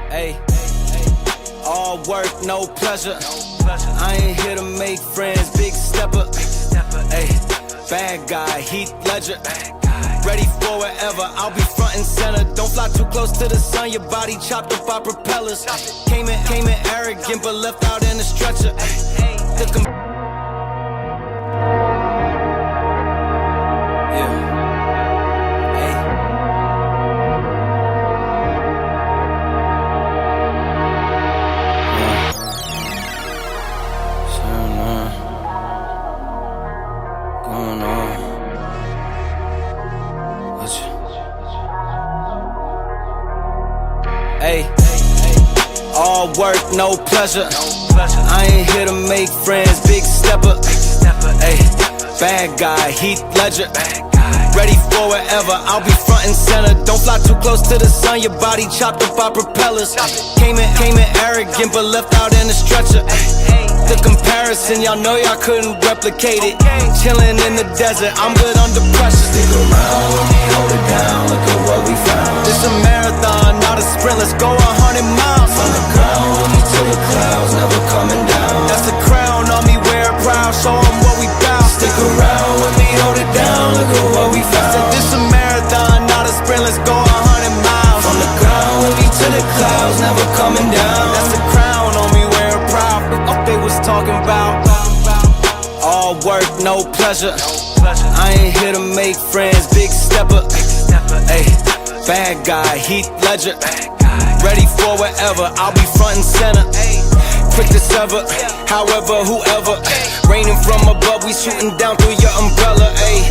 Hey, all work, no pleasure. I ain't here to make friends, big stepper. Hey, bad guy, Heath Ledger. Ready for wherever, I'll be front and center. Don't fly too close to the sun, your body chopped up by propellers. Came in arrogant, but left out in a stretcher. Hey, all work, no pleasure. I ain't here to make friends, big stepper. Hey, bad guy, Heath Ledger. Ready for wherever, I'll be front and center. Don't fly too close to the sun, your body chopped up by propellers. Came in arrogant, but left out in a stretcher. The comparison, y'all know y'all couldn't replicate it. Chillin' in the desert, I'm good under pressure. Stick around when we hold it down, look at what we found. This a marathon, not a sprint, let's go 100 miles. From the ground with me to the clouds, never coming down. That's the crown on me, wear it proud, show 'em what we bout. Stick around when we hold it down, look at what we found. Said this a marathon, not a sprint, let's go 100 miles. From the ground with me to the clouds, never coming down. That's the crown on me, wear it proud. What they was talking about. All work, no pleasure. I ain't here to make friends, big stepper. Hey, bad guy, Heath Ledger. Ready for wherever, I'll be front and center. Quick to sever, however, whoever. Raining from above, we shooting down through your umbrella. Ay,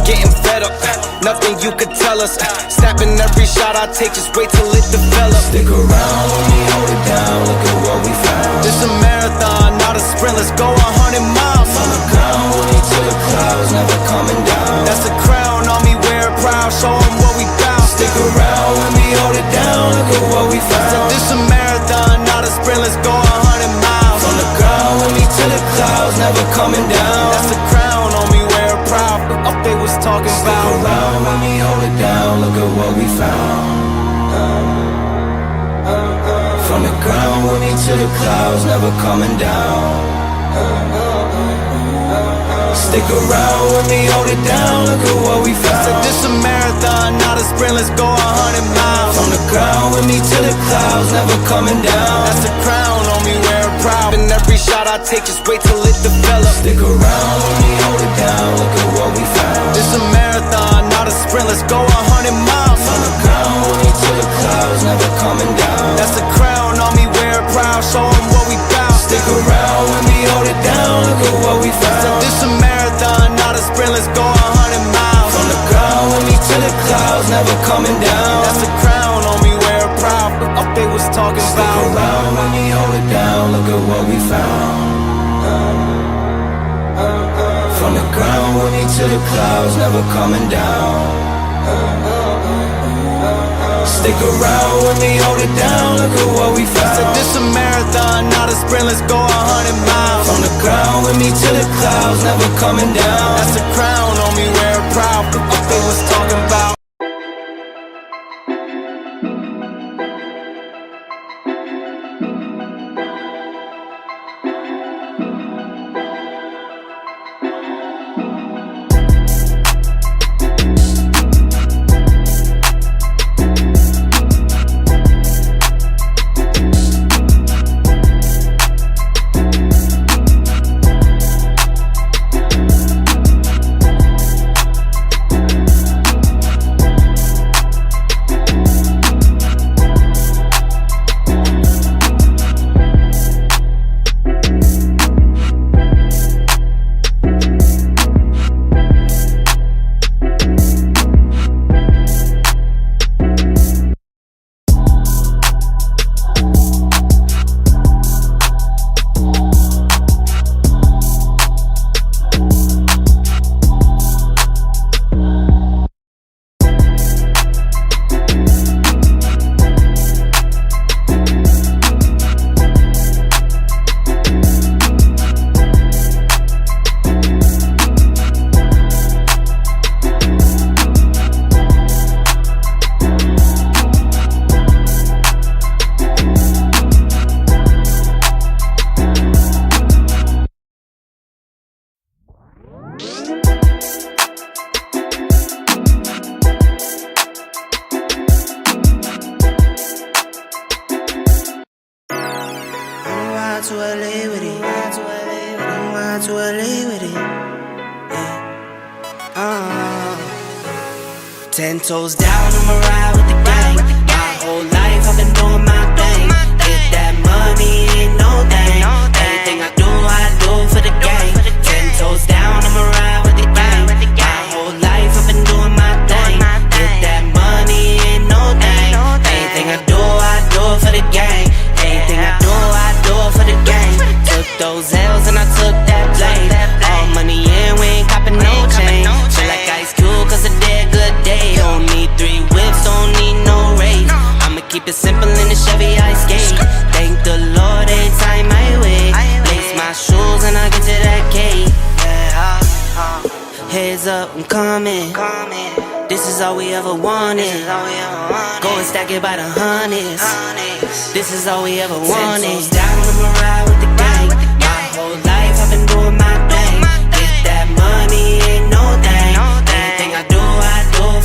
getting fed up, nothing you could tell us. Snapping every shot I take, just wait till it develops. Stick around when we hold it down, look at what we found. This a marathon, not a sprint, let's go 100 miles. From the ground with me to the clouds, never coming down. That's the crown on me, wear it proud, show 'em what we bout. Stick around when we hold it down, look at what we found. This a marathon, not a sprint, let's go 100 miles. From the ground with me to the clouds, never coming down. That's the crown on me, wear it proud. What they was talking Stick about. around when we hold it down, look at what we found. From the ground with me to the clouds, never coming down. Stick around when we hold it down, look at what we found. Said this a marathon, not a sprint, let's go 100 miles. From the ground with me to the clouds, never coming down. That's the crown on me, wear it proud. And every shot I take, just wait till it develops. Stick around when we hold it down, look at what we found. This a marathon, not a sprint, let's go 100 miles. From the ground with me to the clouds, never coming down. That's the crown on me, wear it proud, show 'em what we bout. Stick around when we hold it down, look at what we found. Said this a marathon, not a sprint, let's go 100 miles. From the ground with me to the clouds, never coming down. That's the crown on me, wear it proud. What they was talking Stick about. around when we hold it down, look at what we found. From the ground with me to the clouds, never coming down. Stick around when we hold it down, look at what we found. Said this a marathon, not a sprint, let's go 100 miles. From the ground with me to the clouds, never coming down. That's the crown on me, wear it proud. What they was talking about. to LA with it. I'm going to LA with it. Yeah. 10 toes down, I'ma ride with the gang. My whole life I've been doing my thing. Get that money, ain't no thing. Anything I do for the gang. 10 toes down, I'ma ride with the gang. My whole life I've been doing my thing. Get that money, ain't no thing. Anything I do for the gang. Anything I do for the gang. Took those L's and I took that blame. All money in, we ain't copping no chain. Feel like Ice Cube, cause a dead good day. Don't need 3 whips, don't need no race. I'ma keep it simple in the Chevy I skate. Thank the Lord every time I wait. Lace my shoes and I get to that cake. Heads up, I'm coming. This is all we ever wanted. Go and stack it by the hundreds. This is all we ever wanted. 10 toes down, I'ma ride with the gang. My whole life I've been doing my thing. Get that money, ain't no thing. Anything I do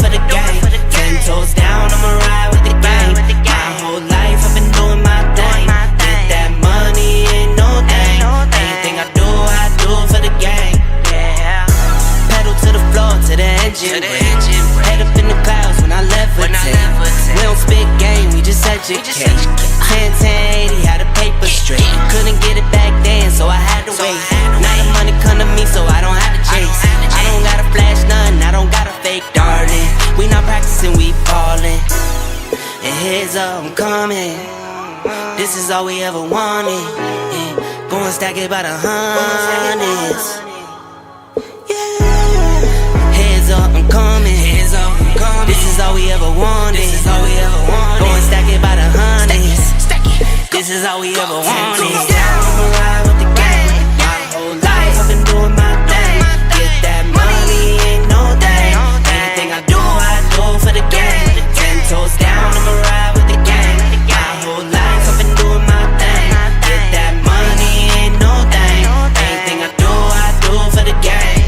for the gang. 10 toes down, I'ma ride with the gang. My whole life I've been doing my thing. Get that money, ain't no thing. Anything I do for the gang. Pedal to the floor, to the engine. Head up in the clouds when I levitate. We don't spit game, we just educate. 10-10-80, how the paper straight. Couldn't get it back then, so I had to wait. Now the money come to me, so I don't have to chase. I don't gotta flash nothing, I don't gotta fake, darling. We not practicing, we ballin'. And heads up, I'm coming. This is all we ever wanted. Go and stack it by the hundreds. Heads up, I'm coming. This is all we ever wanted. Go and stack it by the hundreds. This is all we ever wanted. I'ma ride with the gang. My whole life I've been doing my thing. Get that money, ain't no thing. Anything I do for the gang. 10 toes down, I'ma ride with the gang. My whole life I've been doing my thing. Get that money, ain't no thing. Anything I do for the gang.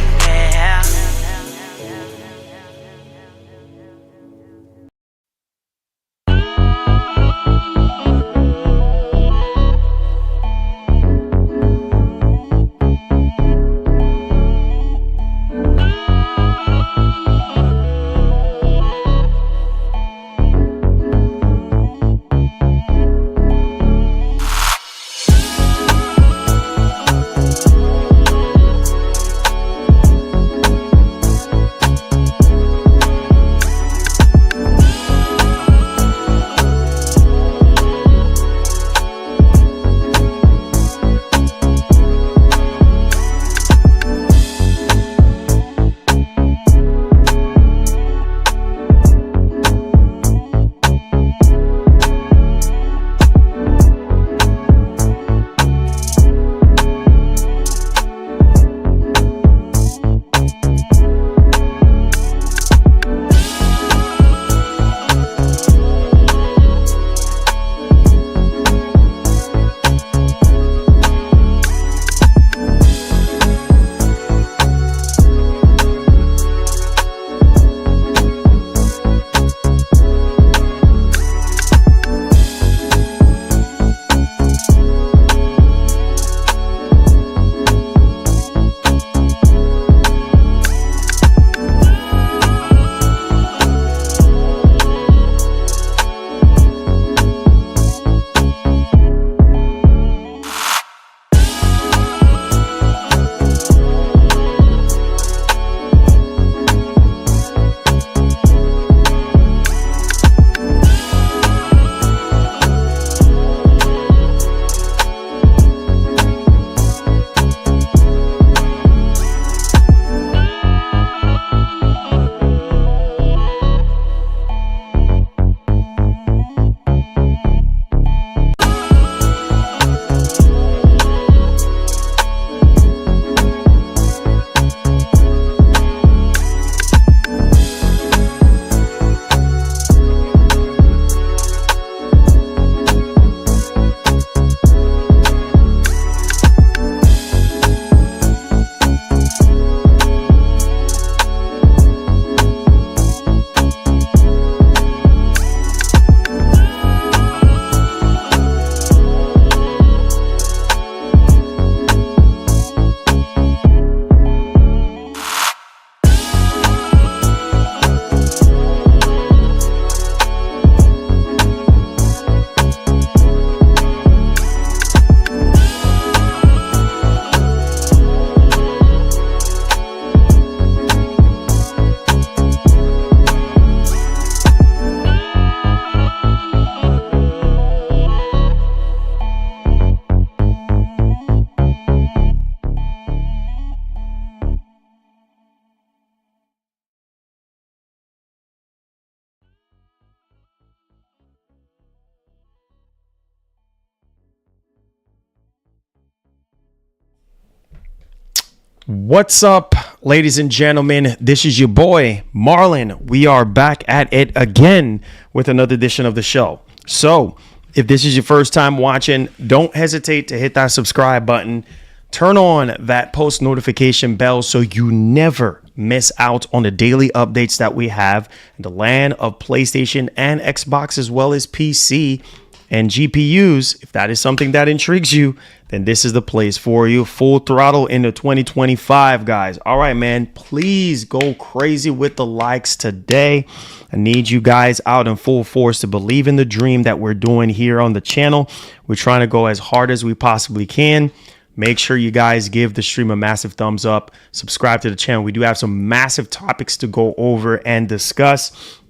What's up, ladies and gentlemen? This is your boy, Marlon. We are back at it again with another edition of the show. So, if this is your first time watching, don't hesitate to hit that subscribe button. Turn on that post notification bell so you never miss out on the daily updates that we have in the land of PlayStation and Xbox, as well as PC and GPUs. If that is something that intrigues you, then this is the place for you. Full throttle into 2025, guys. All right, man, please go crazy with the likes today. I need you guys out in full force to believe in the dream that we're doing here on the channel. We're trying to go as hard as we possibly can. Make sure you guys give the stream a massive thumbs up. Subscribe to the channel. We do have some massive topics to go over and discuss.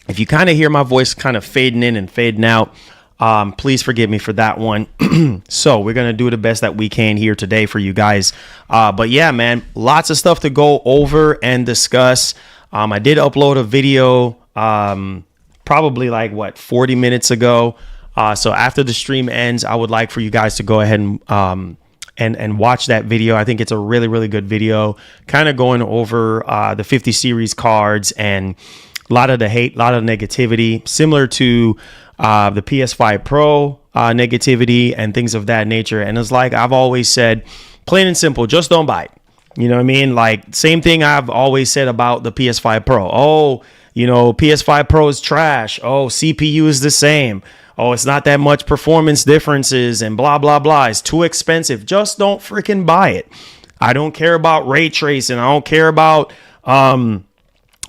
If you kind of hear my voice kind of fading in and fading out, please forgive me for that one. So we're going to do the best that we can here today for you guys. But yeah, man, lots of stuff to go over and discuss. I did upload a video probably like 40 minutes ago. So after the stream ends, I would like for you guys to go ahead and watch that video. I think it's a really, really good video, kind of going over the 50 series cards and a lot of the hate, a lot of negativity, similar to the PS5 Pro negativity and things of that nature. And it's like I've always said, plain and simple, just don't buy it. You know what I mean? Like, same thing I've always said about the PS5 Pro. Oh, PS5 Pro is trash. Oh, CPU is the same. Oh, it's not that much performance differences and blah, blah, blah. It's too expensive. Just don't freaking buy it. I don't care about ray tracing. I don't care about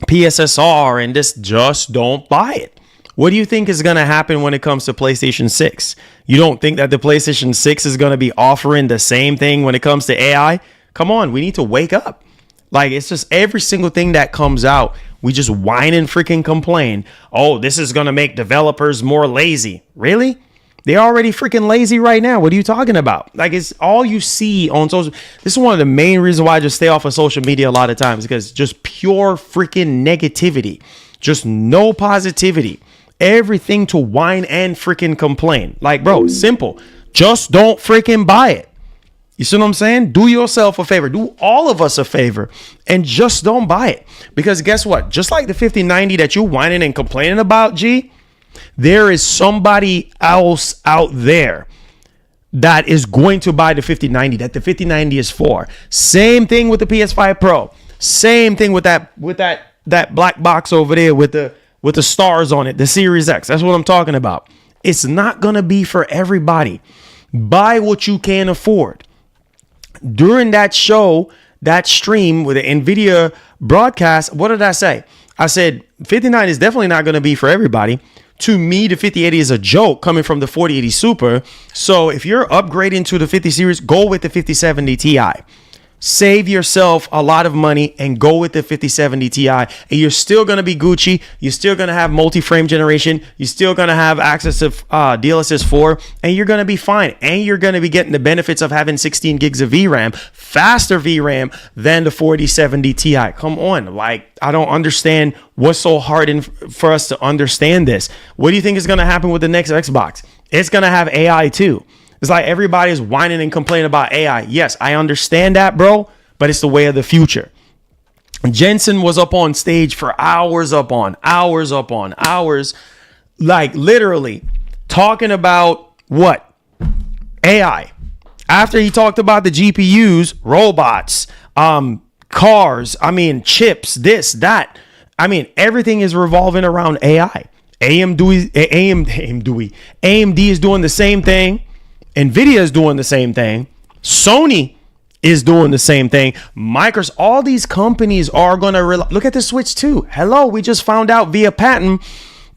PSSR and this. Just don't buy it. What do you think is going to happen when it comes to PlayStation 6? You don't think that the PlayStation 6 is going to be offering the same thing when it comes to AI? Come on, we need to wake up. Like, it's just every single thing that comes out, we just whine and freaking complain. Oh, this is going to make developers more lazy. Really? They're already freaking lazy right now. What are you talking about? Like, it's all you see on social. This is one of the main reasons why I just stay off of social media a lot of times, because just pure freaking negativity. Just no positivity. Everything to whine and freaking complain. Like, bro, simple. Just don't freaking buy it. You see what I'm saying? Do yourself a favor. Do all of us a favor and just don't buy it. Because guess what? Just like the 5090 that you whining and complaining about, G, there is somebody else out there that is going to buy the 5090 that the 5090 is for. Same thing with the PS5 Pro. Same thing with that black box over there with the stars on it, the Series X. That's what I'm talking about. It's not going to be for everybody. Buy what you can afford. During that show, that stream with the NVIDIA broadcast, what did I say? I said 59 is definitely not going to be for everybody. To me, the 5080 is a joke coming from the 4080 Super. So if you're upgrading to the 50 series, go with the 5070 Ti. Save yourself a lot of money and go with the 5070 Ti. And you're still going to be Gucci. You're still going to have multi-frame generation. You're still going to have access to DLSS 4. And you're going to be fine. And you're going to be getting the benefits of having 16 gigs of VRAM. Faster VRAM than the 4070 Ti. Come on. Like, I don't understand what's so hard for us to understand this. What do you think is going to happen with the next Xbox? It's going to have AI too. It's like everybody's whining and complaining about AI. Yes, I understand that, bro, but it's the way of the future. Jensen was up on stage for hours, like literally talking about what? AI. After he talked about the GPUs, robots, cars, chips, this, that. Everything is revolving around AI. AMD is doing the same thing. NVIDIA is doing the same thing. Sony is doing the same thing. Microsoft, all these companies are going to look at the Switch 2. Hello, we just found out via patent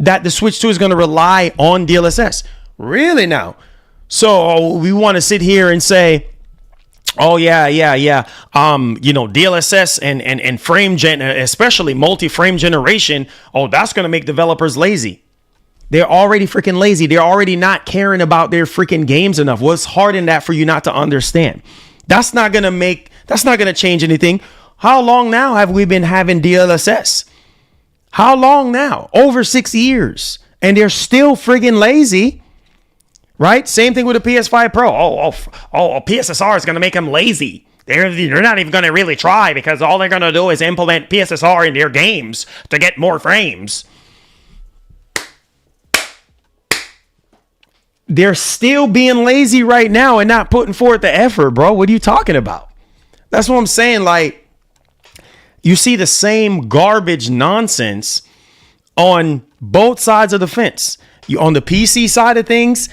that the Switch 2 is going to rely on DLSS. Really now? So we want to sit here and say, oh yeah. DLSS and frame gen, especially multi-frame generation. Oh, that's going to make developers lazy. They're already freaking lazy. They're already not caring about their freaking games enough. What's hard in that for you not to understand? That's not going to change anything. How long now have we been having DLSS? How long now? Over 6 years. And they're still friggin' lazy, right? Same thing with the PS5 Pro. Oh, PSSR is going to make them lazy. They're not even going to really try because all they're going to do is implement PSSR in their games to get more frames. They're still being lazy right now and not putting forth the effort, bro. What are you talking about? That's what I'm saying. Like, you see the same garbage nonsense on both sides of the fence. You on the PC side of things,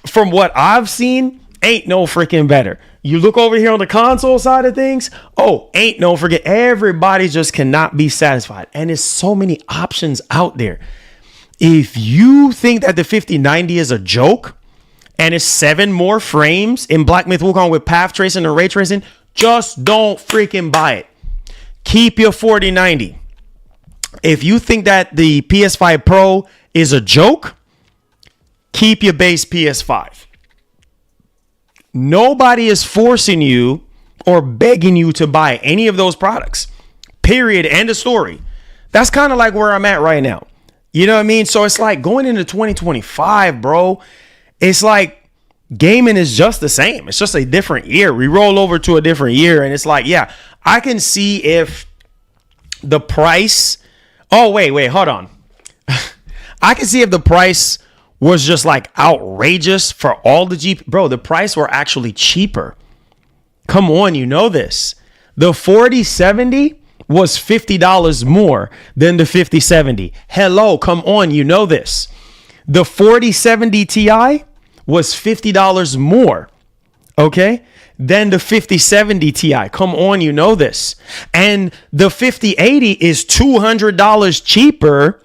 from what I've seen, ain't no freaking better. You look over here on the console side of things, oh, ain't no freaking. Everybody just cannot be satisfied. And there's so many options out there. If you think that the 5090 is a joke and it's 7 more frames in Black Myth Wukong with path tracing and ray tracing, just don't freaking buy it. Keep your 4090. If you think that the PS5 Pro is a joke, keep your base PS5. Nobody is forcing you or begging you to buy any of those products. Period. End of story. That's kind of like where I'm at right now. You know what I mean? So it's like going into 2025, bro. It's like gaming is just the same. It's just a different year. We roll over to a different year. And it's like, yeah, I can see if the price. Oh, wait, hold on. I can see if the price was just like outrageous for all the GP. Bro, the price were actually cheaper. Come on, you know this. The 4070 was $50 more than the 5070. Hello, come on, you know this. The 4070 Ti was $50 more, okay, than the 5070 Ti. Come on, you know this. And the 5080 is $200 cheaper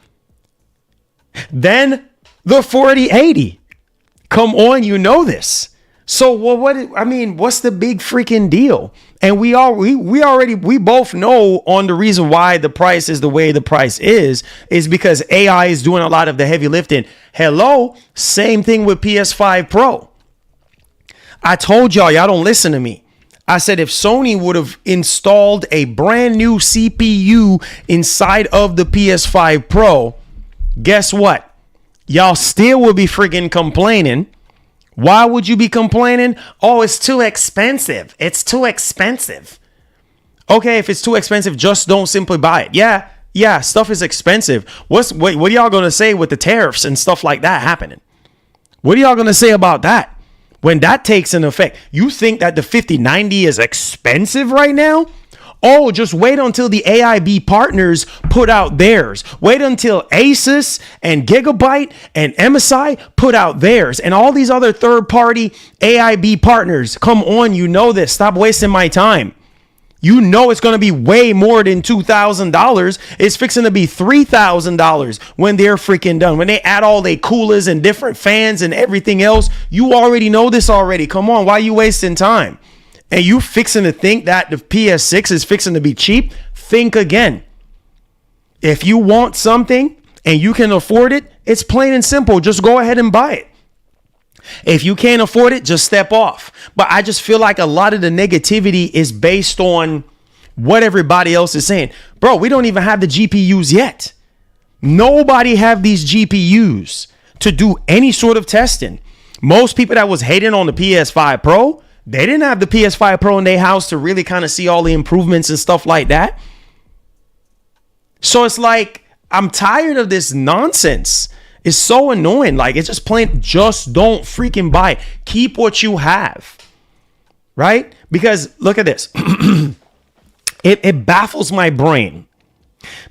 than the 4080. Come on, you know this. So what's the big freaking deal? And we both know on the reason why the price is the way the price is because AI is doing a lot of the heavy lifting. Hello, same thing with PS5 Pro. I told y'all don't listen to me. I said if Sony would have installed a brand new CPU inside of the PS5 Pro, guess what? Y'all still will be freaking complaining. Why would you be complaining? Oh, it's too expensive. It's too expensive. Okay, if it's too expensive, just don't simply buy it. Yeah, stuff is expensive. What are y'all going to say with the tariffs and stuff like that happening? What are y'all going to say about that? When that takes an effect, you think that the 5090 is expensive right now? Oh, just wait until the AIB partners put out theirs. Wait until Asus and Gigabyte and MSI put out theirs. And all these other third-party AIB partners. Come on, you know this. Stop wasting my time. You know it's going to be way more than $2,000. It's fixing to be $3,000 when they're freaking done. When they add all their coolers and different fans and everything else, you already know this already. Come on, why are you wasting time? And you fixing to think that the PS6 is fixing to be cheap? Think again. If you want something and you can afford it, it's plain and simple. Just go ahead and buy it. If you can't afford it, just step off. But I just feel like a lot of the negativity is based on what everybody else is saying. Bro, we don't even have the GPUs yet. Nobody have these GPUs to do any sort of testing. Most people that was hating on the PS5 Pro, they didn't have the PS5 Pro in their house to really kind of see all the improvements and stuff like that. So it's like, I'm tired of this nonsense. It's so annoying. Like, it's just plain, just don't freaking buy it. Keep what you have, right? Because look at this. It baffles my brain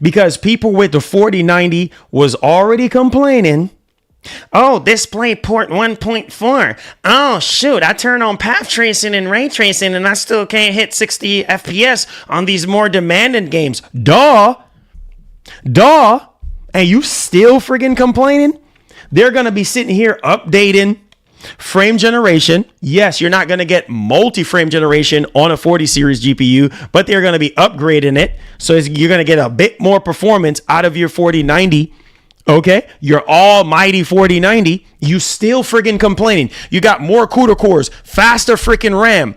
because people with the 4090 was already complaining. Oh, display port 1.4. Oh, shoot. I turn on path tracing and ray tracing and I still can't hit 60 FPS on these more demanding games. Duh. And you still friggin' complaining? They're going to be sitting here updating frame generation. Yes, you're not going to get multi-frame generation on a 40 series GPU, but they're going to be upgrading it. So you're going to get a bit more performance out of your 4090. Okay, your almighty 4090, you still friggin' complaining. You got more CUDA cores, faster freaking RAM,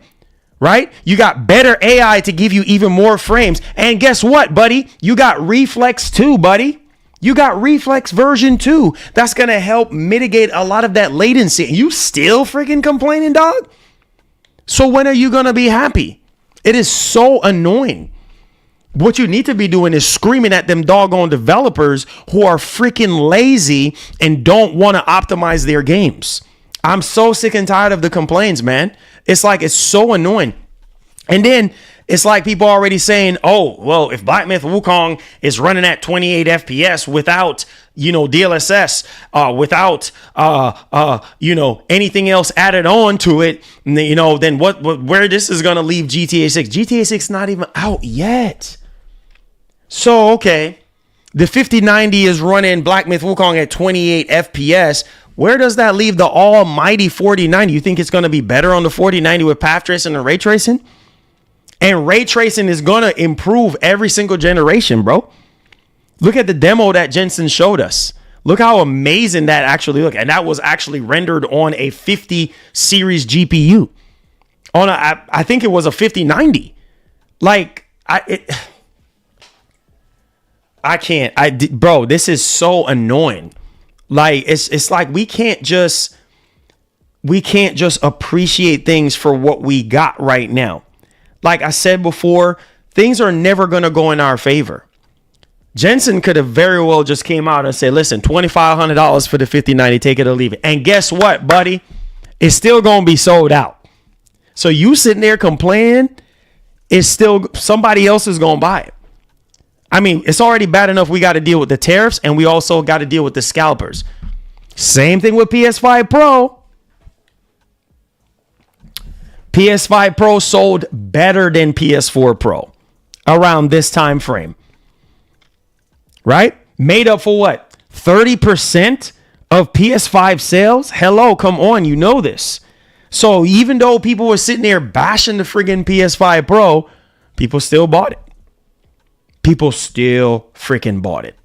right? You got better AI to give you even more frames. And guess what, buddy? You got Reflex 2, buddy. You got Reflex version 2. That's going to help mitigate a lot of that latency. You still freaking complaining, dog? So when are you going to be happy? It is so annoying. What you need to be doing is screaming at them doggone developers who are freaking lazy and don't want to optimize their games. I'm so sick and tired of the complaints, man. It's like, it's so annoying. And then it's like people already saying, oh, well, if Black Myth Wukong is running at 28 FPS without, DLSS, without, anything else added on to it, then where this is going to leave GTA 6? GTA 6 not even out yet. So, okay, the 5090 is running Black Myth Wukong at 28 FPS. Where does that leave the almighty 4090? You think it's going to be better on the 4090 with path tracing and ray tracing? And ray tracing is going to improve every single generation, bro. Look at the demo that Jensen showed us. Look how amazing that actually looked. And that was actually rendered on a 50 series GPU. I think it was a 5090. Bro, this is so annoying. Like, it's like we can't just appreciate things for what we got right now. Like I said before, things are never going to go in our favor. Jensen could have very well just came out and said, listen, $2,500 for the 5090, take it or leave it. And guess what, buddy? It's still going to be sold out. So you sitting there complaining, it's still somebody else is going to buy it. I mean, it's already bad enough we got to deal with the tariffs, and we also got to deal with the scalpers. Same thing with PS5 Pro. PS5 Pro sold better than PS4 Pro around this time frame. Right? Made up for what? 30% of PS5 sales? Hello, come on, you know this. So even though people were sitting there bashing the friggin' PS5 Pro, people still bought it. People still freaking bought it.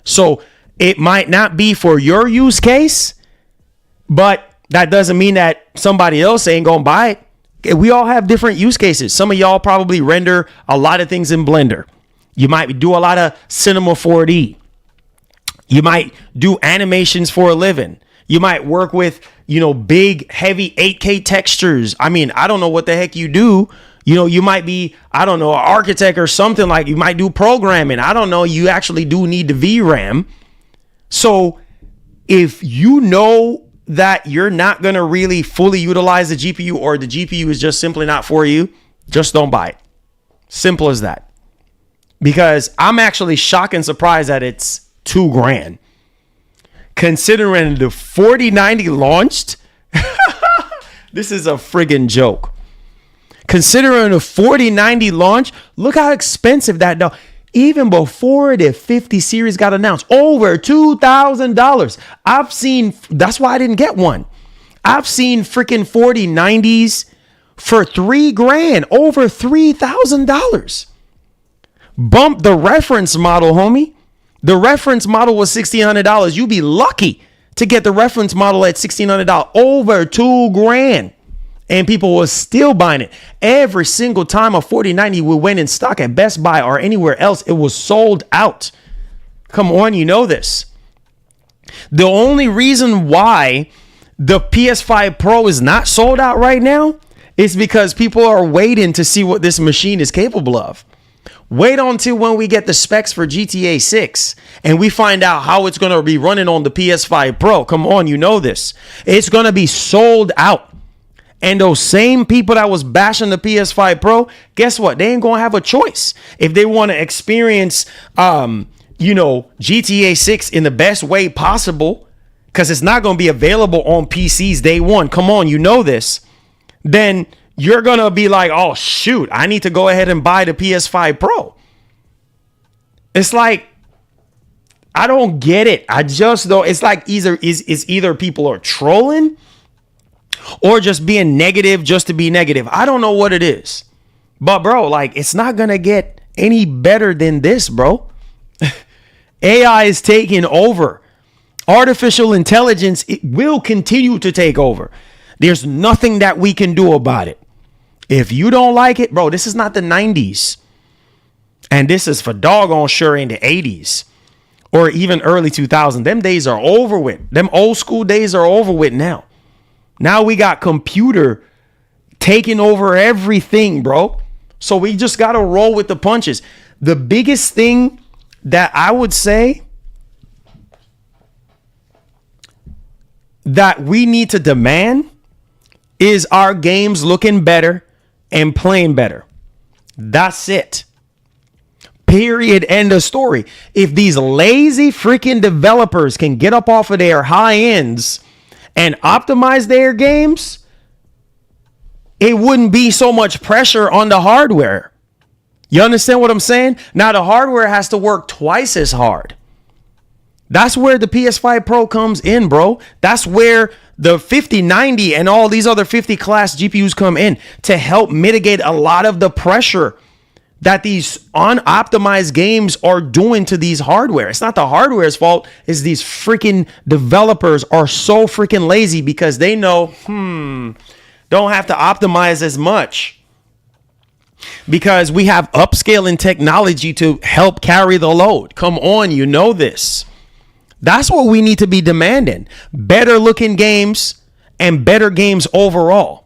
So it might not be for your use case, but that doesn't mean that somebody else ain't gonna buy it. We all have different use cases. Some of y'all probably render a lot of things in Blender. You might do a lot of Cinema 4D. You might do animations for a living. You might work with, big, heavy 8K textures. I mean, I don't know what the heck you do. You might be, I don't know, an architect or something. Like, you might do programming. I don't know. You actually do need the VRAM. So if you know that you're not going to really fully utilize the GPU, or the GPU is just simply not for you, just don't buy it. Simple as that. Because I'm actually shocked and surprised that it's $2,000. Considering the 4090 launched, this is a friggin' joke. Considering the 4090 launch, look how expensive that though. Even before the 50 series got announced, over $2,000. I've seen, that's why I didn't get one. I've seen freaking 4090s for $3,000, over $3,000. Bump the reference model, homie. The reference model was $1,600. You'd be lucky to get the reference model at $1,600, over $2,000. And people were still buying it. Every single time a 4090 we went in stock at Best Buy or anywhere else, it was sold out. Come on, you know this. The only reason why the PS5 Pro is not sold out right now is because people are waiting to see what this machine is capable of. Wait until when we get the specs for GTA 6 and we find out how it's going to be running on the PS5 Pro. Come on, you know this. It's going to be sold out. And those same people that was bashing the PS5 Pro, guess what? They ain't gonna have a choice if they want to experience, GTA 6 in the best way possible, because it's not gonna be available on PCs day one. Come on, you know this. Then you're gonna be like, oh shoot, I need to go ahead and buy the PS5 Pro. It's like, I don't get it. I just don't. It's like either people are trolling, or just being negative just to be negative. I don't know what it is. But bro, like, it's not going to get any better than this, bro. AI is taking over. Artificial intelligence, it will continue to take over. There's nothing that we can do about it. If you don't like it, bro, this is not the 90s. And this is for doggone sure in the 80s. Or even early 2000s. Them days are over with. Them old school days are over with now. Now we got computer taking over everything, bro. So we just got to roll with the punches. The biggest thing that I would say that we need to demand is our games looking better and playing better. That's it. Period. End of story. If these lazy freaking developers can get up off of their high ends and optimize their games, it wouldn't be so much pressure on the hardware. You understand what I'm saying? Now the hardware has to work twice as hard. That's where the PS5 Pro comes in, bro. That's where the 5090 and all these other 50 class GPUs come in to help mitigate a lot of the pressure that these unoptimized games are doing to these hardware. It's not the hardware's fault. It's these freaking developers are so freaking lazy because they know, don't have to optimize as much because we have upscaling technology to help carry the load. Come on, you know this. That's what we need to be demanding. Better looking games and better games overall.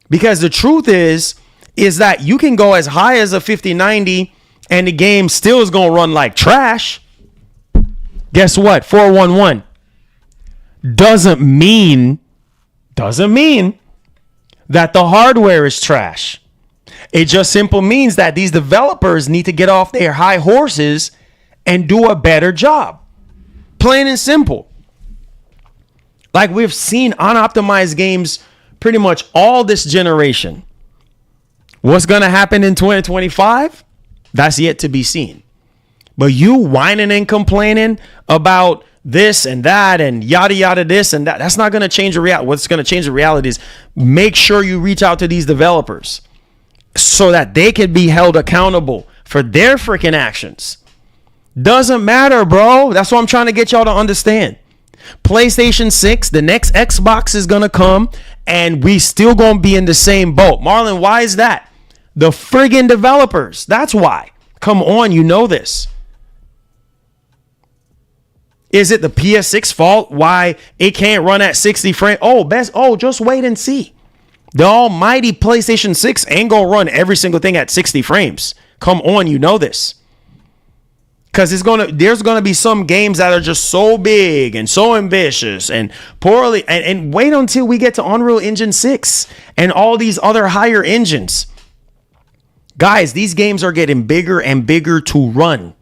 Because the truth is that you can go as high as a 5090 and the game still is going to run like trash. Guess what? 411 doesn't mean that the hardware is trash. It just simply means that these developers need to get off their high horses and do a better job. Plain and simple. Like we've seen unoptimized games pretty much all this generation. What's going to happen in 2025? That's yet to be seen. But you whining and complaining about this and that and yada, yada, this and that, that's not going to change the reality. What's going to change the reality is make sure you reach out to these developers so that they can be held accountable for their freaking actions. Doesn't matter, bro. That's what I'm trying to get y'all to understand. PlayStation 6, the next Xbox is going to come and we still going to be in the same boat. Marlon, why is that? The friggin' developers. That's why. Come on, you know this. Is it the PS6 fault why it can't run at 60 frames? Just wait and see. The almighty PlayStation 6 ain't going to run every single thing at 60 frames. Come on, you know this. Because there's gonna be some games that are just so big and so ambitious and poorly and wait until we get to Unreal Engine 6 and all these other higher engines. Guys, these games are getting bigger and bigger to run.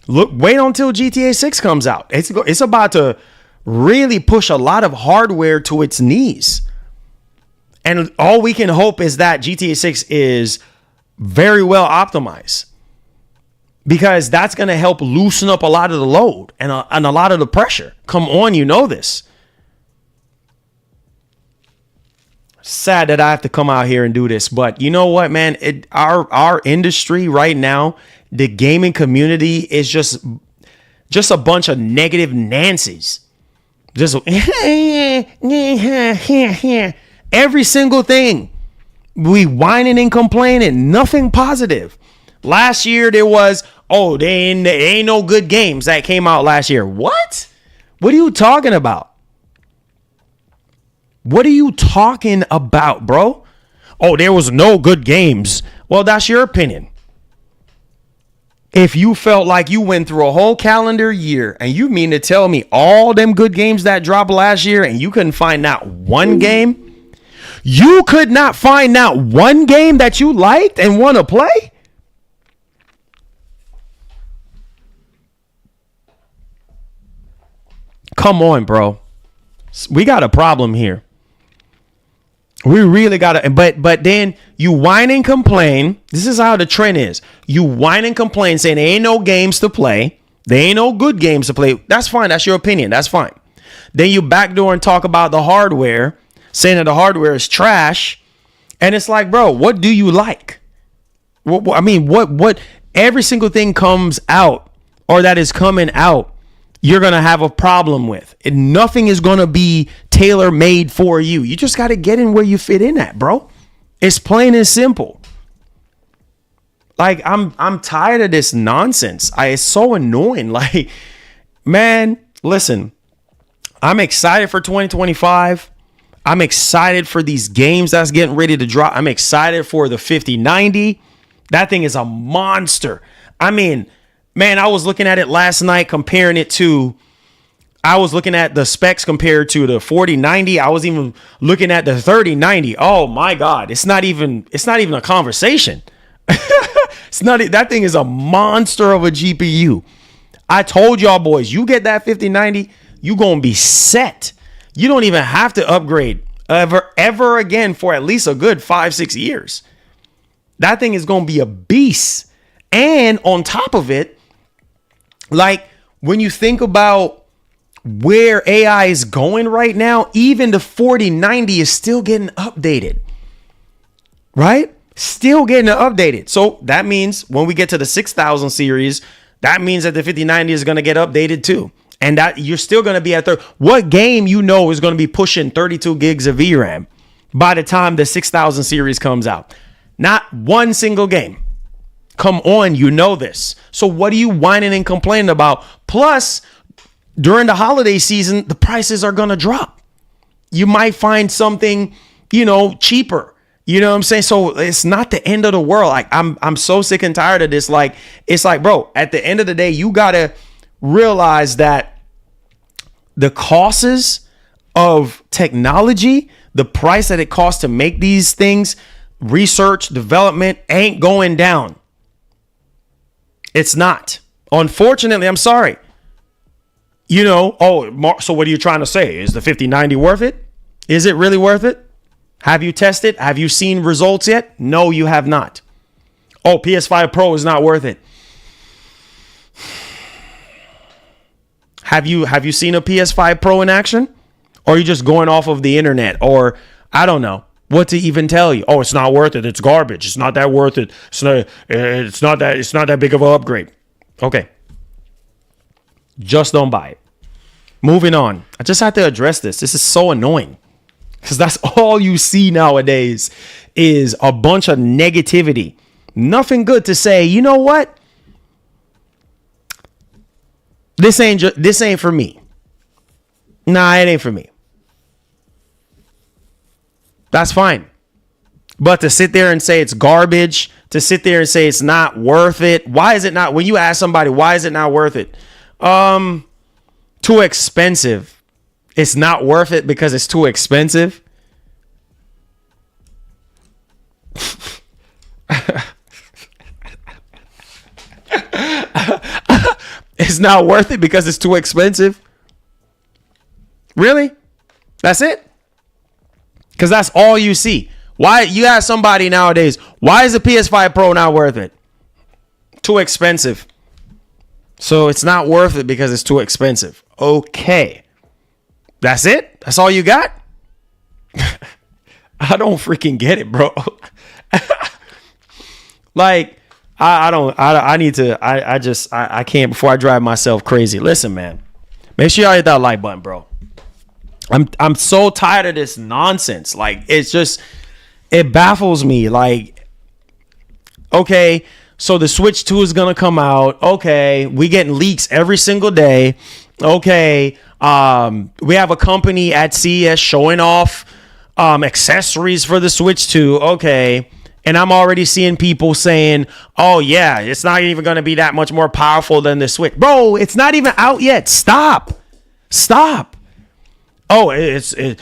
Look, wait until GTA 6 comes out. It's about to really push a lot of hardware to its knees. And all we can hope is that GTA 6 is very well optimized. Because that's going to help loosen up a lot of the load and a lot of the pressure. Come on, you know this. Sad that I have to come out here and do this. But you know what, man? Our industry right now, the gaming community is just a bunch of negative Nancy's. Just every single thing. We whining and complaining. Nothing positive. Last year there was, there ain't no good games that came out last year. What? What are you talking about? What are you talking about, bro? There was no good games. Well, that's your opinion. If you felt like you went through a whole calendar year and you mean to tell me all them good games that dropped last year and you couldn't find out one game? You could not find out one game that you liked and want to play? Come on, bro. We got a problem here. We really got to. But then you whine and complain. This is how the trend is. You whine and complain saying there ain't no games to play. There ain't no good games to play. That's fine. That's your opinion. That's fine. Then you backdoor and talk about the hardware, saying that the hardware is trash. And it's like, bro, what do you like? What every single thing comes out or that is coming out, you're going to have a problem with. And nothing is going to be tailor-made for you. You just got to get in where you fit in at, bro. It's plain and simple. Like, I'm tired of this nonsense. It's so annoying. Like, man, listen, I'm excited for 2025. I'm excited for these games that's getting ready to drop. I'm excited for the 5090. That thing is a monster. I mean, man, I was looking at it last night, I was looking at the specs compared to the 4090. I was even looking at the 3090. Oh my God. It's not even a conversation. That thing is a monster of a GPU. I told y'all boys, you get that 5090, you gonna be set. You don't even have to upgrade ever again for at least a good 5-6 years. That thing is gonna be a beast. And on top of it, like when you think about where AI is going right now, even the 4090 is still getting updated, right? Still getting updated. So that means when we get to the 6000 series, that means that the 5090 is going to get updated too. And that you're still going to be at what game is going to be pushing 32 gigs of VRAM by the time the 6000 series comes out? Not one single game. Come on, you know this. So what are you whining and complaining about? Plus, during the holiday season, the prices are going to drop. You might find something, cheaper. You know what I'm saying? So it's not the end of the world. Like I'm so sick and tired of this. Like, it's like, bro, at the end of the day, you got to realize that the costs of technology, the price that it costs to make these things, research, development ain't going down. It's not. Unfortunately, I'm sorry. So what are you trying to say? Is the 5090 worth it? Is it really worth it? Have you tested? Have you seen results yet? No, you have not. Oh, PS5 Pro is not worth it. Have you seen a PS5 Pro in action? Or are you just going off of the internet? Or I don't know what to even tell you. Oh, it's not worth it. It's garbage. It's not that worth it. It's not that big of an upgrade. Okay. Just don't buy it. Moving on. I just have to address this. This is so annoying. Because that's all you see nowadays is a bunch of negativity. Nothing good to say. You know what? This ain't for me. Nah, it ain't for me. That's fine. But to sit there and say it's garbage, to sit there and say it's not worth it. Why is it not? When you ask somebody, why is it not worth it? Too expensive. It's not worth it because it's too expensive. It's not worth it because it's too expensive. Really? That's it? Because that's all you see. Why you ask somebody nowadays, why is the PS5 Pro not worth it? Too expensive. So it's not worth it because it's too expensive. Okay. That's it? That's all you got? I don't freaking get it, bro. Like, I can't before I drive myself crazy. Listen, man, make sure y'all hit that like button, bro. I'm so tired of this nonsense. Like, it baffles me. Like, okay, so the Switch 2 is going to come out. Okay, we getting leaks every single day. Okay, we have a company at CES showing off accessories for the Switch 2. Okay, and I'm already seeing people saying, oh, yeah, it's not even going to be that much more powerful than the Switch. Bro, it's not even out yet. Stop. Oh, it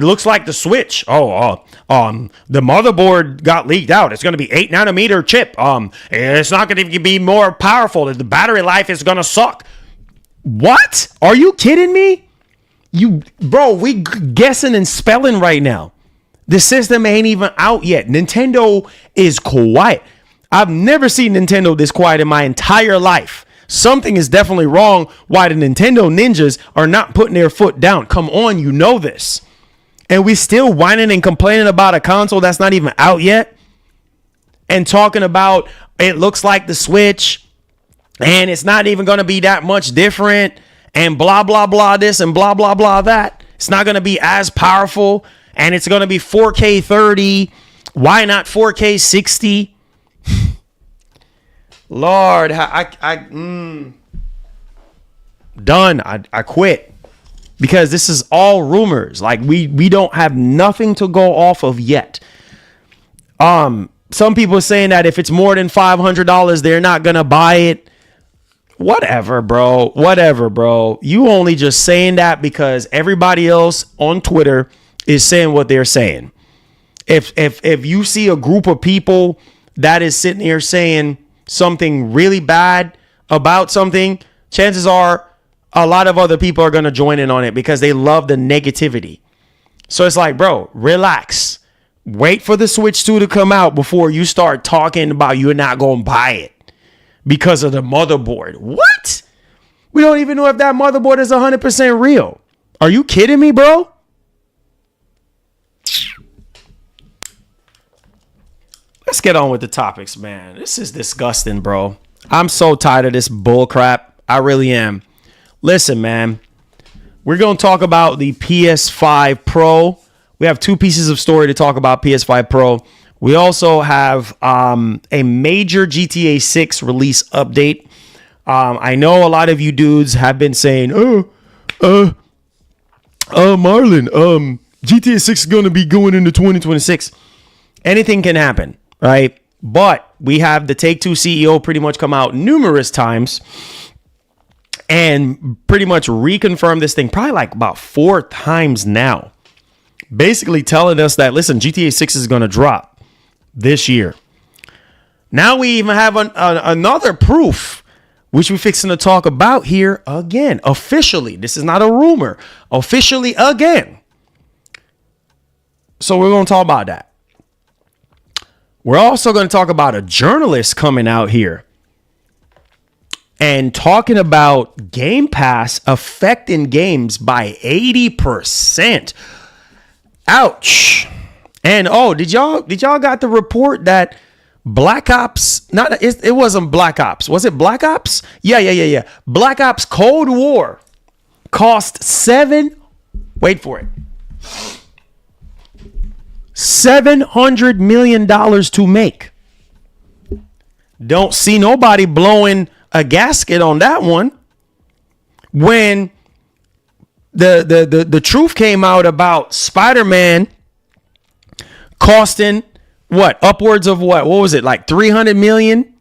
looks like the Switch. The motherboard got leaked out. It's going to be 8 nanometer chip. It's not going to be more powerful. The battery life is going to suck. What? Are you kidding me? We guessing and spelling right now. The system ain't even out yet. Nintendo is quiet. I've never seen Nintendo this quiet in my entire life. Something is definitely wrong why the Nintendo ninjas are not putting their foot down. Come on, you know this. And we still whining and complaining about a console that's not even out yet. And talking about it looks like the Switch. And it's not even going to be that much different. And blah, blah, blah this and blah, blah, blah that. It's not going to be as powerful. And it's going to be 4K 30. Why not 4K 60? Lord, done. I quit. because this is all rumors. Like we don't have nothing to go off of yet. Some people are saying that if it's more than $500, they're not going to buy it. Whatever, bro. Whatever, bro. You only just saying that because everybody else on Twitter is saying what they're saying. If you see a group of people that is sitting here saying something really bad about something, chances are a lot of other people are going to join in on it because they love the negativity. So it's like, bro, relax. Wait for the Switch 2 to come out before you start talking about you're not going to buy it because of the motherboard. What? We don't even know if that motherboard is 100% real. Are you kidding me, bro? Let's get on with the topics, man. This is disgusting, bro. I'm so tired of this bull crap. I really am. Listen, man. We're going to talk about the PS5 Pro. We have two pieces of story to talk about PS5 Pro. We also have a major GTA 6 release update. I know a lot of you dudes have been saying, Marlon, GTA 6 is going to be going into 2026. Anything can happen, right? But we have the Take-Two CEO pretty much come out numerous times and pretty much reconfirm this thing probably like about 4 times now. Basically telling us that, listen, GTA 6 is going to drop this year. Now we even have another proof, which we're fixing to talk about here again. Officially, this is not a rumor. Officially again. So we're going to talk about that. We're also going to talk about a journalist coming out here and talking about Gamepass affecting games by 80%. Ouch. And did y'all got the report that Black Ops, it wasn't Black Ops. Was it Black Ops? Yeah. Black Ops Cold War cost $700 million to make. Don't see nobody blowing a gasket on that one. When the truth came out about Spider-Man costing upwards of what was it, like 300 million,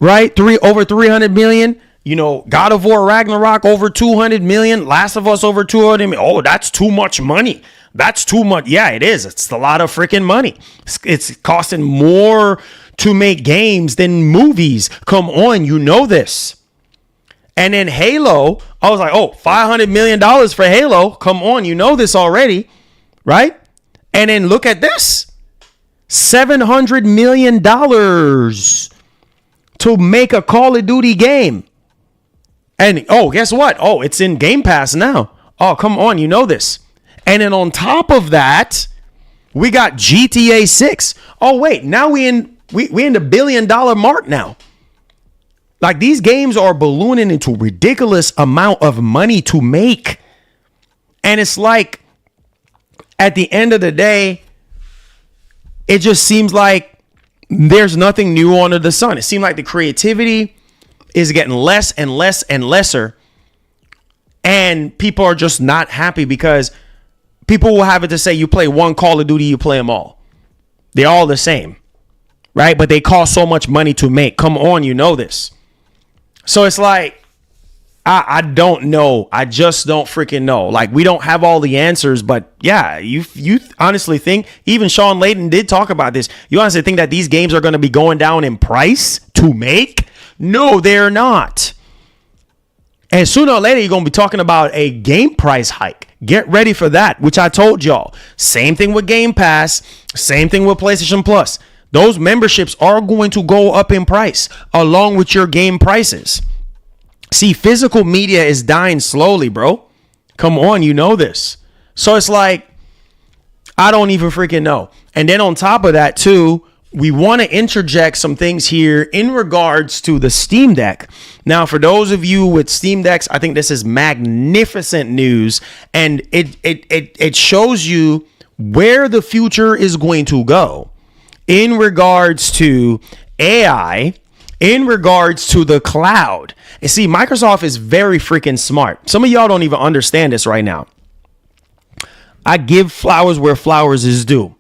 right? Over 300 million. You know, God of War Ragnarok over 200 million, Last of Us over 200 million. Oh, that's too much money. That's too much. Yeah, it is. It's a lot of freaking money. It's costing more to make games than movies. Come on, you know this. And then Halo, I was like, $500 million for Halo. Come on, you know this already, right? And then look at this. $700 million to make a Call of Duty game. And, guess what? It's in Game Pass now. Oh, come on, you know this. And then on top of that, we got GTA 6. Oh, wait, now we in the $1 billion mark now. Like, these games are ballooning into ridiculous amount of money to make. And it's like, at the end of the day, it just seems like there's nothing new under the sun. It seems like the creativity is getting less and less and lesser. And people are just not happy because people will have it to say you play one Call of Duty, you play them all. They're all the same, right? But they cost so much money to make. Come on, you know this. So it's like, I don't know. I just don't freaking know. Like, we don't have all the answers, but yeah, you honestly think, even Sean Layden did talk about this. You honestly think that these games are going to be going down in price to make? No, they're not. And sooner or later, you're going to be talking about a game price hike. Get ready for that, which I told y'all. Same thing with Game Pass. Same thing with PlayStation Plus. Those memberships are going to go up in price along with your game prices. See, physical media is dying slowly, bro. Come on, you know this. So it's like, I don't even freaking know. And then on top of that, too, we want to interject some things here in regards to the Steam Deck. Now, for those of you with Steam Decks, I think this is magnificent news. And it shows you where the future is going to go in regards to AI, in regards to the cloud, And see, Microsoft is very freaking smart. Some of y'all don't even understand this right now. I give flowers where flowers is due.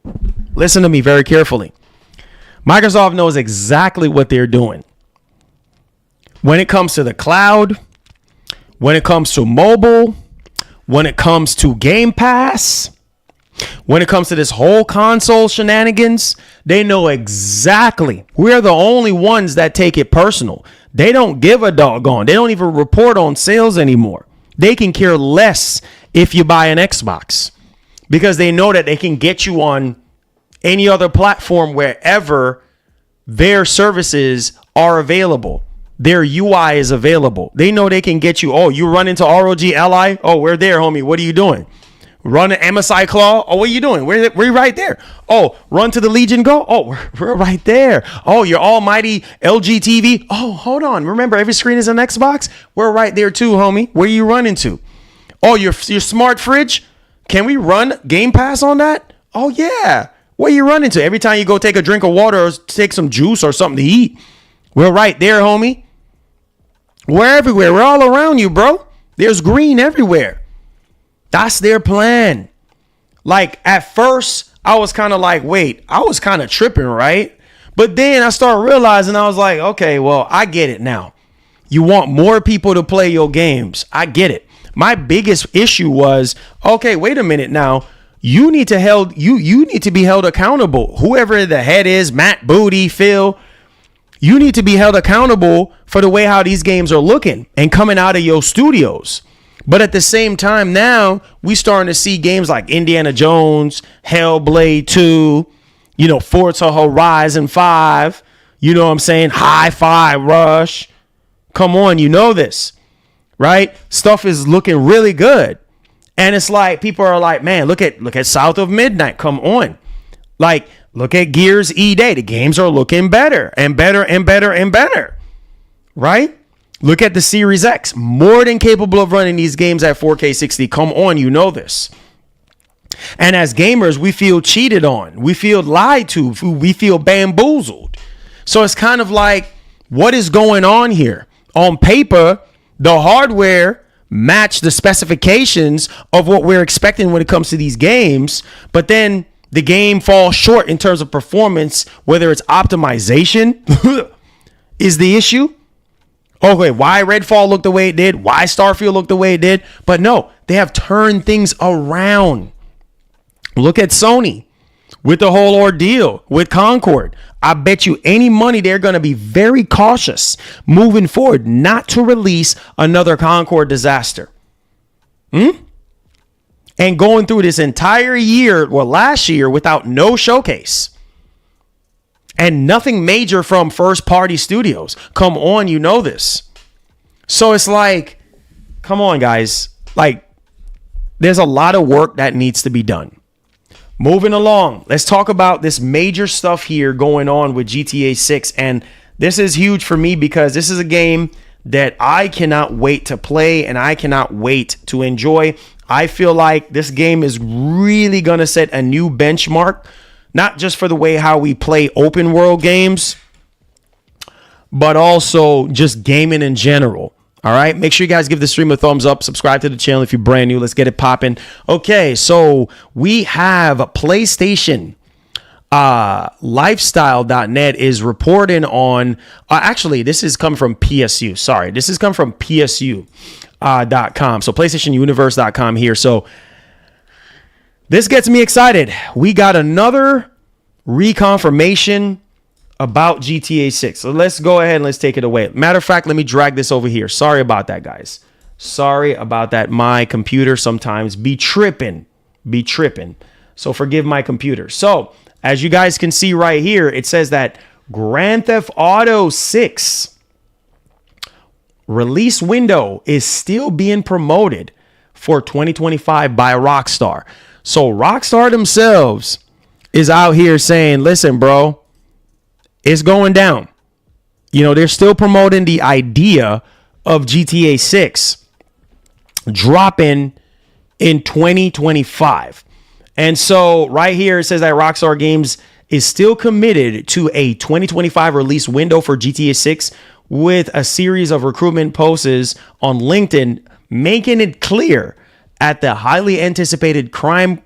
Listen to me very carefully. Microsoft knows exactly what they're doing. When it comes to the cloud, when it comes to mobile, when it comes to Game Pass, when it comes to this whole console shenanigans, they know exactly. We're the only ones that take it personal. They don't give a doggone. They don't even report on sales anymore. They can care less if you buy an Xbox because they know that they can get you on any other platform wherever their services are available. Their UI is available. They know they can get you. Oh, you run into ROG Ally? Oh, we're there, homie. What are you doing? Run an MSI Claw? Oh, what are you doing? We're right there. Oh, run to the Legion Go? Oh, we're right there. Oh, your almighty LG TV? Oh, hold on. Remember, every screen is an Xbox? We're right there too, homie. Where you running to? Oh, your smart fridge? Can we run Game Pass on that? Oh, yeah. Where you running to? Every time you go take a drink of water or take some juice or something to eat, we're right there, homie. We're everywhere. We're all around you, bro. There's green everywhere. That's their plan. Like at first, I was kind of like, wait, I was kind of tripping, right? But then I started realizing, I was like, okay, well, I get it now. You want more people to play your games. I get it. My biggest issue was, okay, wait a minute now. You need to you need to be held accountable. Whoever the head is, Matt, Booty, Phil, you need to be held accountable for the way how these games are looking and coming out of your studios. But at the same time, now we starting to see games like Indiana Jones, Hellblade 2, Forza Horizon 5, you know what I'm saying? Hi-Fi Rush. Come on, you know this, right? Stuff is looking really good. And it's like people are like, man, look at South of Midnight. Come on. Like, look at Gears E-Day. The games are looking better and better and better and better. Right? Look at the Series X. More than capable of running these games at 4K 60. Come on, you know this. And as gamers, we feel cheated on. We feel lied to. We feel bamboozled. So it's kind of like, what is going on here? On paper, the hardware match the specifications of what we're expecting when it comes to these games, but then the game falls short in terms of performance, whether it's optimization is the issue. Okay, why Redfall looked the way it did, why Starfield looked the way it did, but no, they have turned things around. Look at Sony with the whole ordeal with Concord. I bet you any money they're going to be very cautious moving forward not to release another Concord disaster. And going through this entire year, well, last year, without no showcase and nothing major from first party studios. Come on, you know this. So it's like, come on, guys. Like, there's a lot of work that needs to be done. Moving along, let's talk about this major stuff here going on with GTA 6. And this is huge for me because this is a game that I cannot wait to play and I cannot wait to enjoy. I feel like this game is really going to set a new benchmark, not just for the way how we play open world games, but also just gaming in general. All right. Make sure you guys give the stream a thumbs up. Subscribe to the channel if you're brand new. Let's get it popping. Okay. So we have PlayStation lifestyle.net is reporting on actually, this is coming from PSU. Sorry. This is coming from PSU.com. So PlayStationUniverse.com here. So this gets me excited. We got another reconfirmation about GTA 6. So let's go ahead and let's take it away. Matter of fact, let me drag this over here. Sorry about that, guys. Sorry about that. My computer sometimes be tripping. So forgive my computer. So as you guys can see right here, it says that Grand Theft Auto 6 release window is still being promoted for 2025 by Rockstar. So Rockstar themselves is out here saying, listen, bro, it's going down. They're still promoting the idea of GTA 6 dropping in 2025. And so right here, it says that Rockstar Games is still committed to a 2025 release window for GTA 6 with a series of recruitment posts on LinkedIn, making it clear at the highly anticipated crime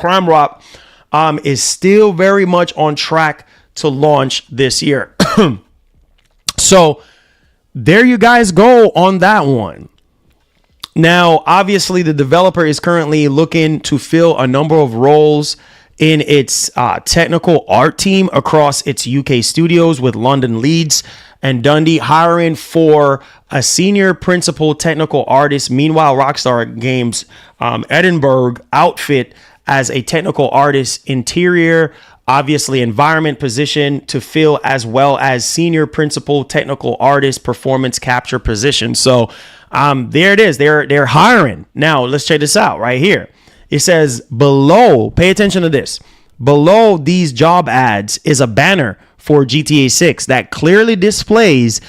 Rock is still very much on track to launch this year. So there you guys go on that one. Now, obviously, the developer is currently looking to fill a number of roles in its technical art team across its UK studios, with London, Leeds, and Dundee hiring for a senior principal technical artist. Meanwhile, Rockstar Games Edinburgh outfit as a technical artist, interior, obviously environment position to fill, as well as senior principal technical artist performance capture position. So there it is. They're hiring. Now let's check this out right here. It says below, pay attention to this. Below these job ads is a banner for GTA 6 that clearly displays,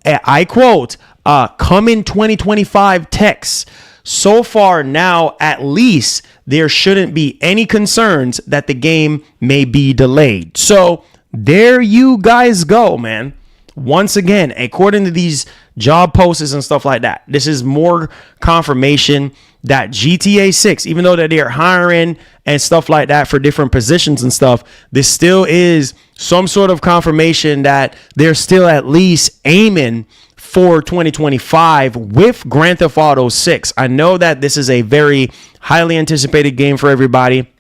I quote, coming 2025 text. So far now, at least, there shouldn't be any concerns that the game may be delayed. So there you guys go, man. Once again, according to these job posts and stuff like that, this is more confirmation that GTA 6, even though that they're hiring and stuff like that for different positions and stuff, this still is some sort of confirmation that they're still at least aiming for 2025 with Grand Theft Auto 6. I know that this is a very highly anticipated game for everybody,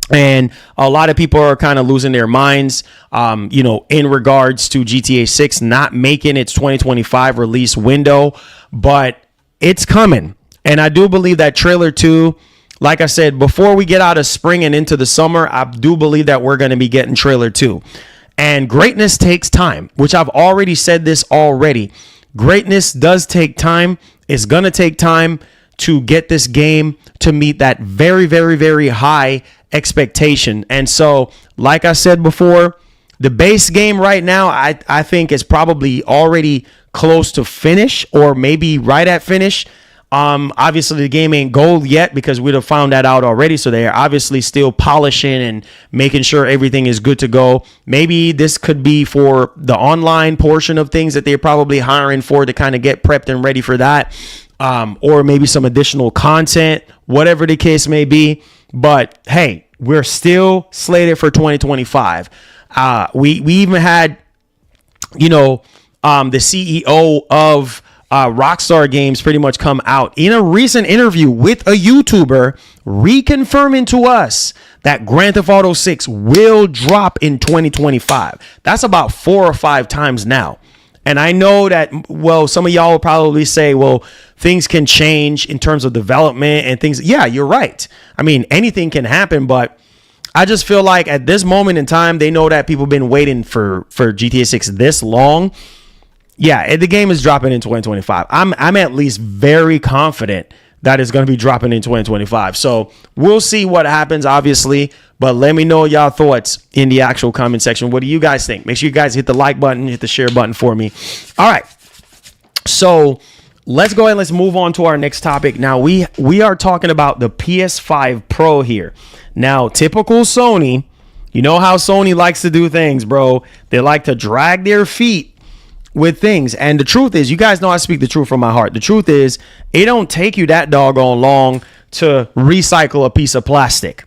and a lot of people are kind of losing their minds, in regards to GTA 6 not making its 2025 release window, but it's coming. And I do believe that trailer 2, like I said, before we get out of spring and into the summer, I do believe that we're going to be getting trailer 2. And greatness takes time, which I've already said this already. Greatness does take time. It's going to take time to get this game to meet that very, very, very high expectation. And so, like I said before, the base game right now, I think is probably already close to finish, or maybe right at finish. Obviously the game ain't gold yet because we'd have found that out already. So they're obviously still polishing and making sure everything is good to go. Maybe this could be for the online portion of things that they're probably hiring for to kind of get prepped and ready for that. Or maybe some additional content, whatever the case may be. But hey, we're still slated for 2025. We even had, the CEO of Rockstar Games pretty much come out in a recent interview with a YouTuber, reconfirming to us that Grand Theft Auto 6 will drop in 2025. That's about 4 or 5 times now. And I know that, well, some of y'all will probably say, well, things can change in terms of development and things. Yeah, you're right. I mean, anything can happen, but I just feel like at this moment in time, they know that people have been waiting for GTA 6 this long. Yeah, the game is dropping in 2025. I'm at least very confident that it's going to be dropping in 2025. So we'll see what happens, obviously. But let me know y'all thoughts in the actual comment section. What do you guys think? Make sure you guys hit the like button, hit the share button for me. All right. So let's go ahead and let's move on to our next topic. Now, we are talking about the PS5 Pro here. Now, typical Sony, you know how Sony likes to do things, bro. They like to drag their feet with things. And the truth is, you guys know I speak the truth from my heart. The truth is, it don't take you that doggone long to recycle a piece of plastic.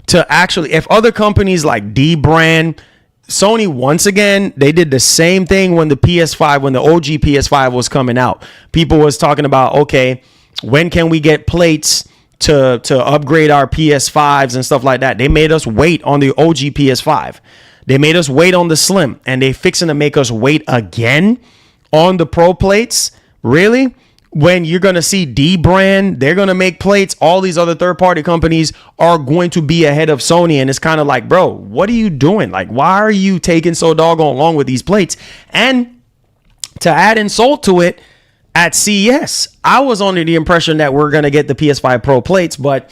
To actually, if other companies like D brand, Sony, once again, they did the same thing when the PS5, when the OG PS5 was coming out. People was talking about, okay, when can we get plates to upgrade our PS5s and stuff like that? They made us wait on the OG PS5. They made us wait on the Slim, and they fixing to make us wait again on the Pro plates. Really? When you're going to see D brand, they're going to make plates. All these other third-party companies are going to be ahead of Sony. And it's kind of like, bro, what are you doing? Like, why are you taking so doggone long with these plates? And to add insult to it, at CES, I was under the impression that we're going to get the PS5 Pro plates, but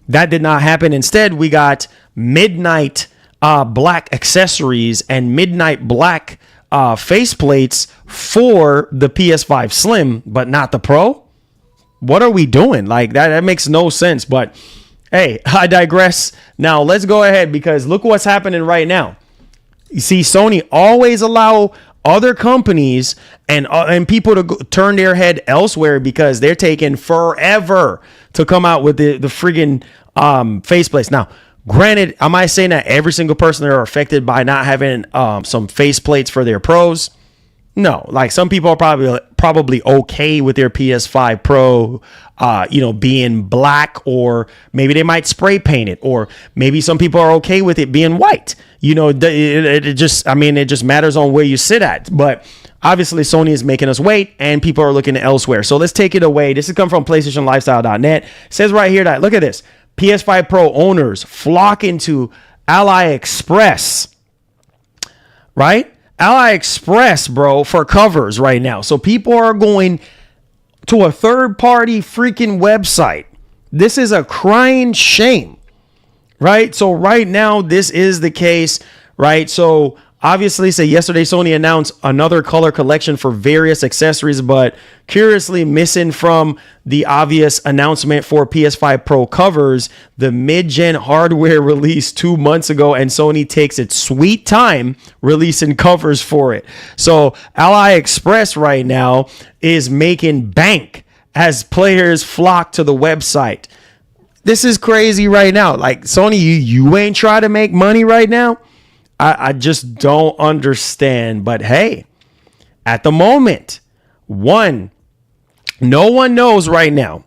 that did not happen. Instead, we got midnight black accessories and midnight black faceplates for the PS5 Slim, but not the Pro. What are we doing? Like that makes no sense. But hey, I digress. Now let's go ahead, because look what's happening right now. You see, Sony always allow other companies and people to turn their head elsewhere because they're taking forever to come out with the friggin' faceplates. Now, granted, am I saying that every single person that are affected by not having some faceplates for their pros? No, like some people are probably okay with their PS5 Pro, being black, or maybe they might spray paint it, or maybe some people are okay with it being white. It just matters on where you sit at. But obviously, Sony is making us wait, and people are looking elsewhere. So let's take it away. This has come from PlayStationLifestyle.net. It says right here that, look at this, PS5 Pro owners flock into AliExpress, right? AliExpress, bro, for covers right now. So people are going to a third-party freaking website. This is a crying shame, right? So right now, this is the case, right? So obviously, yesterday Sony announced another color collection for various accessories, but curiously missing from the obvious announcement for PS5 Pro covers, the mid-gen hardware released 2 months ago, and Sony takes its sweet time releasing covers for it. So AliExpress right now is making bank as players flock to the website. This is crazy right now. Like, Sony, you ain't trying to make money right now? I just don't understand. But hey, at the moment, no one knows right now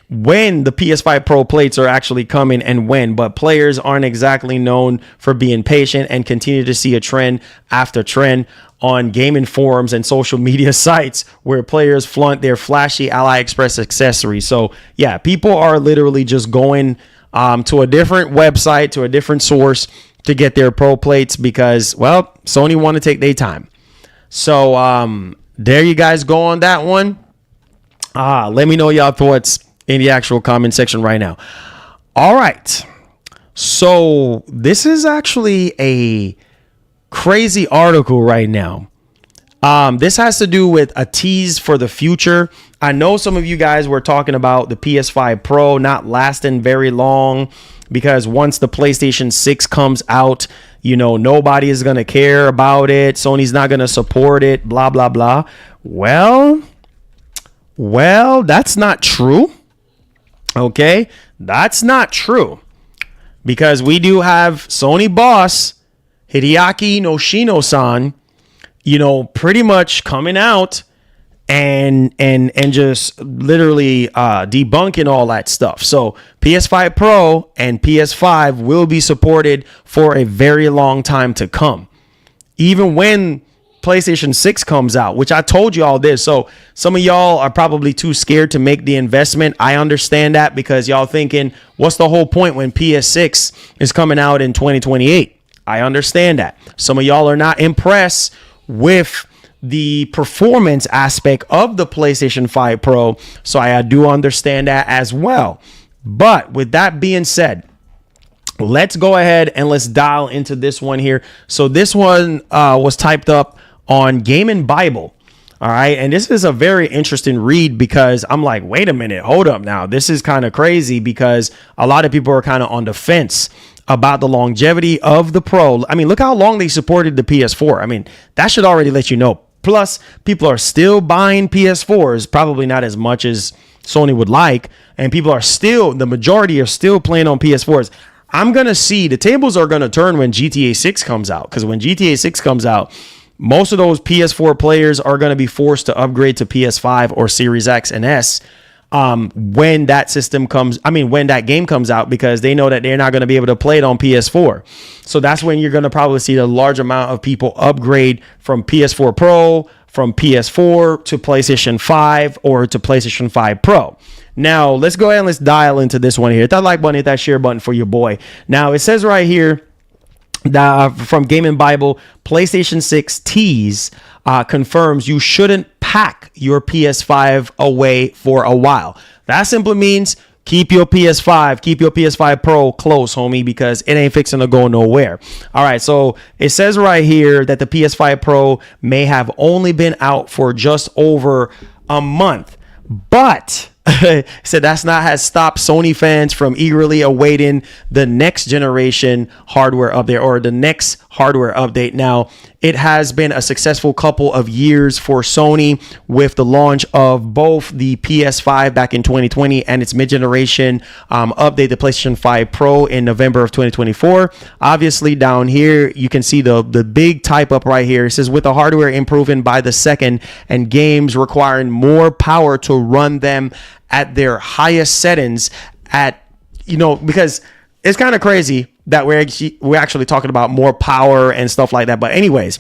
when the PS5 Pro plates are actually coming and when, but players aren't exactly known for being patient and continue to see a trend after trend on gaming forums and social media sites where players flaunt their flashy AliExpress accessories. So yeah, people are literally just going to a different website, to a different source to get their Pro plates because, well, Sony want to take their time. So there you guys go on that one. Let me know y'all thoughts in the actual comment section right now. All right. So this is actually a crazy article right now. This has to do with a tease for the future. I know some of you guys were talking about the PS5 Pro not lasting very long because once the PlayStation 6 comes out, nobody is going to care about it. Sony's not going to support it, blah, blah, blah. Well, that's not true. Okay, that's not true because we do have Sony boss Hideaki Noshino-san, pretty much coming out and just literally debunking all that stuff. So PS5 Pro and PS5 will be supported for a very long time to come, even when PlayStation 6 comes out, which I told you all this. So some of y'all are probably too scared to make the investment. I understand that because y'all thinking, what's the whole point when PS6 is coming out in 2028? I understand that. Some of y'all are not impressed with the performance aspect of the PlayStation 5 Pro. So I do understand that as well. But with that being said, let's go ahead and let's dial into this one here. So this one was typed up on Gaming Bible. All right. And this is a very interesting read because I'm like, wait a minute, hold up now. This is kind of crazy because a lot of people are kind of on the fence about the longevity of the Pro. I mean, look how long they supported the PS4. I mean, that should already let you know. Plus, people are still buying PS4s, probably not as much as Sony would like. And the majority are still playing on PS4s. I'm going to see the tables are going to turn when GTA 6 comes out. Because when GTA 6 comes out, most of those PS4 players are going to be forced to upgrade to PS5 or Series X and S when that game comes out, because they know that they're not going to be able to play it on PS4. So that's when you're going to probably see a large amount of people upgrade from PS4 Pro, from PS4 to PlayStation 5 or to PlayStation 5 Pro. Now, let's go ahead and let's dial into this one here. Hit that like button, hit that share button for your boy. Now, it says right here, from Gaming Bible, PlayStation 6 tease confirms you shouldn't pack your PS5 away for a while. That simply means keep your PS5 Pro close, homie, because it ain't fixing to go nowhere. All right, so it says right here that the PS5 Pro may have only been out for just over a month, but said that's not has stopped Sony fans from eagerly awaiting the next generation hardware update or the next hardware update. Now, it has been a successful couple of years for Sony with the launch of both the PS5 back in 2020 and its mid-generation update, the PlayStation 5 Pro, in November of 2024. Obviously, down here, you can see the big type up right here. It says, with the hardware improving by the second and games requiring more power to run them at their highest settings because it's kind of crazy that we're actually talking about more power and stuff like that. But anyways,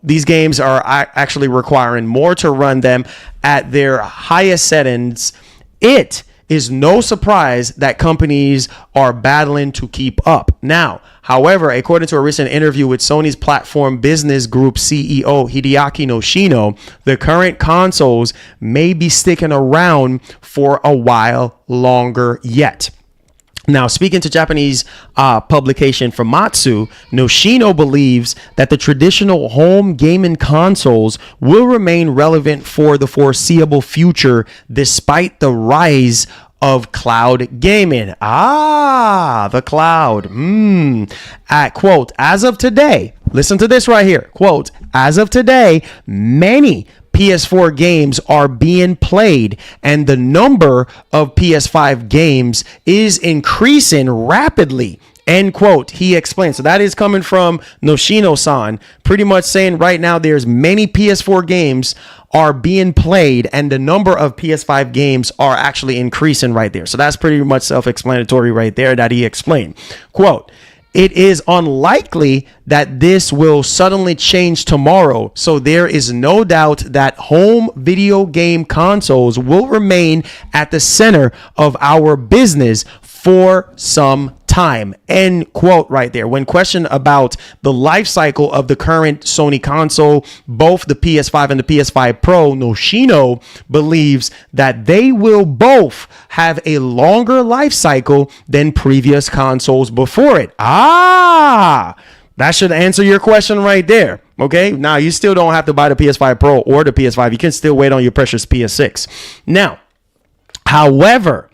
these games are actually requiring more to run them at their highest settings. It is no surprise that companies are battling to keep up. Now, however, according to a recent interview with Sony's Platform Business Group CEO Hideaki Noshino, the current consoles may be sticking around for a while longer yet. Now, speaking to Japanese publication Famitsu, Noshino believes that the traditional home gaming consoles will remain relevant for the foreseeable future despite the rise of cloud gaming. The cloud. Quote, as of today, listen to this right here. Quote, as of today, many PS4 games are being played and the number of PS5 games is increasing rapidly. End quote. He explained. So that is coming from Noshino-san, pretty much saying right now there's many PS4 games are being played and the number of PS5 games are actually increasing right there. So that's pretty much self-explanatory right there that he explained. Quote, it is unlikely that this will suddenly change tomorrow, so there is no doubt that home video game consoles will remain at the center of our business for some time. End quote right there. When questioned about the life cycle of the current Sony console, both the PS5 and the PS5 Pro, Noshino believes that they will both have a longer life cycle than previous consoles before it. That should answer your question right there. Okay, now you still don't have to buy the PS5 Pro or the PS5. You can still wait on your precious PS6. Now, however,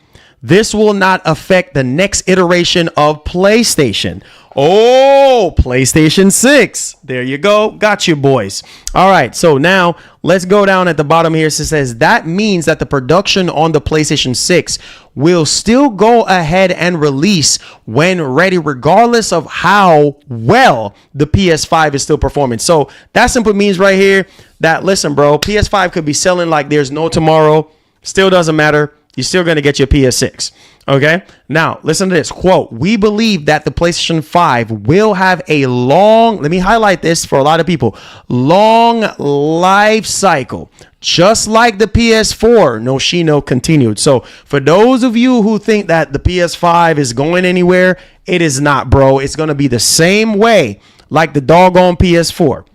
this will not affect the next iteration of PlayStation. PlayStation 6. There you go. Got you, boys. All right, so now let's go down at the bottom here. It says that means that the production on the PlayStation 6 will still go ahead and release when ready, regardless of how well the PS5 is still performing. So that simply means right here that, listen, bro, PS5 could be selling like there's no tomorrow. Still doesn't matter. You're still going to get your PS6. Okay. Now, listen to this quote. We believe that the PlayStation 5 will have a long, let me highlight this for a lot of people, long life cycle, just like the PS4, Noshino continued. So for those of you who think that the PS5 is going anywhere, it is not, bro. It's going to be the same way like the doggone PS4.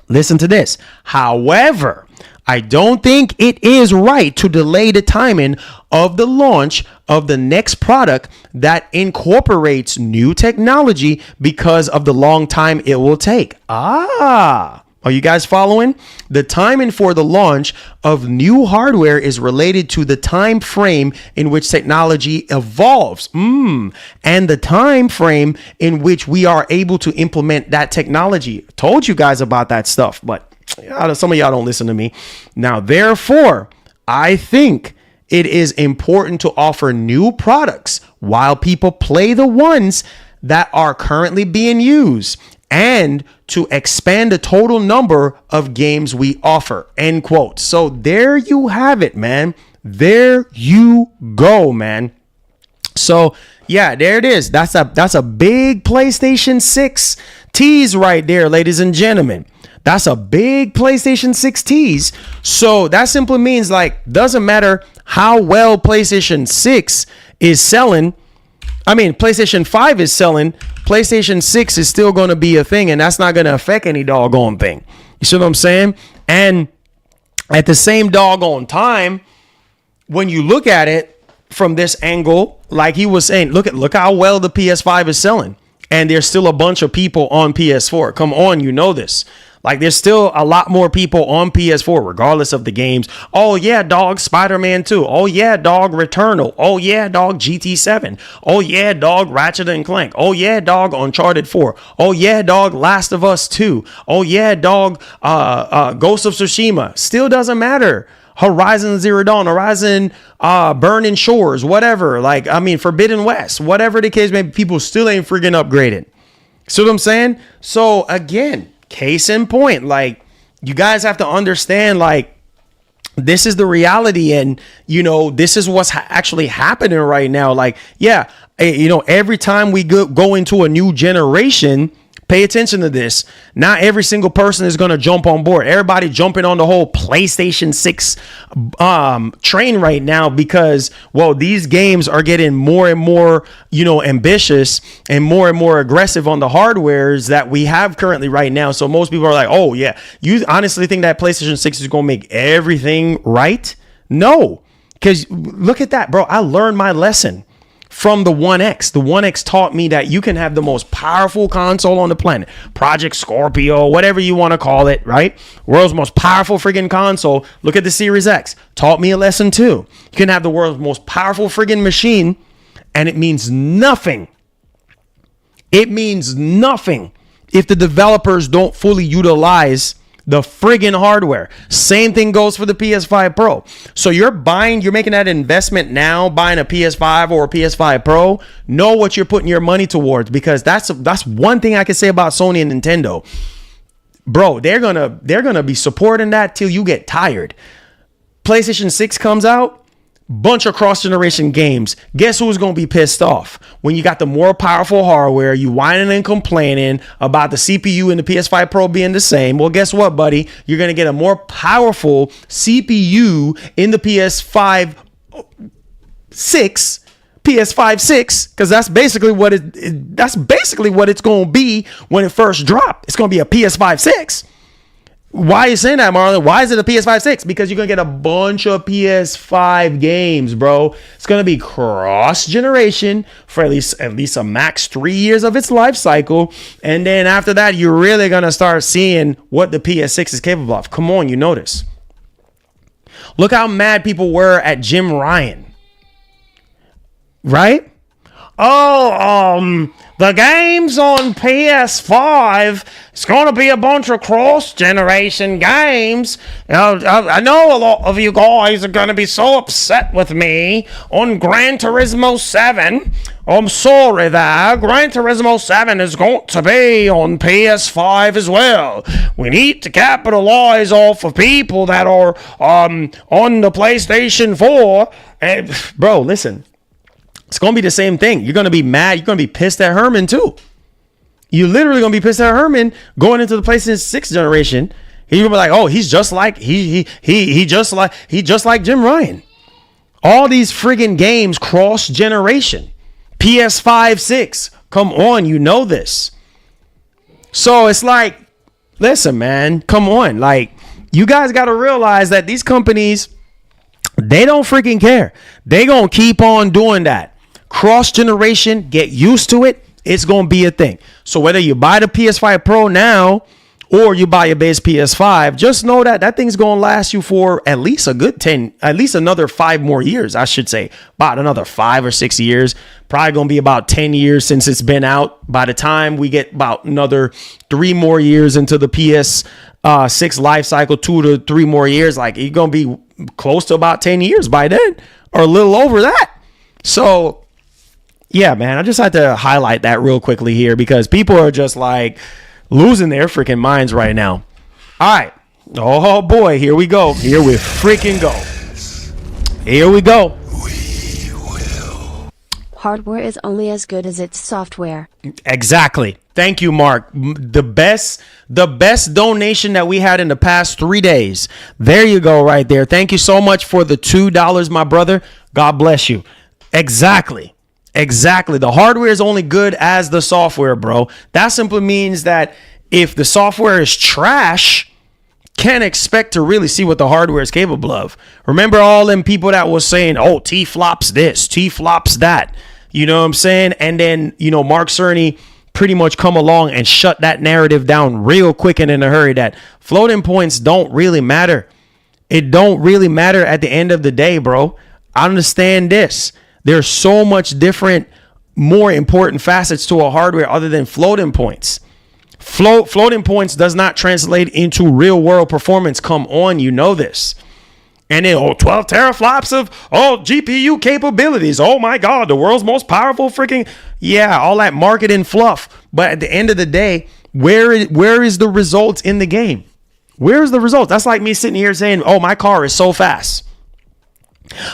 Listen to this. However, I don't think it is right to delay the timing of the launch of the next product that incorporates new technology because of the long time it will take. Are you guys following? The timing for the launch of new hardware is related to the time frame in which technology evolves, and the time frame in which we are able to implement that technology. Told you guys about that stuff, but some of y'all don't listen to me. Now, therefore, I think it is important to offer new products while people play the ones that are currently being used and to expand the total number of games we offer. End quote. So there you have it, man. There you go, man. So yeah, there it is. That's a big PlayStation 6 tease right there, ladies and gentlemen. That's a big PlayStation 6 tease. So that simply means, like, doesn't matter how well PlayStation 6 is selling. I mean, PlayStation 5 is selling. PlayStation 6 is still going to be a thing, and that's not going to affect any doggone thing. You see what I'm saying? And at the same doggone time, when you look at it from this angle, like he was saying, look how well the PS5 is selling. And there's still a bunch of people on PS4. Come on, you know this. Like there's still a lot more people on PS4, regardless of the games. Oh yeah, dog, Spider-Man 2. Oh yeah, dog, Returnal. Oh yeah, dog, GT7. Oh yeah, dog, Ratchet and Clank. Oh yeah, dog, Uncharted 4. Oh yeah, dog, Last of Us 2. Oh yeah, dog, Ghost of Tsushima. Still doesn't matter. Horizon Zero Dawn, Horizon Burning Shores, whatever. Like, I mean, Forbidden West, whatever the case may be, people still ain't freaking upgraded. See what I'm saying? So again, case in point, like, you guys have to understand, like, this is the reality, and you know, this is what's actually happening right now. Like, yeah, you know, every time we go into a new generation, pay attention to this. Not every single person is going to jump on board. Everybody jumping on the whole PlayStation 6 train right now because, well, these games are getting more and more, you know, ambitious and more aggressive on the hardwares that we have currently right now. So most people are like, oh, yeah, you honestly think that PlayStation 6 is going to make everything right? No, because look at that, bro. I learned my lesson from the 1X. The 1X taught me that you can have the most powerful console on the planet. Project Scorpio, whatever you want to call it, right? World's most powerful friggin' console. Look at the Series X. Taught me a lesson too. You can have the world's most powerful friggin' machine, and it means nothing. It means nothing if the developers don't fully utilize the friggin' hardware. Same thing goes for the PS5 Pro. So you're making that investment now, buying a PS5 or a PS5 Pro. Know what you're putting your money towards, because that's one thing I can say about Sony and Nintendo. Bro, they're gonna be supporting that till you get tired. PlayStation 6 comes out, bunch of cross-generation games. Guess who's going to be pissed off? When you got the more powerful hardware, you whining and complaining about the CPU and the PS5 Pro being the same. Well, guess what, buddy? You're going to get a more powerful CPU in the PS5 6, because that's basically what it's going to be when it first dropped. It's going to be a PS5 6. Why are you saying that, Marlon? Why is it a PS5 6? Because you're going to get a bunch of PS5 games, bro. It's going to be cross-generation for at least a max 3 years of its life cycle. And then after that, you're really going to start seeing what the PS6 is capable of. Come on, you notice. Look how mad people were at Jim Ryan. Right? Oh, the games on PS5, it's going to be a bunch of cross-generation games. I know a lot of you guys are going to be so upset with me on Gran Turismo 7. I'm sorry there. Gran Turismo 7 is going to be on PS5 as well. We need to capitalize off of people that are on the PlayStation 4. And, bro, listen. It's going to be the same thing. You're going to be mad. You're going to be pissed at Herman too. You're literally going to be pissed at Herman going into the PlayStation 6 generation. He's going to be like, oh, he's just like Jim Ryan. All these friggin' games cross generation. PS5, 6. Come on, you know this. So it's like, listen, man, come on. Like, you guys got to realize that these companies, they don't freaking care. They going to keep on doing that. Cross generation, get used to it. It's going to be a thing. So whether you buy the PS5 Pro now or you buy your base PS5, just know that that thing's going to last you for at least a good 10, at least another 5 more years, I should say. About another 5 or 6 years. Probably going to be about 10 years since it's been out. By the time we get about another 3 more years into the PS6 life cycle, 2 to 3 more years, like you're going to be close to about 10 years by then, or a little over that. So yeah, man, I just had to highlight that real quickly here because people are just like losing their freaking minds right now. All right. Oh boy, here we go. Here we freaking go. Here we go. Hardware is only as good as its software. Exactly. Thank you, Mark. The best donation that we had in the past 3 days. There you go right there. Thank you so much for the $2, my brother. God bless you. Exactly. The hardware is only good as the software, bro. That simply means that if the software is trash, can't expect to really see what the hardware is capable of. Remember all them people that was saying, oh, T-flops this, T-flops that. You know what I'm saying? And then, Mark Cerny pretty much come along and shut that narrative down real quick and in a hurry that floating points don't really matter. It don't really matter at the end of the day, bro. I understand this. There's so much different, more important facets to a hardware other than floating points. Floating points does not translate into real world performance. Come on, you know this. And then 12 teraflops of GPU capabilities. Oh my God, the world's most powerful freaking, yeah, all that marketing fluff. But at the end of the day, where is the results in the game? Where is the result? That's like me sitting here saying, oh, my car is so fast.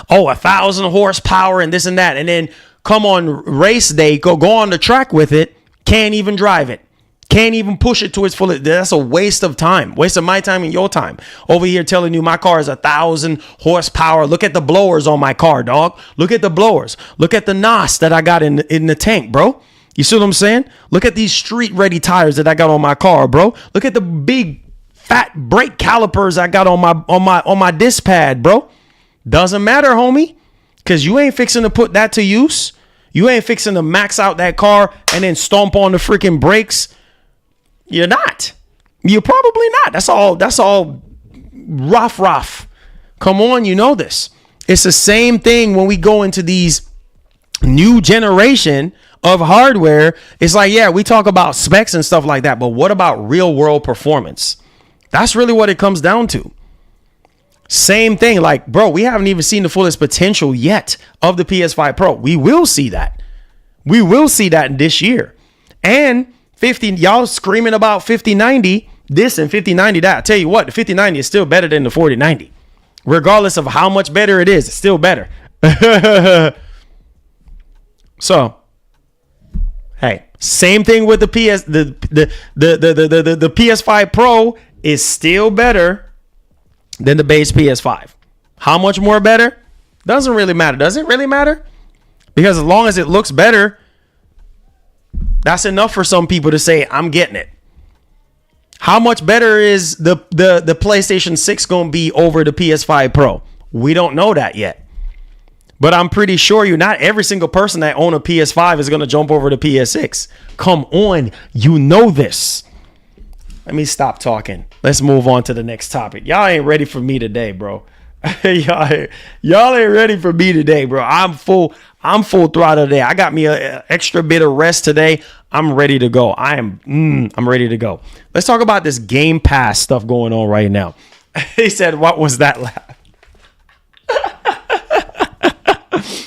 Oh, 1,000 horsepower and this and that. And then come on race day, go on the track with it. Can't even drive it. Can't even push it to its fullest. That's a waste of time. Waste of my time and your time. Over here telling you my car is 1,000 horsepower. Look at the blowers on my car, dog. Look at the blowers. Look at the NOS that I got in the tank, bro. You see what I'm saying? Look at these street ready tires that I got on my car, bro. Look at the big fat brake calipers I got on my disc pad, bro. Doesn't matter, homie, because you ain't fixing to put that to use. You ain't fixing to max out that car and then stomp on the freaking brakes. You're not. You're probably not. That's all rough. Come on, you know this. It's the same thing when we go into these new generation of hardware. It's like, yeah, we talk about specs and stuff like that, but what about real world performance? That's really what it comes down to. Same thing. Like, bro, we haven't even seen the fullest potential yet of the PS5 Pro. We will see that. We will see that this year. And y'all screaming about 5090 this and 5090 that. I tell you what, the 5090 is still better than the 4090. Regardless of how much better it is, it's still better. So, hey, same thing with the PS5 Pro is still better than the base PS5. How much more better? Doesn't really matter. Does it really matter? Because as long as it looks better, that's enough for some people to say, I'm getting it. How much better is the PlayStation 6 going to be over the PS5 Pro? We don't know that yet. But I'm pretty sure not every single person that own a PS5 is going to jump over to PS6. Come on, you know this. Let me stop talking. Let's move on to the next topic. Y'all ain't ready for me today, bro. y'all ain't ready for me today, bro. I'm full throttle today. I got me an extra bit of rest today. I'm ready to go. I'm ready to go. Let's talk about this Gamepass stuff going on right now. He said, what was that laugh?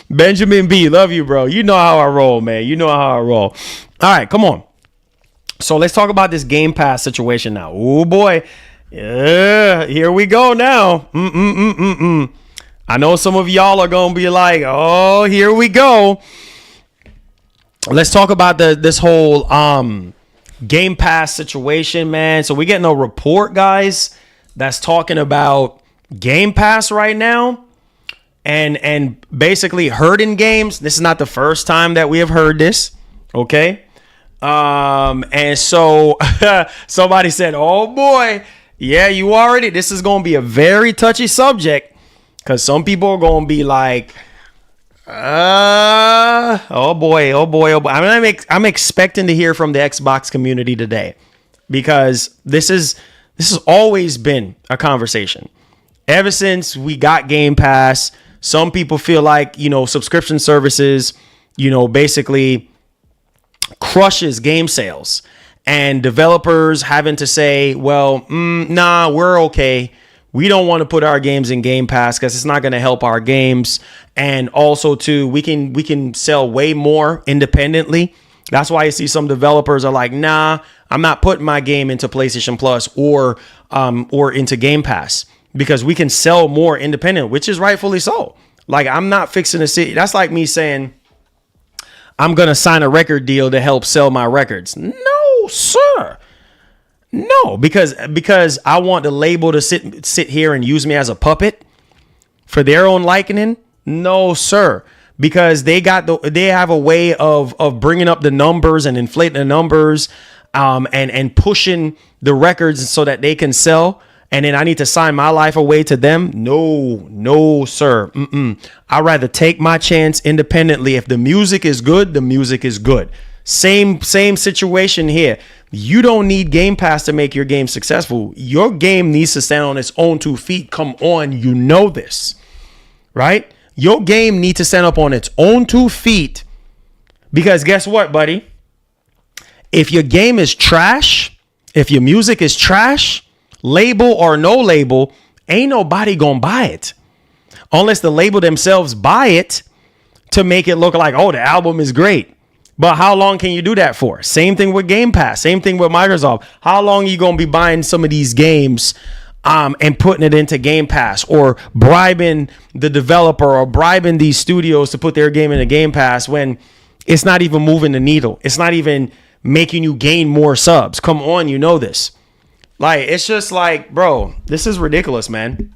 Benjamin B, love you, bro. You know how I roll, man. You know how I roll. All right, come on. So let's talk about this Gamepass situation now. Oh boy. Yeah, here we go now. I know some of y'all are going to be like, oh, here we go. Let's talk about this whole Gamepass situation, man. So we're getting a report, guys, that's talking about Gamepass right now and basically hurting games. This is not the first time that we have heard this, okay? And so somebody said, oh boy, yeah, this is going to be a very touchy subject because some people are going to be like, oh boy. I'm expecting to hear from the Xbox community today because this has always been a conversation ever since we got Game Pass. Some people feel like, subscription services, basically crushes game sales and developers having to say, well, nah, we're okay. We don't want to put our games in Game Pass because it's not going to help our games. And also, too, we can sell way more independently. That's why you see some developers are like, nah, I'm not putting my game into PlayStation Plus or into Game Pass because we can sell more independent, which is rightfully so. Like, I'm not fixing to see. That's like me saying, I'm going to sign a record deal to help sell my records. No, sir. No, because I want the label to sit here and use me as a puppet for their own likening. No, sir. Because they have a way of bringing up the numbers and inflating the numbers and pushing the records so that they can sell. And then I need to sign my life away to them. No, sir. I'd rather take my chance independently. If the music is good, the music is good. Same situation here. You don't need Game Pass to make your game successful. Your game needs to stand on its own 2 feet. Come on, you know this, right? Your game needs to stand up on its own 2 feet, because guess what, buddy? If your game is trash, if your music is trash, label or no label, ain't nobody gonna buy it unless the label themselves buy it to make it look like, oh, the album is great. But how long can you do that for? Same thing with Game Pass. Same thing with Microsoft. How long are you going to be buying some of these games and putting it into Game Pass, or bribing the developer or bribing these studios to put their game into Game Pass when it's not even moving the needle? It's not even making you gain more subs. Come on, you know this. Like, it's just like, bro, this is ridiculous, man.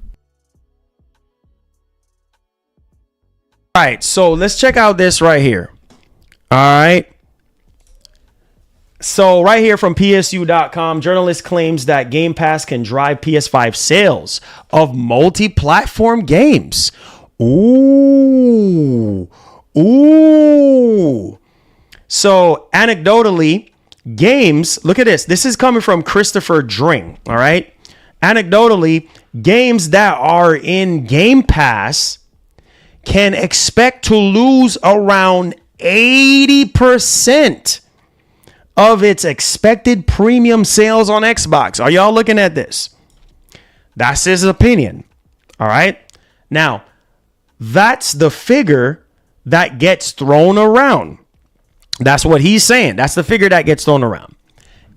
All right, so let's check out this right here. All right. So right here from PSU.com, journalist claims that Game Pass can drive PS5 sales of multi-platform games. Ooh. So anecdotally, games, look at this. This is coming from Christopher Dring. All right. Anecdotally, games that are in Game Pass can expect to lose around 80% of its expected premium sales on Xbox. Are y'all looking at this? That's his opinion. All right. Now, that's the figure that gets thrown around. That's what he's saying. That's the figure that gets thrown around.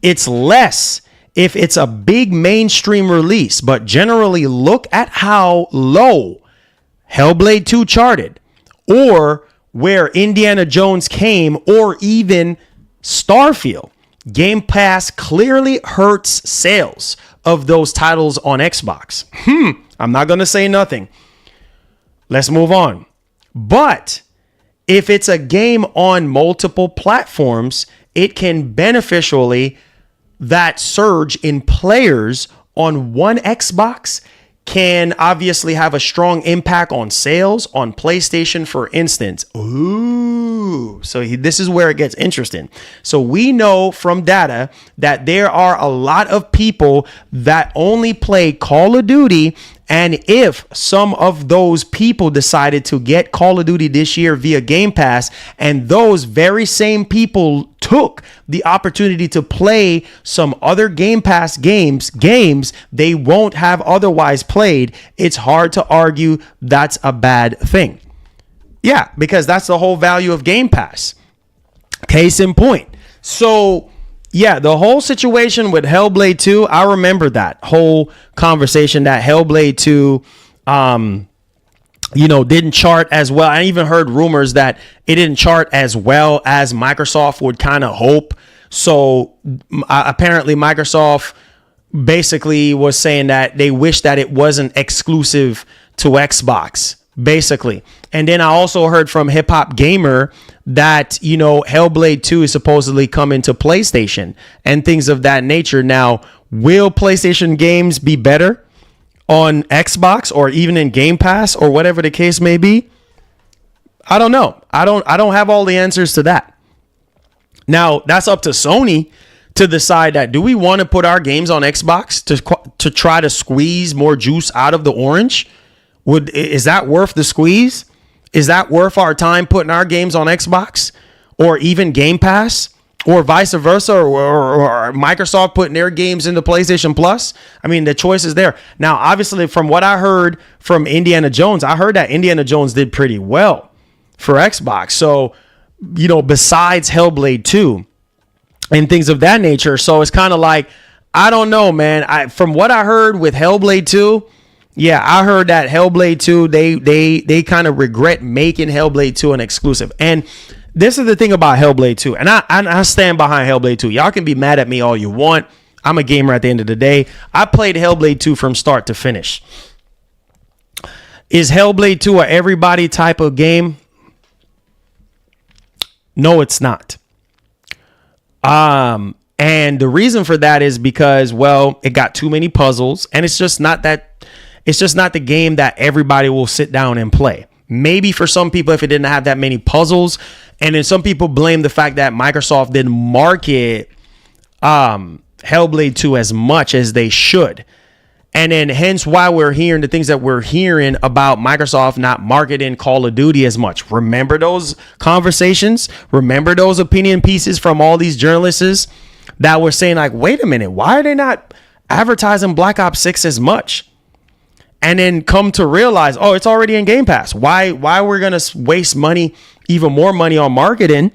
It's less if it's a big mainstream release, but generally look at how low Hellblade 2 charted, or where Indiana Jones came, or even Starfield. Game Pass clearly hurts sales of those titles on Xbox. I'm not going to say nothing. Let's move on. But if it's a game on multiple platforms, it can beneficially, that surge in players on one Xbox can obviously have a strong impact on sales on PlayStation, for instance. Ooh, so this is where it gets interesting. So we know from data that there are a lot of people that only play Call of Duty. And if some of those people decided to get Call of Duty this year via Game Pass, and those very same people took the opportunity to play some other Game Pass games they won't have otherwise played, it's hard to argue that's a bad thing. Yeah, because that's the whole value of Game Pass. Case in point. So yeah, the whole situation with Hellblade 2, I remember that whole conversation that Hellblade 2, didn't chart as well. I even heard rumors that it didn't chart as well as Microsoft would kind of hope. So apparently Microsoft basically was saying that they wish that it wasn't exclusive to Xbox, basically. And then I also heard from Hip Hop Gamer that, Hellblade 2 is supposedly coming to PlayStation and things of that nature. Now, will PlayStation games be better on Xbox or even in Game Pass or whatever the case may be? I don't know. I don't have all the answers to that. Now, that's up to Sony to decide that, do we want to put our games on Xbox to try to squeeze more juice out of the orange? Is that worth the squeeze? Is that worth our time putting our games on Xbox or even Game Pass, or vice versa, or Microsoft putting their games into PlayStation Plus? I mean, the choice is there. Now, obviously, from what I heard from Indiana Jones, I heard that Indiana Jones did pretty well for Xbox. So, besides Hellblade 2 and things of that nature. So it's kind of like, I don't know, man. From what I heard with Hellblade 2, yeah, I heard that Hellblade 2, they kind of regret making Hellblade 2 an exclusive. And this is the thing about Hellblade 2. And I stand behind Hellblade 2. Y'all can be mad at me all you want. I'm a gamer at the end of the day. I played Hellblade 2 from start to finish. Is Hellblade 2 a everybody type of game? No, it's not. And the reason for that is because, well, it got too many puzzles, and it's just not the game that everybody will sit down and play. Maybe for some people, if it didn't have that many puzzles. And then some people blame the fact that Microsoft didn't market Hellblade 2 as much as they should. And then hence why we're hearing the things that we're hearing about Microsoft not marketing Call of Duty as much. Remember those conversations? Remember those opinion pieces from all these journalists that were saying like, wait a minute, why are they not advertising Black Ops 6 as much? And then come to realize, oh, it's already in Game Pass. Why we're going to waste money, even more money on marketing?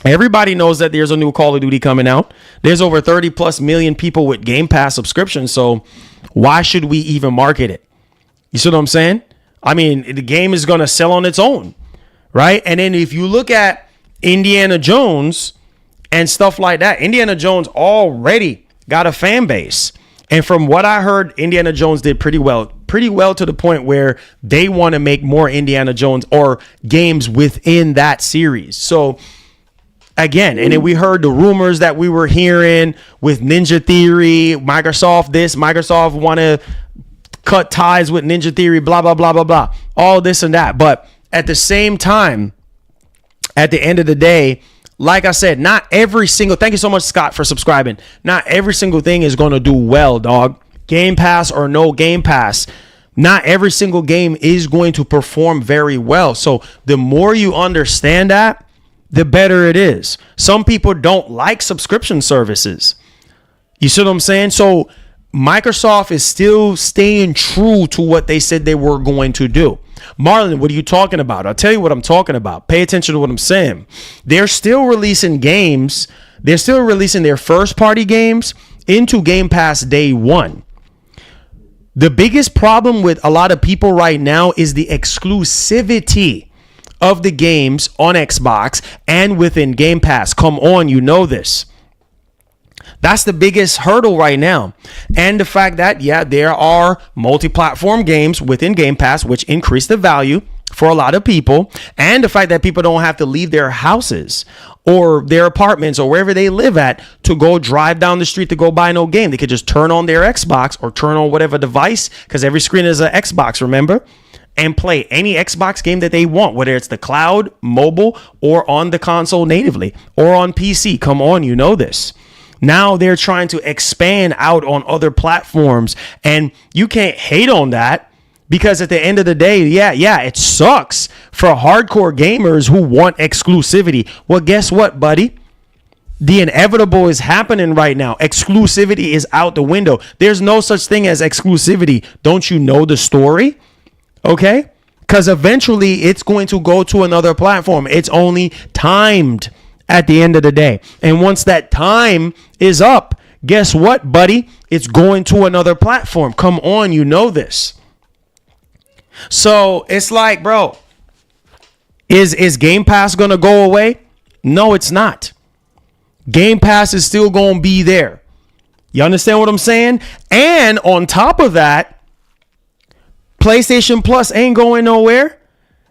Everybody knows that there's a new Call of Duty coming out. There's over 30 plus million people with Game Pass subscriptions. So why should we even market it? You see what I'm saying? I mean, the game is going to sell on its own, right? And then if you look at Indiana Jones and stuff like that, Indiana Jones already got a fan base. And from what I heard, Indiana Jones did pretty well to the point where they want to make more Indiana Jones or games within that series. So again, and then we heard the rumors that we were hearing with Ninja Theory, Microsoft want to cut ties with Ninja Theory, blah, blah, blah, blah, blah, all this and that. But at the same time, at the end of the day, like I said, not every single, thank you so much, Scott, for subscribing. Not every single thing is going to do well, dog. Game Pass or no Game Pass, not every single game is going to perform very well. So the more you understand that, the better it is. Some people don't like subscription services. You see what I'm saying? So Microsoft is still staying true to what they said they were going to do. Marlon, what are you talking about? I'll tell you what I'm talking about. Pay attention to what I'm saying. They're still releasing games. They're still releasing their first party games into Game Pass day one. The biggest problem with a lot of people right now is the exclusivity of the games on Xbox and within Game Pass. Come on, you know this. That's the biggest hurdle right now. And the fact that, yeah, there are multi-platform games within Game Pass, which increase the value for a lot of people. And the fact that people don't have to leave their houses or their apartments or wherever they live at to go drive down the street to go buy no game. They could just turn on their Xbox or turn on whatever device, because every screen is an Xbox, remember? And play any Xbox game that they want, whether it's the cloud, mobile, or on the console natively, or on PC. Come on, you know this. Now they're trying to expand out on other platforms, and you can't hate on that, because at the end of the day, yeah, it sucks for hardcore gamers who want exclusivity. Well, guess what, buddy? The inevitable is happening right now. Exclusivity is out the window. There's no such thing as exclusivity. Don't you know the story? Okay? Because eventually it's going to go to another platform. It's only timed at the end of the day. And once that time is up, guess what, buddy? It's going to another platform. Come on, you know this. So it's like, bro, is Game Pass going to go away? No, it's not. Game Pass is still going to be there. You understand what I'm saying? And on top of that, PlayStation Plus ain't going nowhere.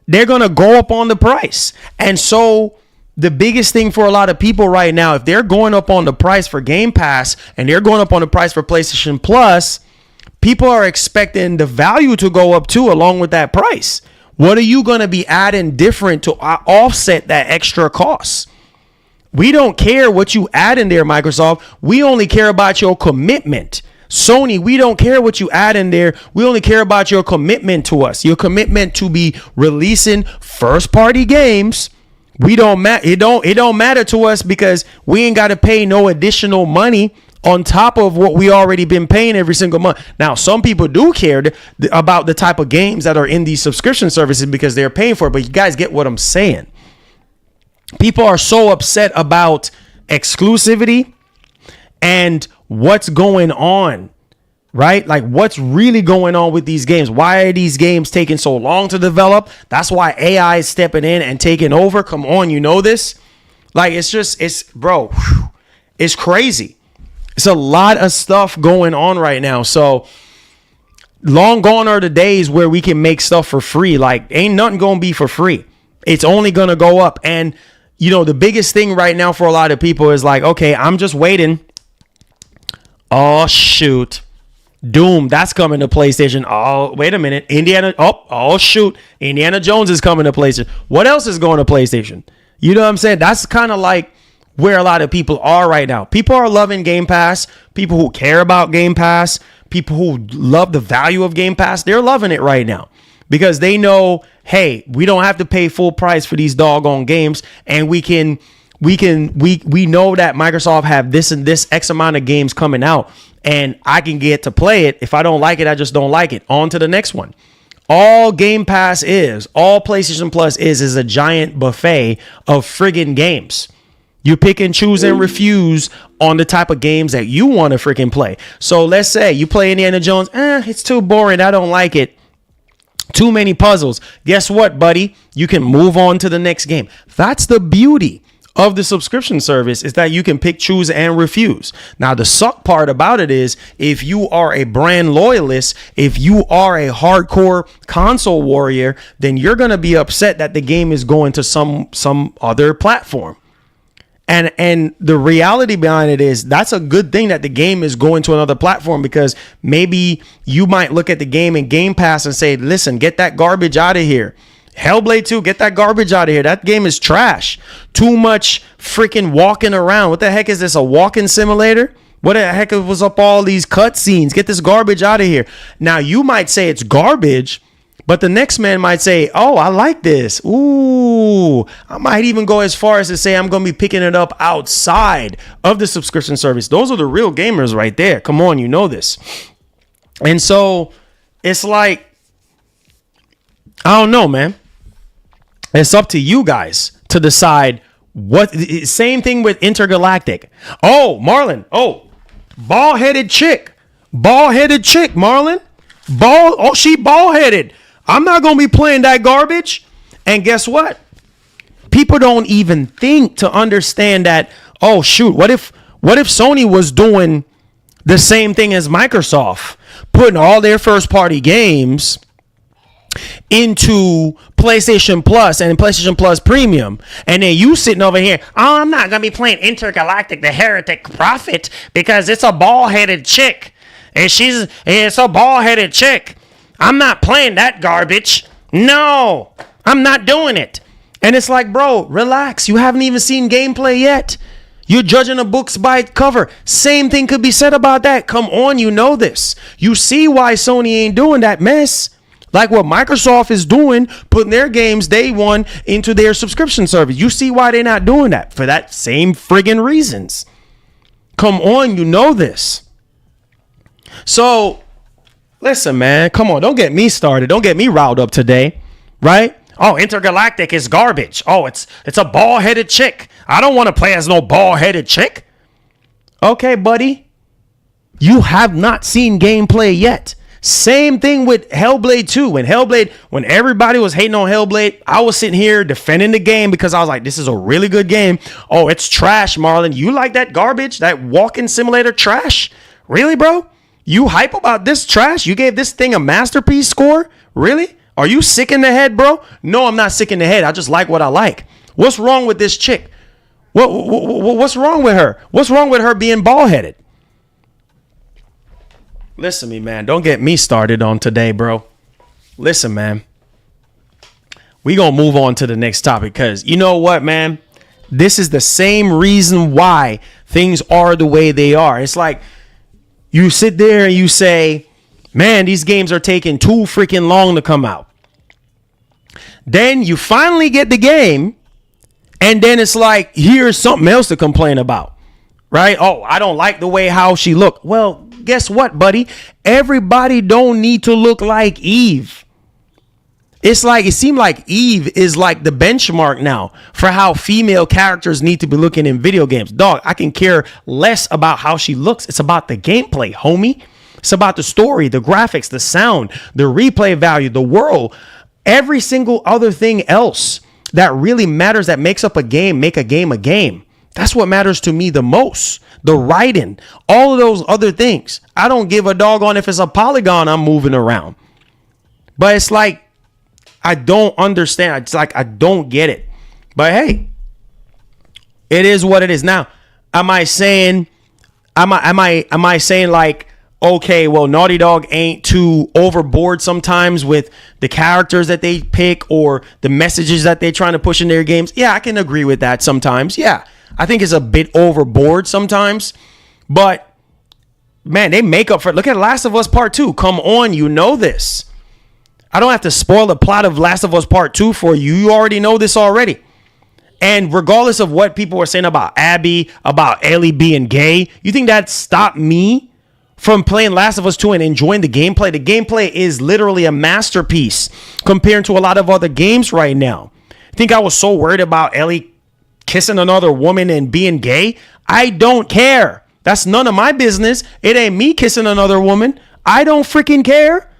They're going to go up on the price. And so the biggest thing for a lot of people right now, if they're going up on the price for Game Pass and they're going up on the price for PlayStation Plus, people are expecting the value to go up too, along with that price. What are you going to be adding different to offset that extra cost? We don't care what you add in there, Microsoft. We only care about your commitment. Sony, we don't care what you add in there. We only care about your commitment to us. Your commitment to be releasing first party games. We don't it don't matter to us, because we ain't got to pay no additional money on top of what we already been paying every single month. Now, some people do care about the type of games that are in these subscription services because they're paying for it. But you guys get what I'm saying. People are so upset about exclusivity and what's going on, right? Like, what's really going on with these games? Why are these games taking so long to develop? That's why AI is stepping in and taking over. Come on, you know this. Like, bro, it's crazy. It's a lot of stuff going on right now. So long gone are the days where we can make stuff for free. Like, ain't nothing gonna be for free. It's only gonna go up. And you know, the biggest thing right now for a lot of people is like, okay, I'm just waiting. Oh, shoot. Doom, that's coming to PlayStation. Oh, wait a minute. Shoot. Indiana Jones is coming to PlayStation. What else is going to PlayStation? You know what I'm saying? That's kind of like where a lot of people are right now. People are loving Game Pass. People who care about Game Pass, people who love the value of Game Pass, they're loving it right now because they know, hey, we don't have to pay full price for these doggone games, and we know that Microsoft have this and this X amount of games coming out, and I can get to play it. If I don't like it, I just don't like it. On to the next one. All Game Pass is, all PlayStation Plus is a giant buffet of friggin' games. You pick and choose and refuse on the type of games that you want to freaking play. So let's say you play Indiana Jones. It's too boring. I don't like it. Too many puzzles. Guess what, buddy? You can move on to the next game. That's the beauty of the subscription service, is that you can pick, choose, and refuse. Now, the suck part about it is if you are a brand loyalist, if you are a hardcore console warrior, then you're going to be upset that the game is going to some other platform. And the reality behind it is that's a good thing that the game is going to another platform, because maybe you might look at the game in Game Pass and say, listen, get that garbage out of here. Hellblade 2, get that garbage out of here. That game is trash. Too much freaking walking around. What the heck is this, a walking simulator? What the heck was up all these cutscenes? Get this garbage out of here. Now, you might say it's garbage, but the next man might say, oh, I like this. Ooh, I might even go as far as to say I'm going to be picking it up outside of the subscription service. Those are the real gamers right there. Come on, you know this. And so it's like, I don't know, man. It's up to you guys to decide what. Same thing with Intergalactic. Oh, Marlon. Oh, bald-headed chick, Marlon. She bald-headed. I'm not going to be playing that garbage. And guess what? People don't even think to understand that, oh, shoot, what if Sony was doing the same thing as Microsoft, putting all their first-party games into PlayStation Plus and PlayStation Plus Premium, and then you sitting over here, oh, I'm not going to be playing Intergalactic, the Heretic Prophet, because it's a bald-headed chick. And it's a bald-headed chick. I'm not playing that garbage. No, I'm not doing it. And it's like, bro, relax. You haven't even seen gameplay yet. You're judging a book by its cover. Same thing could be said about that. Come on, you know this. You see why Sony ain't doing that mess. Like what Microsoft is doing, putting their games day one into their subscription service. You see why they're not doing that, for that same friggin' reasons. Come on, you know this. So, listen, man, come on. Don't get me started. Don't get me riled up today, right? Oh, Intergalactic is garbage. Oh, it's a bald-headed chick. I don't want to play as no bald-headed chick. Okay, buddy. You have not seen gameplay yet. Same thing with Hellblade 2. When everybody was hating on Hellblade, I was sitting here defending the game because I was like, this is a really good game. Oh, it's trash, Marlon. You like that garbage? That walking simulator trash? Really, bro? You hype about this trash? You gave this thing a masterpiece score? Really? Are you sick in the head, bro? No, I'm not sick in the head. I just like what I like. What's wrong with this chick? What's wrong with her? What's wrong with her being bald-headed? Listen to me, man. Don't get me started on today, bro. Listen, man. We gonna move on to the next topic because you know what, man? This is the same reason why things are the way they are. It's like you sit there and you say, man, these games are taking too freaking long to come out. Then you finally get the game, and then it's like, here's something else to complain about, right? Oh, I don't like the way how she looked. Well, guess what, buddy? Everybody don't need to look like Eve. It seemed like Eve is like the benchmark now for how female characters need to be looking in video games. Dog, I can care less about how she looks. It's about the gameplay, homie. It's about the story, the graphics, the sound, the replay value, the world, every single other thing else that really matters that makes up a game, make a game a game. That's what matters to me the most. The writing, all of those other things. I don't give a doggone if it's a polygon I'm moving around. But it's like, I don't understand. It's like, I don't get it. But hey, it is what it is. Now, am I saying like, okay, well, Naughty Dog ain't too overboard sometimes with the characters that they pick or the messages that they're trying to push in their games. Yeah, I can agree with that sometimes. Yeah, I think it's a bit overboard sometimes. But, man, they make up for it. Look at Last of Us Part 2. Come on, you know this. I don't have to spoil the plot of Last of Us Part 2 for you. You already know this already. And regardless of what people are saying about Abby, about Ellie being gay, you think that stopped me from playing Last of Us 2 and enjoying the gameplay? The gameplay is literally a masterpiece compared to a lot of other games right now. I think I was so worried about Ellie kissing another woman and being gay. I don't care. That's none of my business. It ain't me kissing another woman. I don't freaking care.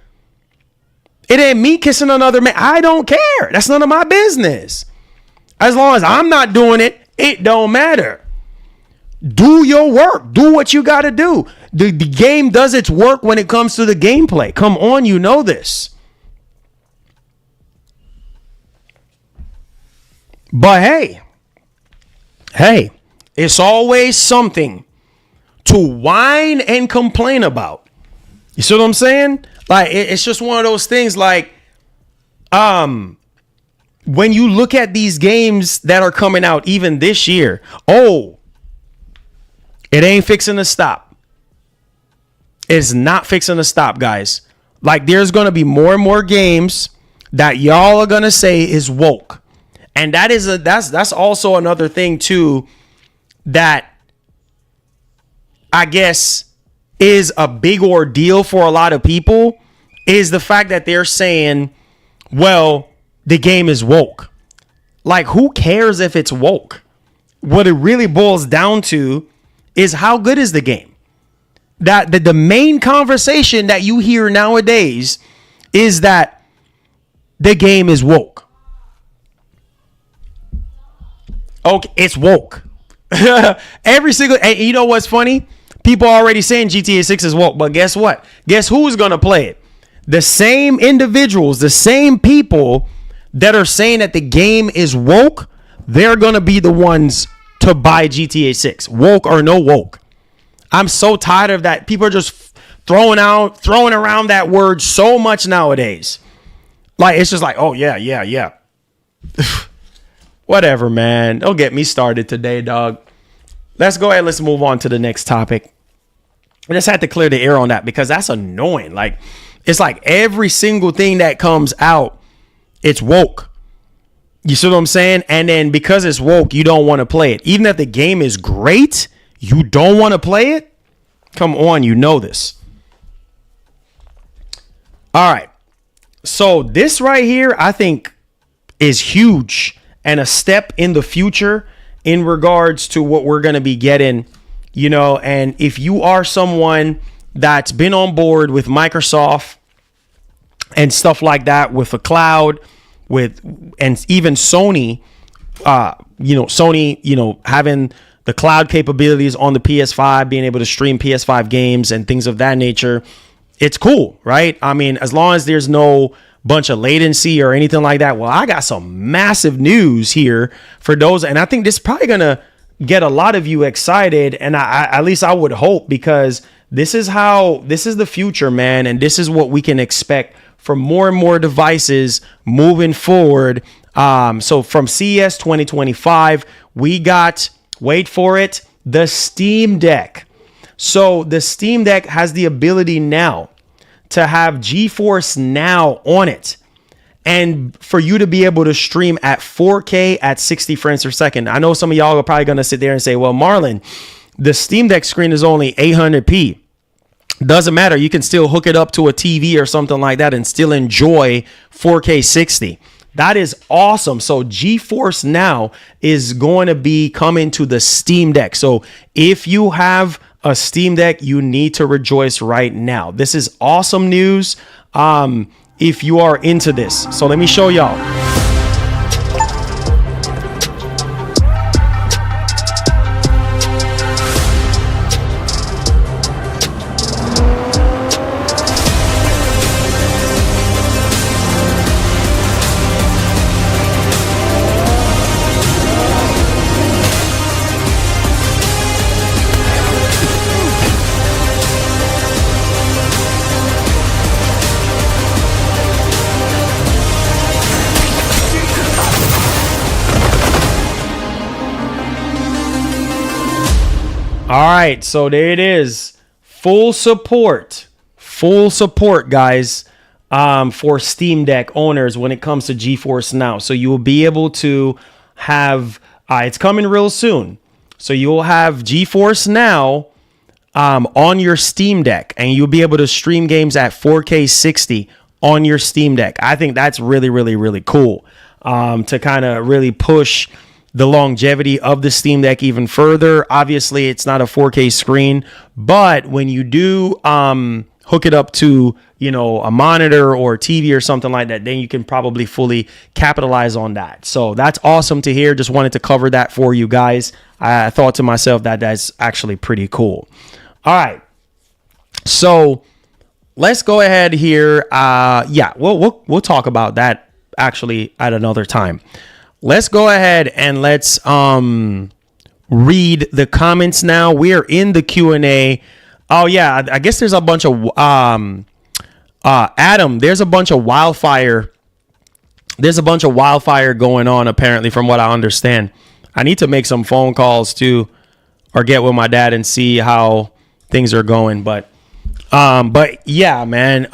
It ain't me kissing another man. I don't care. That's none of my business. As long as I'm not doing it, it don't matter. Do your work. Do what you got to do. The game does its work when it comes to the gameplay. Come on, you know this. But hey, it's always something to whine and complain about. You see what I'm saying? Like, it's just one of those things like, when you look at these games that are coming out even this year, it ain't fixing to stop. It's not fixing to stop, guys. Like, there's going to be more and more games that y'all are going to say is woke. And that's also another thing too that I guess is a big ordeal for a lot of people, is the fact that they're saying, well, the game is woke. Like, who cares if it's woke? What it really boils down to is how good is the game? That the main conversation that you hear nowadays is that the game is woke. Okay, it's woke. Every single, and you know what's funny? People are already saying GTA 6 is woke, but guess what? Guess who's going to play it? The same individuals, the same people that are saying that the game is woke, they're going to be the ones to buy GTA 6, woke or no woke. I'm so tired of that. People are just throwing around that word so much nowadays. Like, it's just like, oh, yeah. Whatever, man. Don't get me started today, dog. Let's go ahead. Let's move on to the next topic. I just had to clear the air on that because that's annoying. Like, it's like every single thing that comes out, it's woke. You see what I'm saying? And then because it's woke, you don't want to play it. Even if the game is great, you don't want to play it? Come on, you know this. All right. So this right here, I think, is huge and a step in the future in regards to what we're going to be getting, you know. And if you are someone that's been on board with Microsoft and stuff like that, with the cloud, and even Sony, Sony, having the cloud capabilities on the PS5, being able to stream PS5 games and things of that nature, it's cool, right? I mean, as long as there's no bunch of latency or anything like that. Well, I got some massive news here for those, and I think this is probably gonna get a lot of you excited, and I at least I would hope, because this is the future, man, and this is what we can expect for more and more devices moving forward. So from CES 2025, we got, wait for it, the Steam Deck. So the Steam Deck has the ability now to have Geforce Now on it, and for you to be able to stream at 4K at 60 frames per second. I know some of y'all are probably going to sit there and say, well, Marlon, the Steam Deck screen is only 800p. Doesn't matter. You can still hook it up to a TV or something like that and still enjoy 4K 60. That is awesome. So Geforce Now is going to be coming to the Steam Deck. So if you have a Steam Deck, you need to rejoice right now. This is awesome news if you are into this. So let me show y'all. All right, so there it is. Full support, guys, for Steam Deck owners when it comes to GeForce Now. So you will be able to have, it's coming real soon. So you will have GeForce Now on your Steam Deck, and you'll be able to stream games at 4K 60 on your Steam Deck. I think that's really, really, really cool to kind of really push the longevity of the Steam Deck even further. Obviously, it's not a 4K screen, but when you do hook it up to, you know, a monitor or TV or something like that, then you can probably fully capitalize on that. So that's awesome to hear. Just wanted to cover that for you guys. I thought to myself that that's actually pretty cool. All right. So let's go ahead here. We'll talk about that actually at another time. Let's go ahead and let's read the comments now. We are in the Q&A. Oh yeah, I guess there's a bunch of Adam, there's a bunch of wildfire going on apparently, from what I understand. I need to make some phone calls too, or get with my dad and see how things are going. But yeah, man,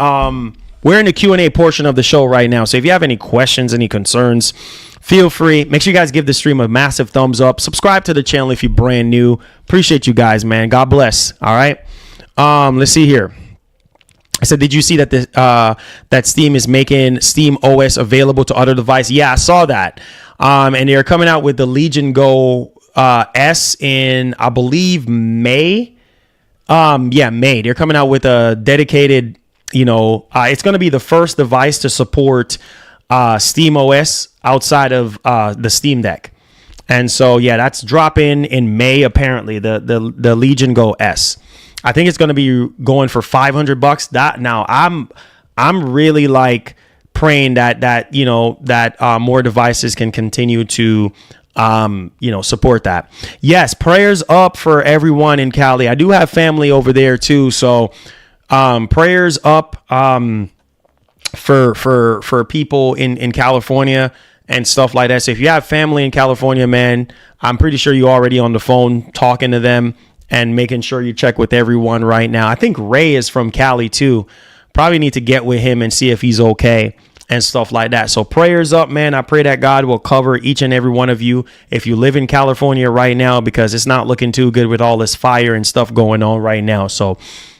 we're in the Q&A portion of the show right now. So if you have any questions, any concerns, feel free. Make sure you guys give the stream a massive thumbs up. Subscribe to the channel if you're brand new. Appreciate you guys, man. God bless. All right. Let's see here. I said, did you see that that Steam is making Steam OS available to other devices? Yeah, I saw that. And they're coming out with the Legion Go S in, I believe, May. May. They're coming out with a dedicated, it's going to be the first device to support Steam OS outside of the Steam Deck. And so, yeah, that's dropping in May, apparently, the Legion Go S. I think it's going to be going for $500. That now I'm really like praying that more devices can continue to support that. Yes, prayers up for everyone in Cali. I do have family over there too, so prayers up for people in California and stuff like that. So if you have family in California, man, I'm pretty sure you're already on the phone talking to them and making sure you check with everyone right now. I think Ray is from Cali too. Probably need to get with him and see if he's okay and stuff like that. So prayers up, man. I pray that God will cover each and every one of you if you live in California right now, because it's not looking too good with all this fire and stuff going on right now. So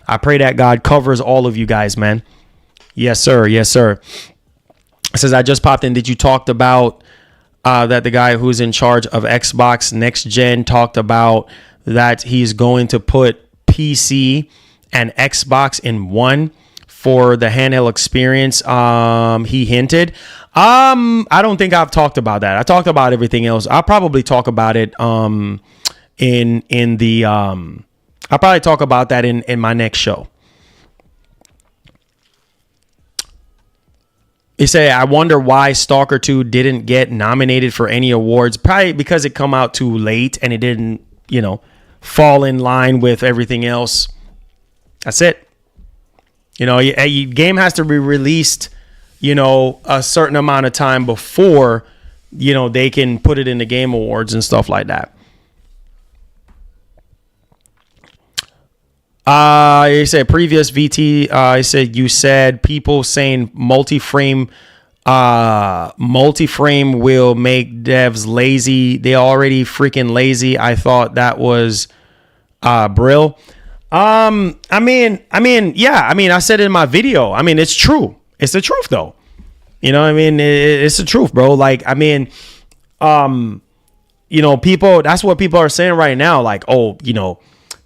I pray that God covers all of you guys, man. Yes, sir. Yes, sir. It says, I just popped in. Did you talk about that the guy who's in charge of Xbox Next Gen talked about that he's going to put PC and Xbox in one for the handheld experience? He hinted. I don't think I've talked about that. I talked about everything else. I'll probably talk about it I'll probably talk about that in my next show. He said, I wonder why Stalker 2 didn't get nominated for any awards. Probably because it come out too late and it didn't, fall in line with everything else. That's it. Game has to be released, a certain amount of time before, they can put it in the Game Awards and stuff like that. He said previous VT. I said you said people saying multi-frame will make devs lazy. They already freaking lazy. I thought that was Brill. I said it in my video. It's true. It's the truth though. It's the truth, bro. People, that's what people are saying right now. Like,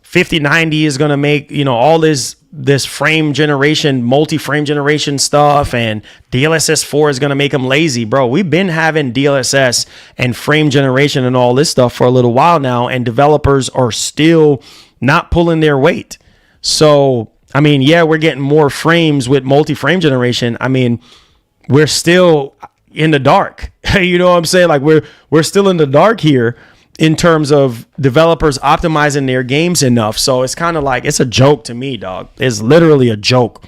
5090 is going to make, all this frame generation, multi-frame generation stuff, and DLSS 4 is going to make them lazy. Bro, we've been having DLSS and frame generation and all this stuff for a little while now, and developers are still not pulling their weight. So, we're getting more frames with multi-frame generation. We're still in the dark. You know what I'm saying? Like we're still in the dark here in terms of developers optimizing their games enough. So it's kind of like, it's a joke to me, dog. It's literally a joke.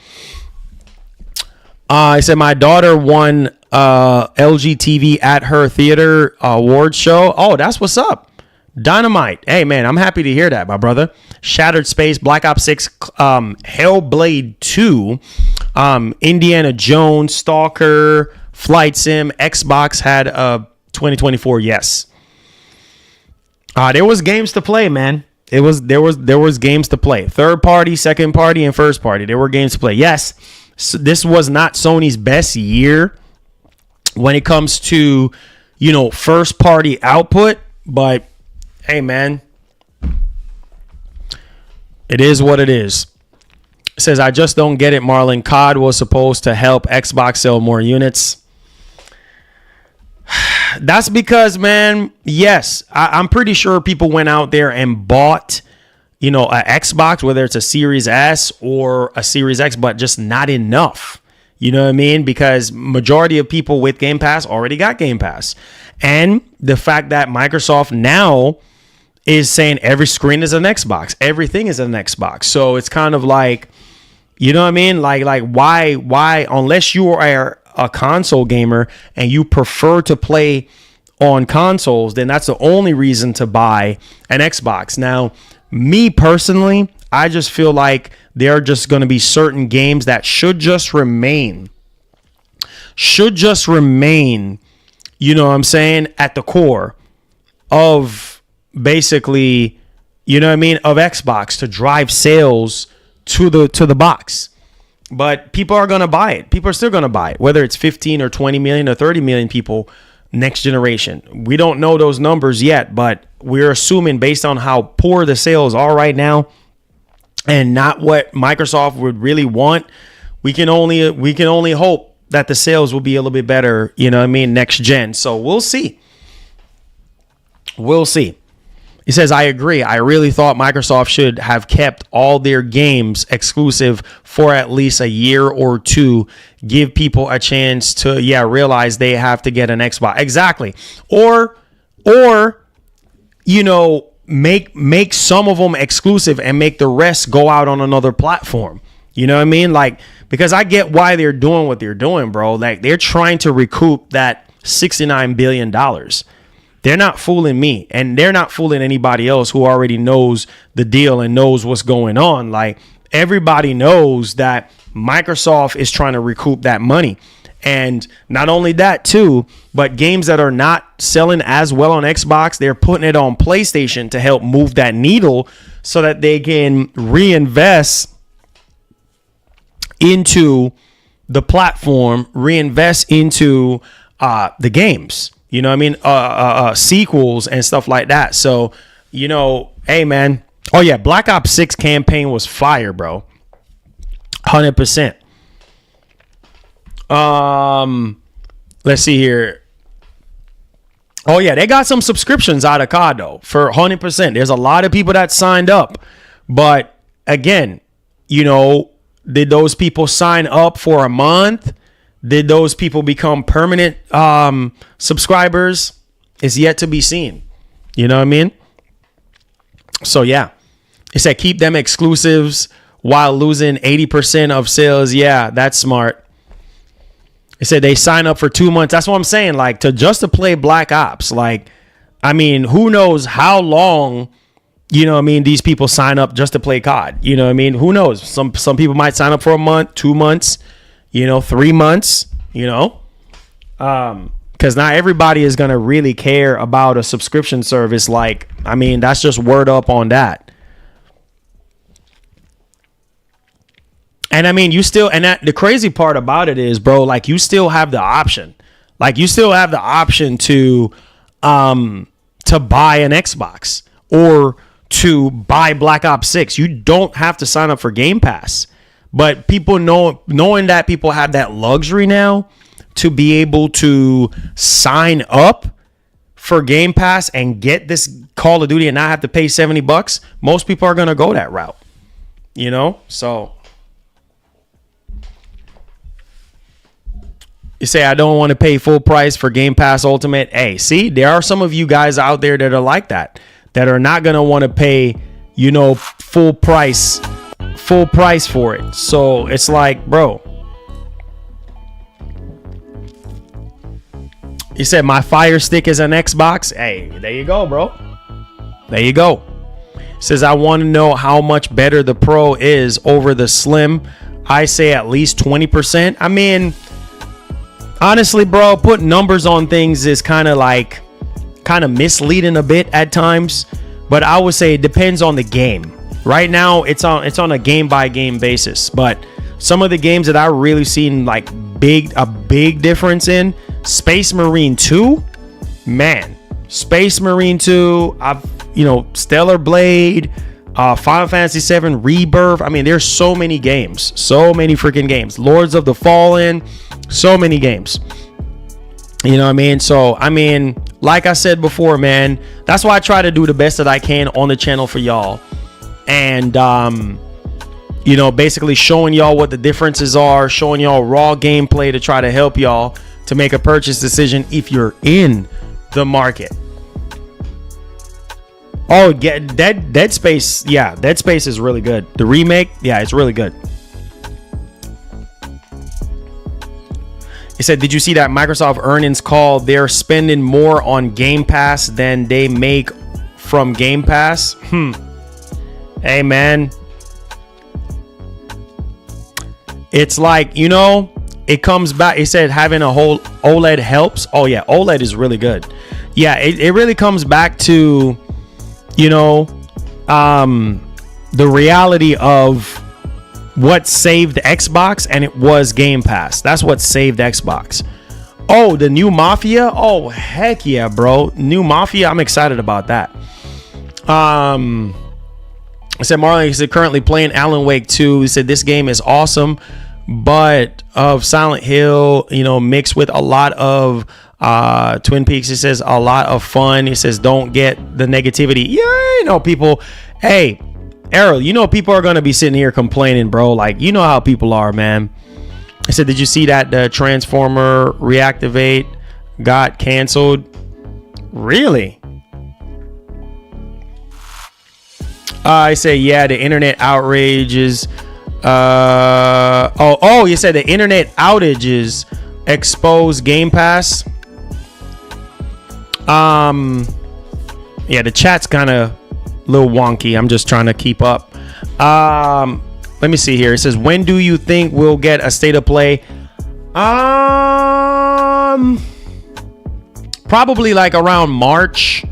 I said my daughter won LG TV at her theater award show. Oh, that's what's up. Dynamite. Hey, man, I'm happy to hear that, my brother. Shattered Space, Black Ops 6, Hellblade 2, Indiana Jones, Stalker, Flight Sim, Xbox had 2024. Yes. There was games to play, man. There was games to play. Third party, second party, and first party. There were games to play. Yes, so this was not Sony's best year when it comes to, first party output, but hey, man, it is what it is. It says, I just don't get it, Marlon. COD was supposed to help Xbox sell more units. That's because, man, yes, I'm pretty sure people went out there and bought, an Xbox, whether it's a Series S or a Series X, but just not enough. You know what I mean? Because majority of people with Game Pass already got Game Pass. And the fact that Microsoft now is saying every screen is an Xbox. Everything is an Xbox. So it's kind of like, you know what I mean? Like why, unless you are a console gamer and you prefer to play on consoles, then that's the only reason to buy an Xbox. Now, me personally, I just feel like there are just going to be certain games that should just remain, you know what I'm saying, at the core of basically, you know what I mean, of Xbox to drive sales to the box. But people are going to buy it. People are still going to buy it, whether it's 15 or 20 million or 30 million people next generation. We don't know those numbers yet, but we're assuming based on how poor the sales are right now and not what Microsoft would really want, we can only hope that the sales will be a little bit better, you know what I mean, next gen. So we'll see. We'll see. He says, I agree. I really thought Microsoft should have kept all their games exclusive for at least a year or two. Give people a chance to, realize they have to get an Xbox. Exactly. Or make some of them exclusive and make the rest go out on another platform. You know what I mean? Like, because I get why they're doing what they're doing, bro. Like, they're trying to recoup that $69 billion. They're not fooling me, and they're not fooling anybody else who already knows the deal and knows what's going on. Like, everybody knows that Microsoft is trying to recoup that money. And not only that, too, but games that are not selling as well on Xbox, they're putting it on PlayStation to help move that needle so that they can reinvest into the platform, reinvest into the games. You know what I mean? Sequels and stuff like that. So, hey, man. Oh, yeah. Black Ops 6 campaign was fire, bro. 100%. Let's see here. Oh, yeah. They got some subscriptions out of COD, though, for 100%. There's a lot of people that signed up. But, again, did those people sign up for a month? Did those people become permanent subscribers? Is yet to be seen. You know what I mean? So, yeah. It said keep them exclusives while losing 80% of sales. Yeah, that's smart. It said they sign up for 2 months. That's what I'm saying. Like, to play Black Ops. Like, I mean, who knows how long, these people sign up just to play COD. You know what I mean? Who knows? Some people might sign up for a month, 2 months. 3 months, because not everybody is going to really care about a subscription service. Like, I mean, that's just word up on that. And I mean, the crazy part about it is, bro, like, you still have the option. Like, you still have the option to buy an Xbox or to buy Black Ops 6. You don't have to sign up for Game Pass. But people knowing that people have that luxury now to be able to sign up for Game Pass and get this Call of Duty and not have to pay $70, most people are going to go that route. So you say, I don't want to pay full price for Game Pass Ultimate. Hey, see, there are some of you guys out there that are like that are not going to want to pay, full price for it. So it's like, bro, you said my Fire Stick is an Xbox. Hey, there you go, bro. There you go. Says, I want to know how much better the Pro is over the Slim. I say at least 20%. I mean, honestly, bro, putting numbers on things is kind of misleading a bit at times. But I would say it depends on the game. Right now, it's on a game by game basis. But some of the games that I really seen like a big difference in, Space Marine 2, man, Space Marine 2, Stellar Blade, Final Fantasy 7 Rebirth. I mean, there's so many games, so many freaking games. Lords of the Fallen, so many games. You know what I mean? So, I mean, like I said before, man, that's why I try to do the best that I can on the channel for y'all. And, basically showing y'all what the differences are, showing y'all raw gameplay to try to help y'all to make a purchase decision if you're in the market. Oh, Dead Space. Yeah, Dead Space is really good. The remake, yeah, it's really good. He said, did you see that Microsoft earnings call? They're spending more on Game Pass than they make from Game Pass. Hey, man. It's like, it comes back. It said having a whole OLED helps. Oh, yeah, OLED is really good. Yeah, it really comes back to, the reality of what saved Xbox, and it was Game Pass. That's what saved Xbox. Oh, the new Mafia. Oh, heck yeah, bro. New Mafia. I'm excited about that. I said Marlon is currently playing Alan Wake 2. He said this game is awesome, but of Silent Hill, mixed with a lot of Twin Peaks. He says a lot of fun. He says don't get the negativity. Yeah, people. Hey, Errol, people are gonna be sitting here complaining, bro. Like, how people are, man. I said, did you see that the Transformer Reactivate got canceled? Really? I say, yeah, the internet outrages. You said the internet outages expose Game Pass. Yeah, the chat's kind of a little wonky. I'm just trying to keep up. Let me see here. It says, when do you think we'll get a state of play? Probably like around March.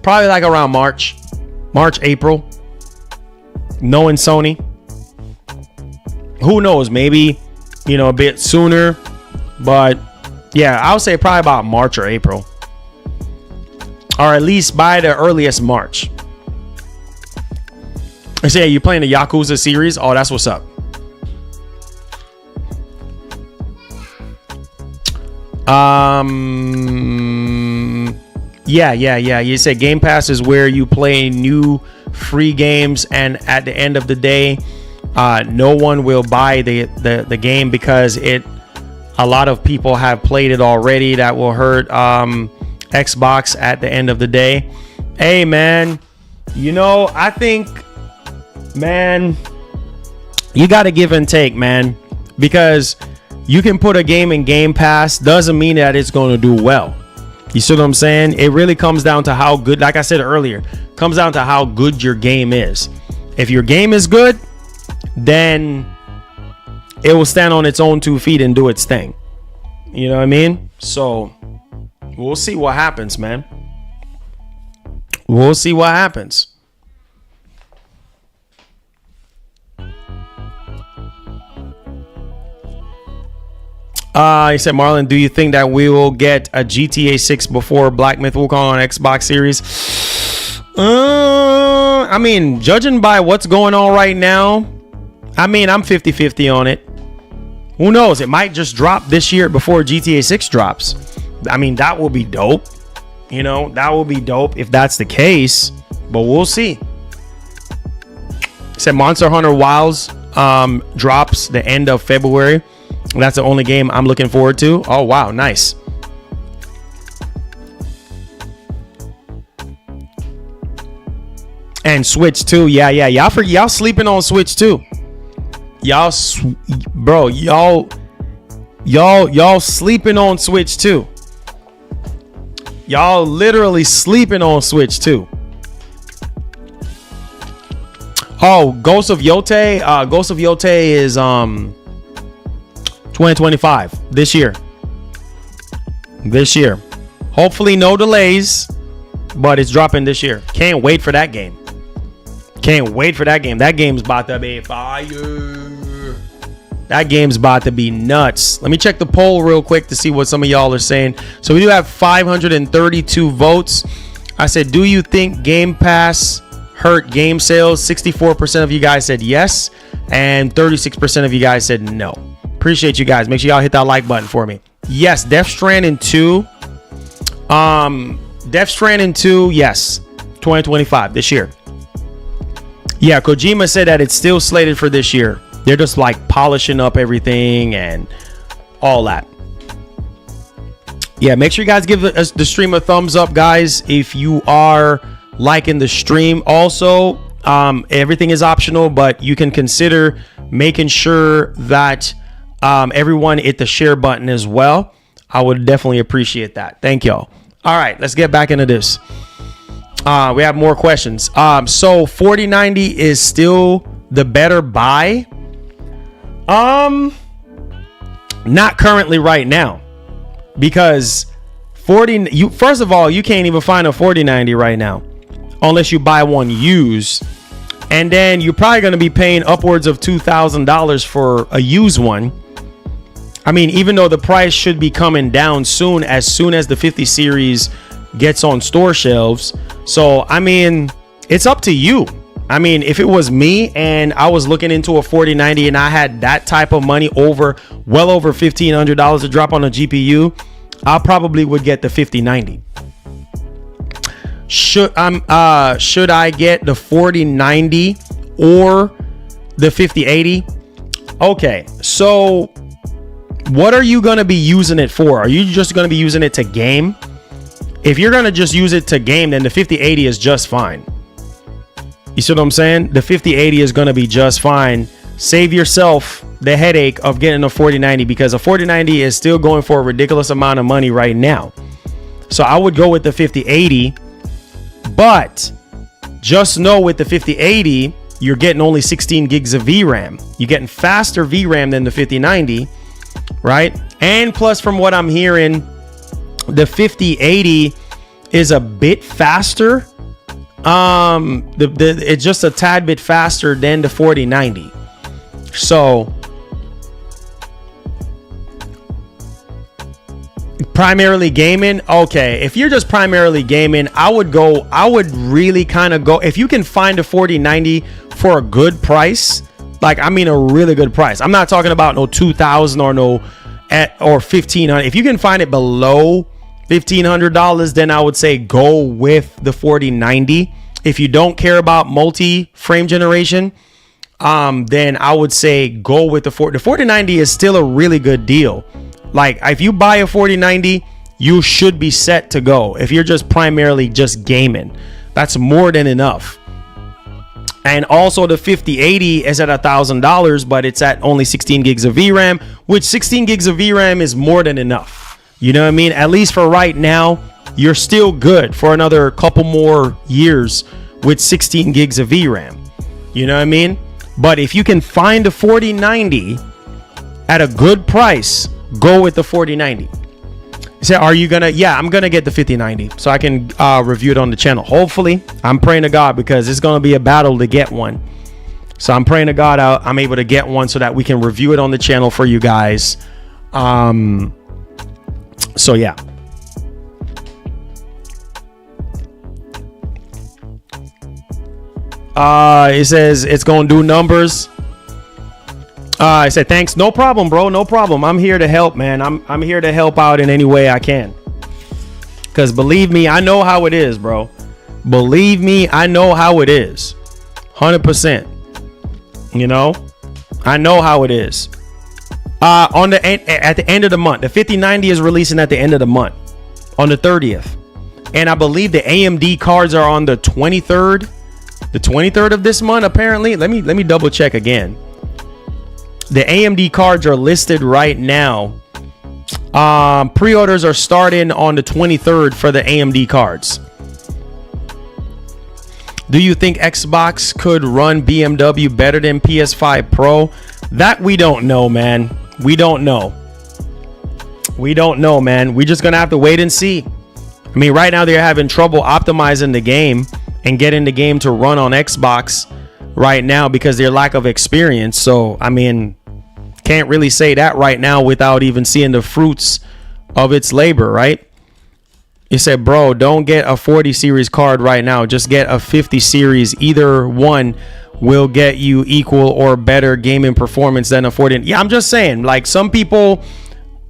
Probably like around March, April. Knowing Sony. Who knows? Maybe, a bit sooner. But yeah, I would say probably about March or April. Or at least by the earliest March. I say, you playing the Yakuza series? Oh, that's what's up. Yeah. You said Game Pass is where you play new free games, and at the end of the day, no one will buy the game because a lot of people have played it already. That will hurt Xbox at the end of the day. Hey, man, I think, man, you got to give and take, man, because you can put a game in Game Pass doesn't mean that it's going to do well. You see what I'm saying? It really comes down to how good, like I said earlier, comes down to how good your game is. If your game is good, then it will stand on its own 2 feet and do its thing. You know what I mean? So we'll see what happens, man. We'll see what happens. He said, Marlon, do you think that we will get a GTA 6 before Black Myth Wukong on Xbox Series? I mean, judging by what's going on right now, I mean, I'm 50-50 on it. Who knows? It might just drop this year before GTA 6 drops. I mean, that will be dope. That will be dope if that's the case. But we'll see. He said Monster Hunter Wilds drops the end of February. That's the only game I'm looking forward to. Oh, wow. Nice. And Switch too. Yeah. Y'all sleeping on Switch too. Y'all sleeping on Switch too. Y'all literally sleeping on Switch too. Oh, Ghost of Yote. Ghost of Yote is 2025 this year. This year. Hopefully no delays, but it's dropping this year. Can't wait for that game. Can't wait for that game. That game's about to be fire. That game's about to be nuts. Let me check the poll real quick to see what some of y'all are saying. So we do have 532 votes. I said, do you think Game Pass hurt game sales? 64% of you guys said yes, and 36% of you guys said no. Appreciate you guys. Make sure y'all hit that like button for me. Yes, Death Stranding 2. Death Stranding 2, yes. 2025, this year. Yeah, Kojima said that it's still slated for this year. They're just like polishing up everything and all that. Yeah, make sure you guys give the stream a thumbs up, guys, if you are liking the stream. Also, everything is optional, but you can consider making sure that everyone hit the share button as well. I would definitely appreciate that. Thank y'all. All right, let's get back into this. We have more questions. So 4090 is still the better buy. Not currently right now, because first of all, you can't even find a 4090 right now unless you buy one used, and then you're probably going to be paying upwards of $2,000 for a used one. I mean, even though the price should be coming down soon as the 50 series gets on store shelves. So I mean, it's up to you. I mean, if it was me and I was looking into a 4090 and I had that type of money, well over $1,500 to drop on a GPU, I probably would get the 5090. Should I get the 4090 or the 5080? Okay, so what are you going to be using it for? Are you just going to be using it to game? If you're going to just use it to game, then the 5080 is just fine. You see what I'm saying? The 5080 is going to be just fine. Save yourself the headache of getting a 4090, because a 4090 is still going for a ridiculous amount of money right now. So I would go with the 5080, but just know with the 5080, you're getting only 16 gigs of VRAM. You're getting faster VRAM than the 5090, right? And plus, from what I'm hearing, the 5080 is a bit faster. It's just a tad bit faster than the 4090. So primarily gaming. Okay, if you're just primarily gaming, I would really kind of go, if you can find a 4090 for a good price, like, I mean, a really good price. I'm not talking about no 2,000 or or 1,500. If you can find it below $1,500, then I would say go with the 4090. If you don't care about multi-frame generation, then I would say go with the 4090 is still a really good deal. Like, if you buy a 4090, you should be set to go. If you're just primarily just gaming, that's more than enough. And also the 5080 is at $1,000, but it's at only 16 gigs of VRAM, which 16 gigs of VRAM is more than enough. You know what I mean? At least for right now, you're still good for another couple more years with 16 gigs of VRAM. You know what I mean? But if you can find a 4090 at a good price, go with the 4090. So are you gonna? Yeah, I'm gonna get the 5090 so I can review it on the channel. Hopefully, I'm praying to God, because it's gonna be a battle to get one. So I'm praying to God I'm able to get one so that we can review it on the channel for you guys. So yeah. It says it's gonna do numbers. I said thanks. No problem, bro. No problem. I'm here to help, man. I'm here to help out in any way I can. Cause believe me, I know how it is, bro. Believe me, I know how it is. 100%. You know, I know how it is. At the end of the month, the 5090 is releasing at the end of the month, on the 30th, and I believe the AMD cards are on the 23rd, of this month. Apparently, let me double check again. The AMD cards are listed right now Pre-orders are starting on the 23rd for the AMD cards. Do you think Xbox could run BMW better than PS5 Pro? That we don't know, man. We don't know. We don't know, man. We're just going to have to wait and see. I mean, right now they're having trouble optimizing the game and getting the game to run on Xbox right now because their lack of experience. So, I mean, can't really say that right now without even seeing the fruits of its labor, right? You said, bro, don't get a 40 series card right now. Just get a 50 series. Either one will get you equal or better gaming performance than a 40. Yeah, I'm just saying, like, some people,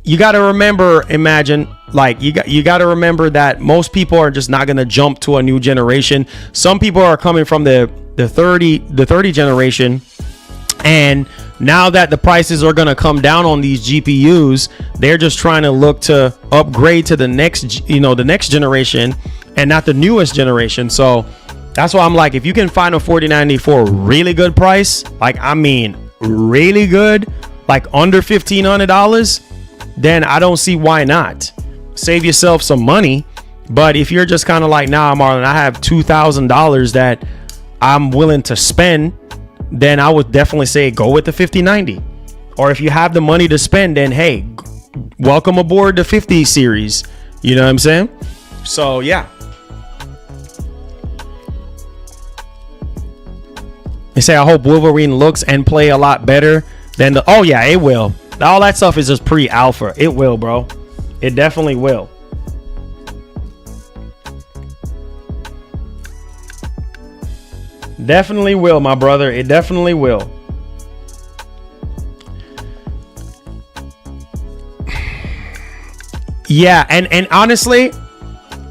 you got to remember, imagine, like, you got to remember that most people are just not going to jump to a new generation. Some people are coming from the 30 generation, and now that the prices are going to come down on these GPUs, they're just trying to look to upgrade to the next, the next generation and not the newest generation. So that's why I'm like, if you can find a 4090 for a really good price, like, I mean, really good, like under $1,500, then I don't see why not. Save yourself some money. But if you're just kind of like, nah, Marlon, I have $2,000 that I'm willing to spend, then I would definitely say go with the 5090. Or if you have the money to spend, then hey, welcome aboard the 50 series. You know what I'm saying? So yeah. They say, I hope Wolverine looks and play a lot better than the... Oh yeah, it will. All that stuff is just pre-alpha. It will, bro. It definitely will. Definitely will, my brother. It definitely will. Yeah, and honestly,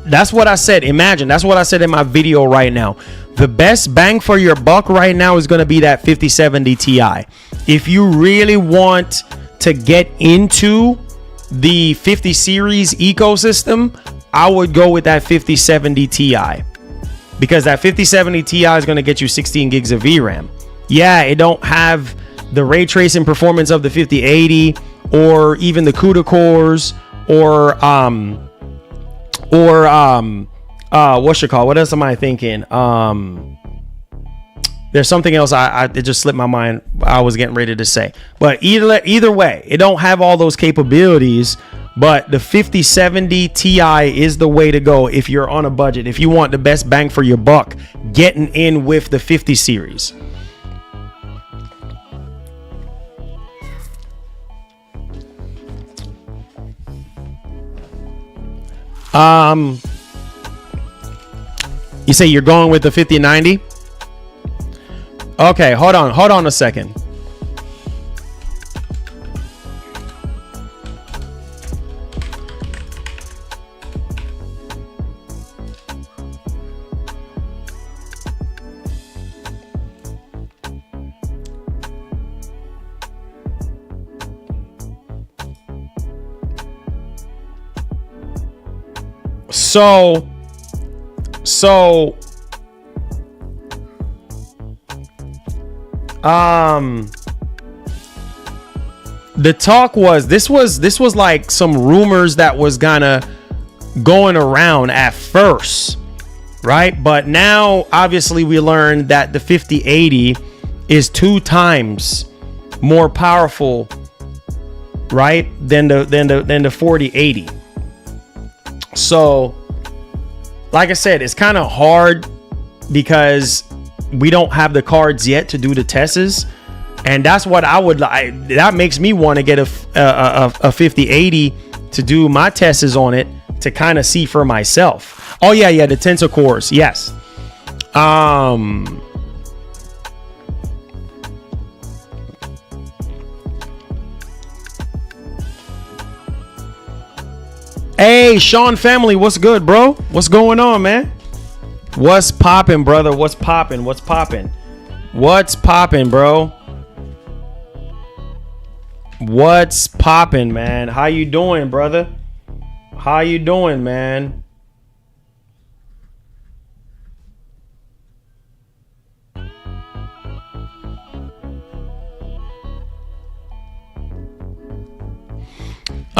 that's what I said. Imagine, that's what I said in my video right now. The best bang for your buck right now is going to be that 5070 Ti. If you really want to get into the 50 series ecosystem, I would go with that 5070 Ti. Because that 5070 Ti is going to get you 16 gigs of VRAM. Yeah, it don't have the ray tracing performance of the 5080 or even the CUDA cores or what else am I thinking? There's something else it just slipped my mind. I was getting ready to say, but either way, it don't have all those capabilities. But the 5070 Ti is the way to go if you're on a budget. If you want the best bang for your buck, getting in with the 50 series. You say you're going with the 5090? Okay, hold on a second. So the talk was this was like some rumors that was gonna going around at first, right? But now obviously we learned that the 5080 is 2 times more powerful, right, than the 4080. So like I said, it's kind of hard because we don't have the cards yet to do the tests, and that's what I would like. That makes me want to get a 5080 to do my tests on it to kind of see for myself. Oh yeah, the Tensor cores, yes. Hey, Sean family, what's good, bro? What's going on, man? What's poppin', brother? What's poppin'? What's poppin'? What's poppin', bro? What's poppin', man? How you doing, brother? How you doing, man?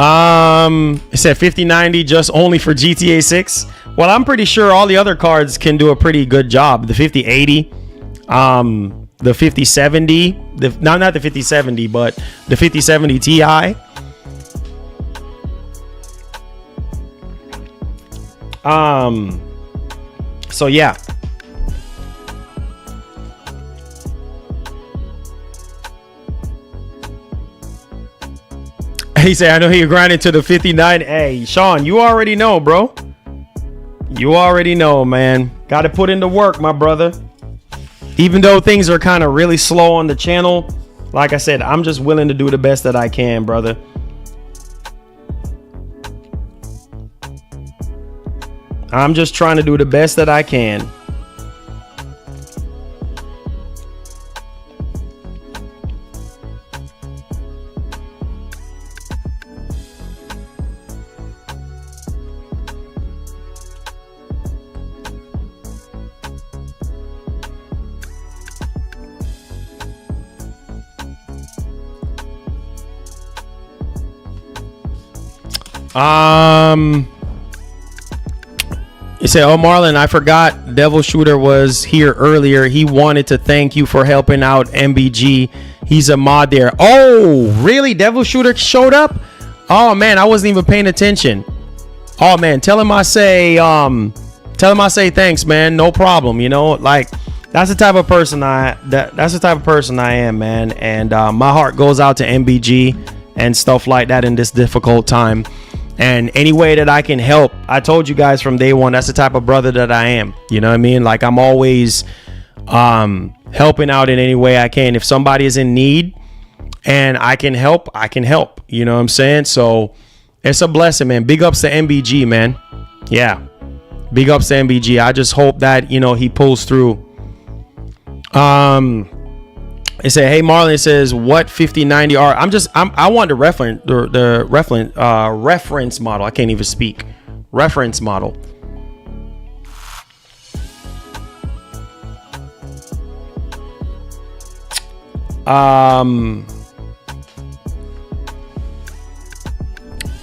It said 5090 just only for GTA 6. Well, I'm pretty sure all the other cards can do a pretty good job. The 5080, the 5070, not the 5070, but the 5070 Ti. So yeah. He said, I know you're grinding to the 59. Hey, Sean, you already know, bro. You already know, man. Got to put in the work, my brother. Even though things are kind of really slow on the channel, like I said, I'm just willing to do the best that I can, brother. I'm just trying to do the best that I can. You say, oh, Marlon, I forgot Devil Shooter was here earlier. He wanted to thank you for helping out MBG. He's a mod there. Oh, really? Devil Shooter showed up? Oh man, I wasn't even paying attention. Oh man, tell him I say thanks, man. No problem. You know, like that's the type of person that's the type of person I am, man. And my heart goes out to MBG and stuff like that in this difficult time. And any way that I can help, I told you guys from day one, that's the type of brother that I am. You know what I mean? Like I'm always helping out in any way I can. If somebody is in need and I can help, I can help. You know what I'm saying? So it's a blessing, man. Big ups to MBG, man. Yeah. Big ups to MBG. I just hope that, you know, he pulls through. It said, hey Marlon, it says what 5090R. I want the reference model. I can't even speak. Reference model.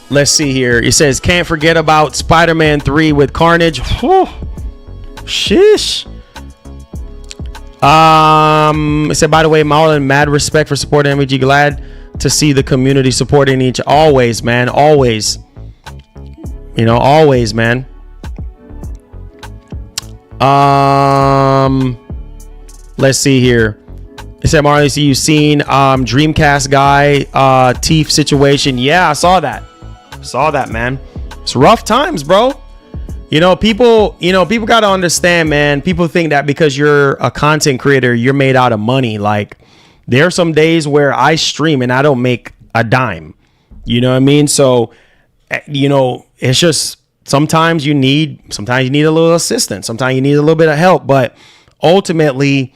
Let's see here. It says can't forget about Spider-Man 3 with Carnage. Whew. Shish. It said, by the way, Marlon, mad respect for supporting MVG. Glad to see the community supporting each. Always, man. Always. You know, always, man. Let's see here. It said, Marlon, see you seen Dreamcast guy teeth situation. Yeah, I saw that. Saw that, man. It's rough times, bro. You know, people got to understand, man. People think that because you're a content creator, you're made out of money. Like there are some days where I stream and I don't make a dime. You know what I mean? So, you know, it's just sometimes you need a little assistance. Sometimes you need a little bit of help. But ultimately,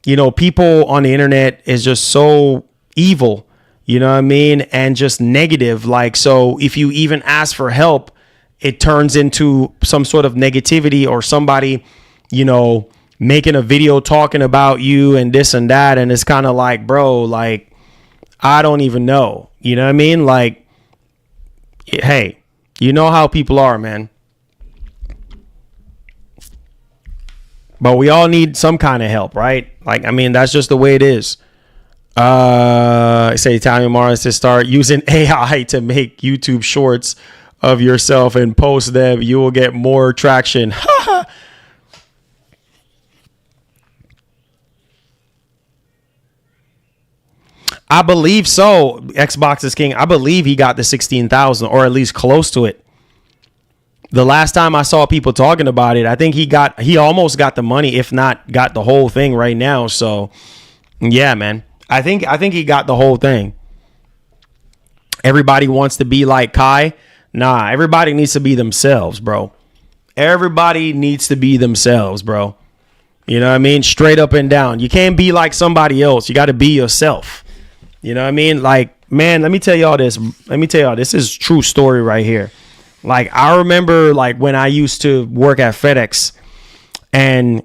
you know, people on the internet is just so evil, you know what I mean? And just negative. Like, so if you even ask for help, it turns into some sort of negativity or somebody, you know, making a video talking about you and this and that. And it's kind of like, bro, like, I don't even know. You know what I mean? Like, hey, you know how people are, man. But we all need some kind of help, right? Like, I mean, that's just the way it is. Say Italian Mars to start using AI to make YouTube shorts of yourself and post them, you will get more traction. I believe so. Xbox is king. I believe he got the 16,000 or at least close to it. The last time I saw people talking about it, I think he almost got the money, if not got the whole thing right now. So yeah, man, I think he got the whole thing. Everybody wants to be like Kai. Nah, everybody needs to be themselves, bro. Everybody needs to be themselves, bro. You know what I mean? Straight up and down. You can't be like somebody else. You got to be yourself. You know what I mean? Like, man, let me tell y'all this. This is true story right here. Like, I remember like when I used to work at FedEx and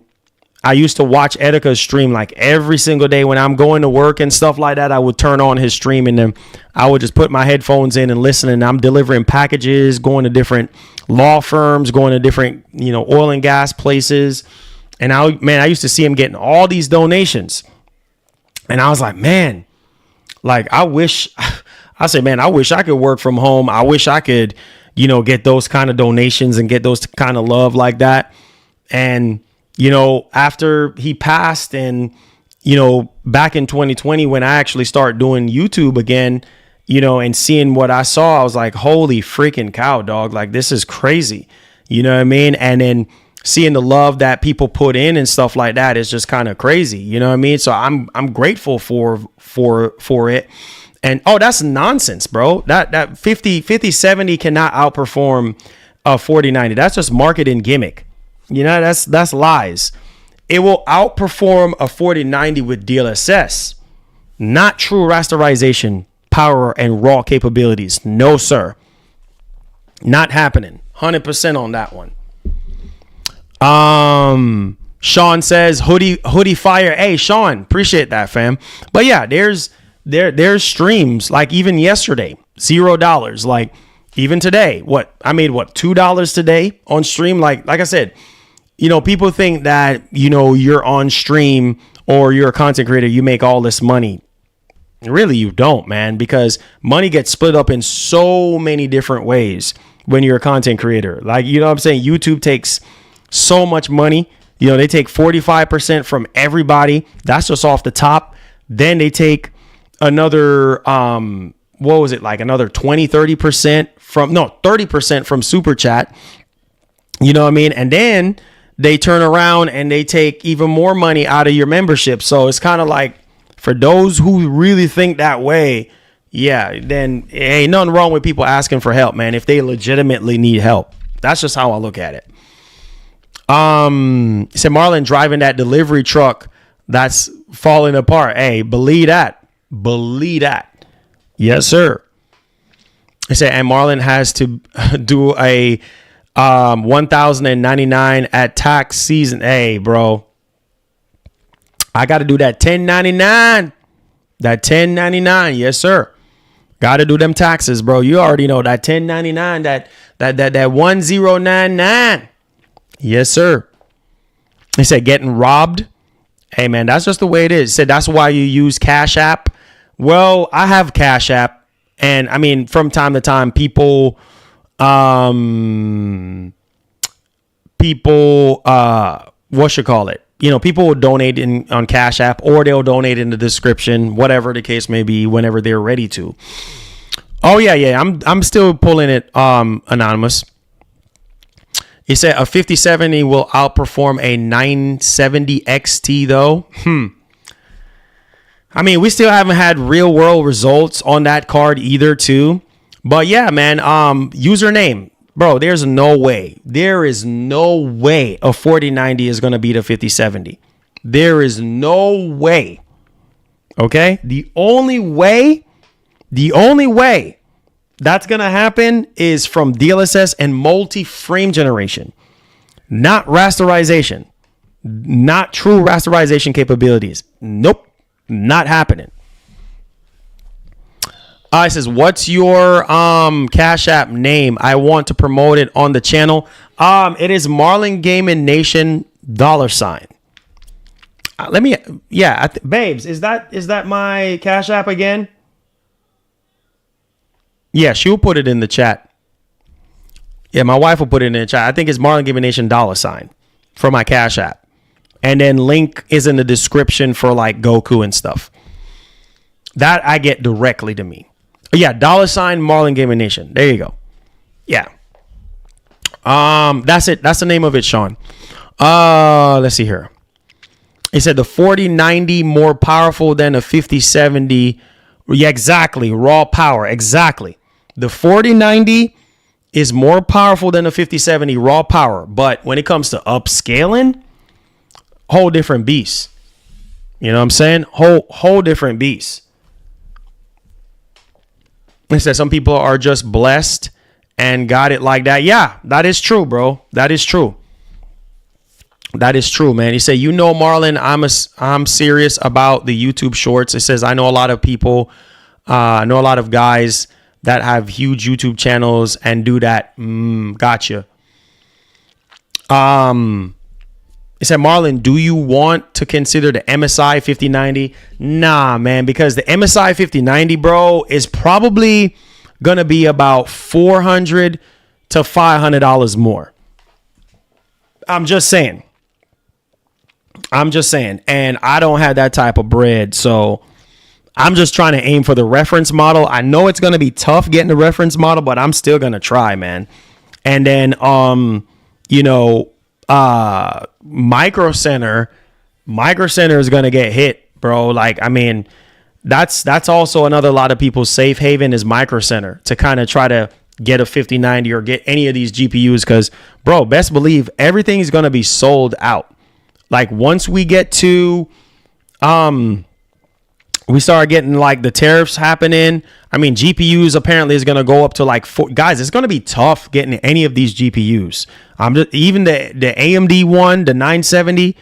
I used to watch Edica's stream like every single day when I'm going to work and stuff like that. I would turn on his stream and then I would just put my headphones in and listen. And I'm delivering packages, going to different law firms, going to different, oil and gas places. And I used to see him getting all these donations. And I was like, man, like I wish I could work from home. I wish I could, get those kind of donations and get those kind of love like that. And after he passed and, back in 2020, when I actually started doing YouTube again, and seeing what I saw, I was like, holy freaking cow, dog. Like, this is crazy. You know what I mean? And then seeing the love that people put in and stuff like that is just kind of crazy. You know what I mean? So I'm grateful for it. And, that's nonsense, bro. That 5070 cannot outperform a 4090. That's just marketing gimmick. That's lies. It will outperform a 4090 with DLSS, not true rasterization, power, and raw capabilities. No, sir. Not happening. 100% on that one. Sean says hoodie fire. Hey, Sean, appreciate that, fam. But yeah, there's streams like even yesterday, $0. Like even today, I made $2 today on stream. Like I said, people think that, you're on stream or you're a content creator, you make all this money. Really, you don't, man, because money gets split up in so many different ways when you're a content creator. Like, what I'm saying? YouTube takes so much money. They take 45% from everybody. That's just off the top. Then they take another, another 30% from 30% from Super Chat. You know what I mean? And then they turn around and they take even more money out of your membership. So it's kind of like, for those who really think that way, yeah, then ain't nothing wrong with people asking for help, man, if they legitimately need help. That's just how I look at it. Said Marlon driving that delivery truck that's falling apart. Hey, believe that. Yes, sir. He said, and Marlon has to do a 1,099 at tax season. Hey, bro, I got to do that 1099. That 1099. Yes, sir. Got to do them taxes, bro. You already know that 1099. That 1099. Yes, sir. He said getting robbed. Hey, man, that's just the way it is. He said that's why you use Cash App. Well, I have Cash App, and I mean, from time to time, people people will donate on Cash App, or they'll donate in the description, whatever the case may be, whenever they're ready to. Oh yeah, I'm still pulling it anonymous. He said a 5070 will outperform a 970 XT though. I mean, we still haven't had real world results on that card either too. But yeah, man, username. Bro, there is no way a 4090 is going to beat a 5070. There is no way. Okay? The only way that's going to happen is from DLSS and multi-frame generation, not rasterization, not true rasterization capabilities. Nope, not happening. It says, what's your Cash App name? I want to promote it on the channel. It is Marlon Gaming Nation $. Babes, is that my Cash App again? Yeah, she'll put it in the chat. Yeah, my wife will put it in the chat. I think it's Marlon Gaming Nation $. For my Cash App. And then link is in the description for like Goku and stuff. That I get directly to me. Yeah, $, Marlon Gaming Nation. There you go. Yeah. That's it. That's the name of it, Sean. Let's see here. He said the 4090 more powerful than a 5070. Yeah, exactly. Raw power. Exactly. The 4090 is more powerful than a 5070 raw power. But when it comes to upscaling, whole different beast. You know what I'm saying? Whole different beast. It says some people are just blessed and got it like that. Yeah, that is true, bro. That is true. That is true, man. He said, Marlon, I'm serious about the YouTube shorts. It says, I know a lot of people, I know a lot of guys that have huge YouTube channels and do that. Gotcha. It said, Marlon, do you want to consider the MSI 5090? Nah, man, because the MSI 5090, bro, is probably going to be about $400 to $500 more. I'm just saying. And I don't have that type of bread. So I'm just trying to aim for the reference model. I know it's going to be tough getting the reference model, but I'm still going to try, man. And then, Micro Center is going to get hit, bro. Like, I mean, that's also another lot of people's safe haven is Micro Center to kind of try to get a 5090 or get any of these GPUs. Cause bro, best believe everything is going to be sold out. Like once we get to, we start getting like the tariffs happening. I mean, GPUs apparently is going to go up to like guys, it's going to be tough getting any of these GPUs. Even the AMD one, the 970,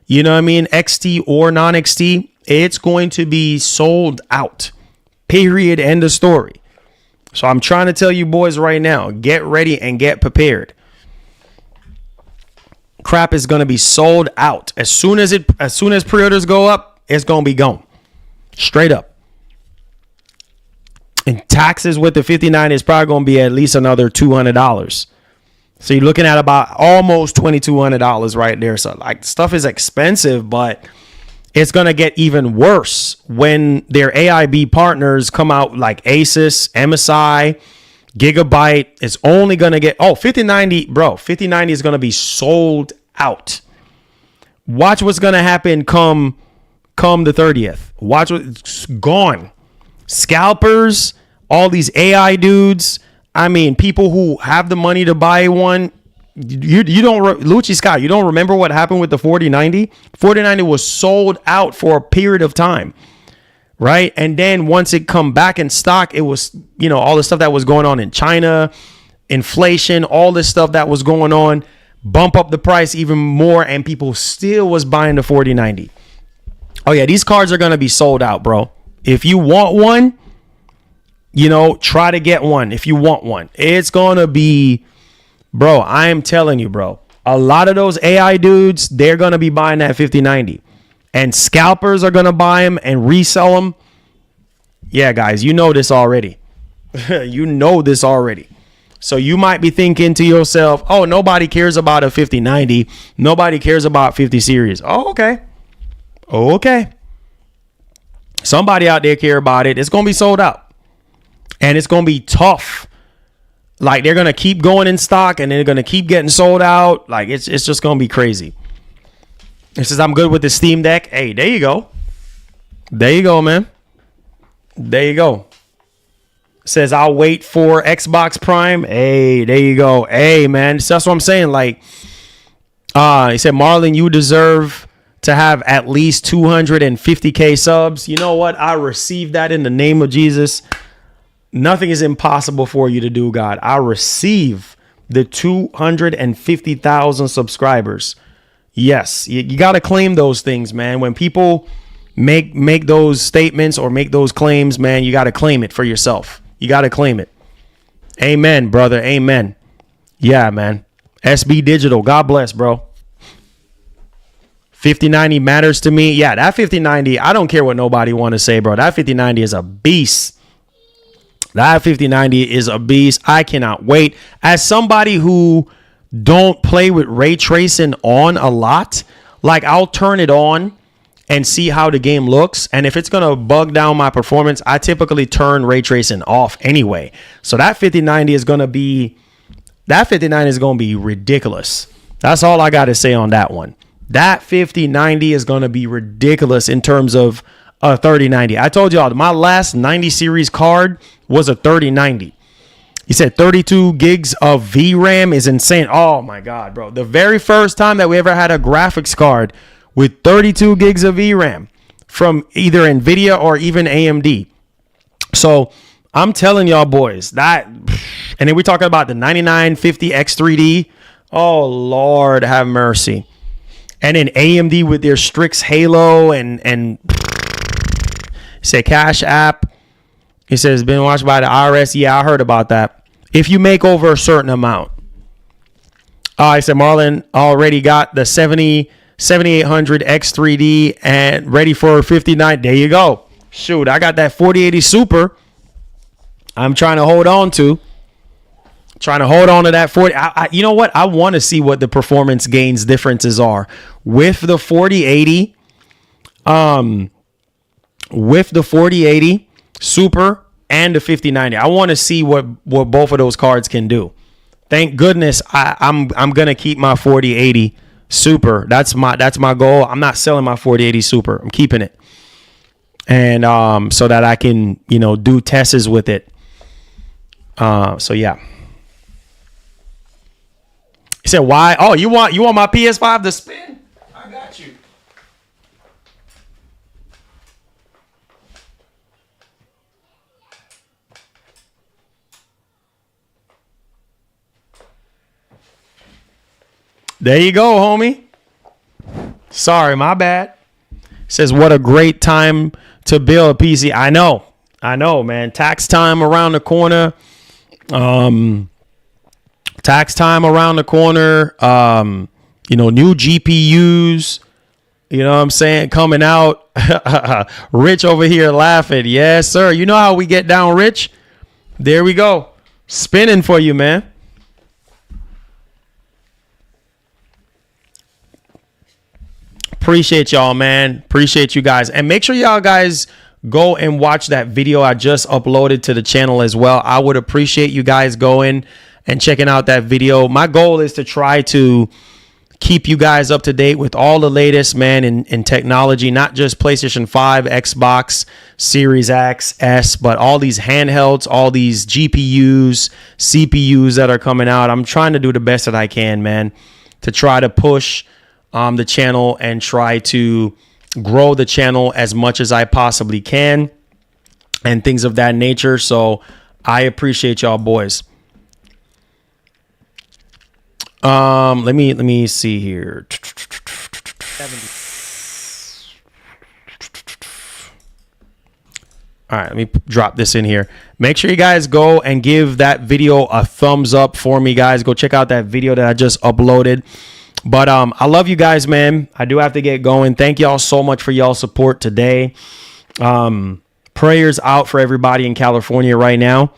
you know what I mean? XT or non-XT, it's going to be sold out. Period. End of story. So I'm trying to tell you boys right now, get ready and get prepared. Crap is going to be sold out. As soon as pre-orders go up, it's going to be gone. Straight up. And taxes with the 59 is probably going to be at least another $200. So you're looking at about almost $2,200 right there. So like stuff is expensive, but it's going to get even worse when their AIB partners come out like Asus, MSI, Gigabyte. It's only going to get 5090, bro. 5090 is going to be sold out. Watch what's going to happen come the 30th. Watch what's gone. Scalpers, all these AI dudes. I mean, people who have the money to buy one. You don't, Lucci Scott, you don't remember what happened with the 4090? 4090 was sold out for a period of time, right? And then once it come back in stock, it was, all the stuff that was going on in China, inflation, all this stuff that was going on, bump up the price even more, and people still was buying the 4090. Oh yeah, these cards are going to be sold out, bro. If you want one, try to get one. If you want one, it's going to be, bro, I am telling you, bro, a lot of those AI dudes, they're going to be buying that 5090 and scalpers are going to buy them and resell them. Yeah, guys, you know this already. So you might be thinking to yourself, oh, nobody cares about a 5090. Nobody cares about 50 series. Oh, okay. Somebody out there care about it. It's going to be sold out and it's going to be tough. Like they're going to keep going in stock and they're going to keep getting sold out. Like it's just going to be crazy. It says, I'm good with the Steam Deck. Hey, there you go. There you go, man. There you go. It says, I'll wait for Xbox Prime. Hey, there you go. Hey, man. So that's what I'm saying. Like, he said, Marlon, you deserve to have at least 250K subs. You know what? I received that in the name of Jesus. Nothing is impossible for you to do, God. I receive the 250,000 subscribers. Yes, you got to claim those things, man. When people make those statements or make those claims, man, you got to claim it for yourself. You got to claim it. Amen, brother. Amen. Yeah, man. SB Digital. God bless, bro. 5090 matters to me. Yeah, that 5090, I don't care what nobody want to say, bro. That 5090 is a beast. That 5090 is a beast. I cannot wait. As somebody who don't play with ray tracing on a lot, like I'll turn it on and see how the game looks. And if it's going to bug down my performance, I typically turn ray tracing off anyway. So that 5090 is going to be ridiculous. That's all I got to say on that one. That 5090 is going to be ridiculous in terms of a 3090. I told y'all my last 90 series card was a 3090. He said 32 gigs of VRAM is insane. Oh my God, bro. The very first time that we ever had a graphics card with 32 gigs of VRAM from either NVIDIA or even AMD. So I'm telling y'all boys that, and then we're talking about the 9950 X3D. Oh Lord, have mercy. And then AMD with their Strix Halo and say Cash App. It says been watched by the IRS. Yeah, I heard about that. If you make over a certain amount. I said Marlon already got the 7800 X3D and ready for 59. There you go. Shoot, I got that 4080 Super. I'm trying to hold on to. Trying to hold on to that 40. You know what? I want to see what the performance gains differences are with the 4080. With the 4080 Super and the 5090. I want to see what both of those cards can do. Thank goodness I'm gonna keep my 4080 Super. That's my goal. I'm not selling my 4080 Super. I'm keeping it. And so that I can, do tests with it. So yeah. He said, why? Oh, you want my PS5 to spin? I got you. There you go, homie. Sorry, my bad. Says, what a great time to build a PC. I know, man. Tax time around the corner. Tax time around the corner. New GPUs. You know what I'm saying? Coming out. Rich over here laughing. Yes, sir. You know how we get down, Rich? There we go. Spinning for you, man. Appreciate y'all, man. Appreciate you guys. And make sure y'all guys go and watch that video I just uploaded to the channel as well. I would appreciate you guys going and checking out that video. My goal is to try to keep you guys up to date with all the latest, man, in technology, not just PlayStation 5, Xbox, Series X, S, but all these handhelds, all these GPUs, CPUs that are coming out. I'm trying to do the best that I can, man, to try to push the channel and try to grow the channel as much as I possibly can and things of that nature. So I appreciate y'all, boys. Let me see here. All right, let me drop this in here. Make sure you guys go and give that video a thumbs up for me, guys. Go check out that video that I just uploaded. But I love you guys, man. I do have to get going. Thank y'all so much for y'all support today. Prayers out for everybody in California right now.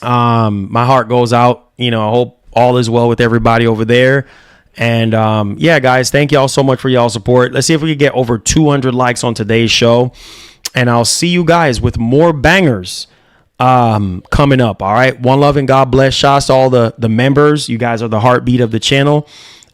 My heart goes out. I hope all is well with everybody over there. And yeah, guys, thank y'all so much for y'all support. Let's see if we can get over 200 likes on today's show. And I'll see you guys with more bangers coming up. All right. One love and God bless. Shouts to all the members. You guys are the heartbeat of the channel.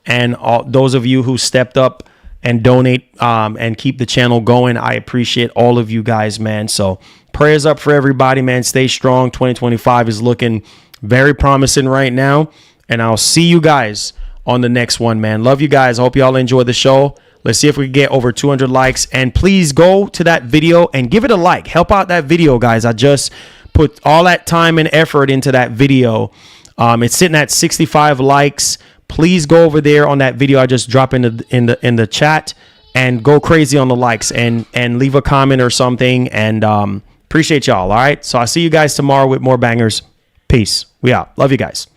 And all those of you who stepped up and donate and keep the channel going, I appreciate all of you guys, man. So prayers up for everybody, man. Stay strong. 2025 is looking very promising right now. And I'll see you guys on the next one, man. Love you guys. I hope y'all enjoy the show. Let's see if we can get over 200 likes. And please go to that video and give it a like. Help out that video, guys. I just put all that time and effort into that video. It's sitting at 65 likes. Please go over there on that video I just dropped in the chat and go crazy on the likes and leave a comment or something. And appreciate y'all. All right. So I'll see you guys tomorrow with more bangers. Peace. We out. Love you guys.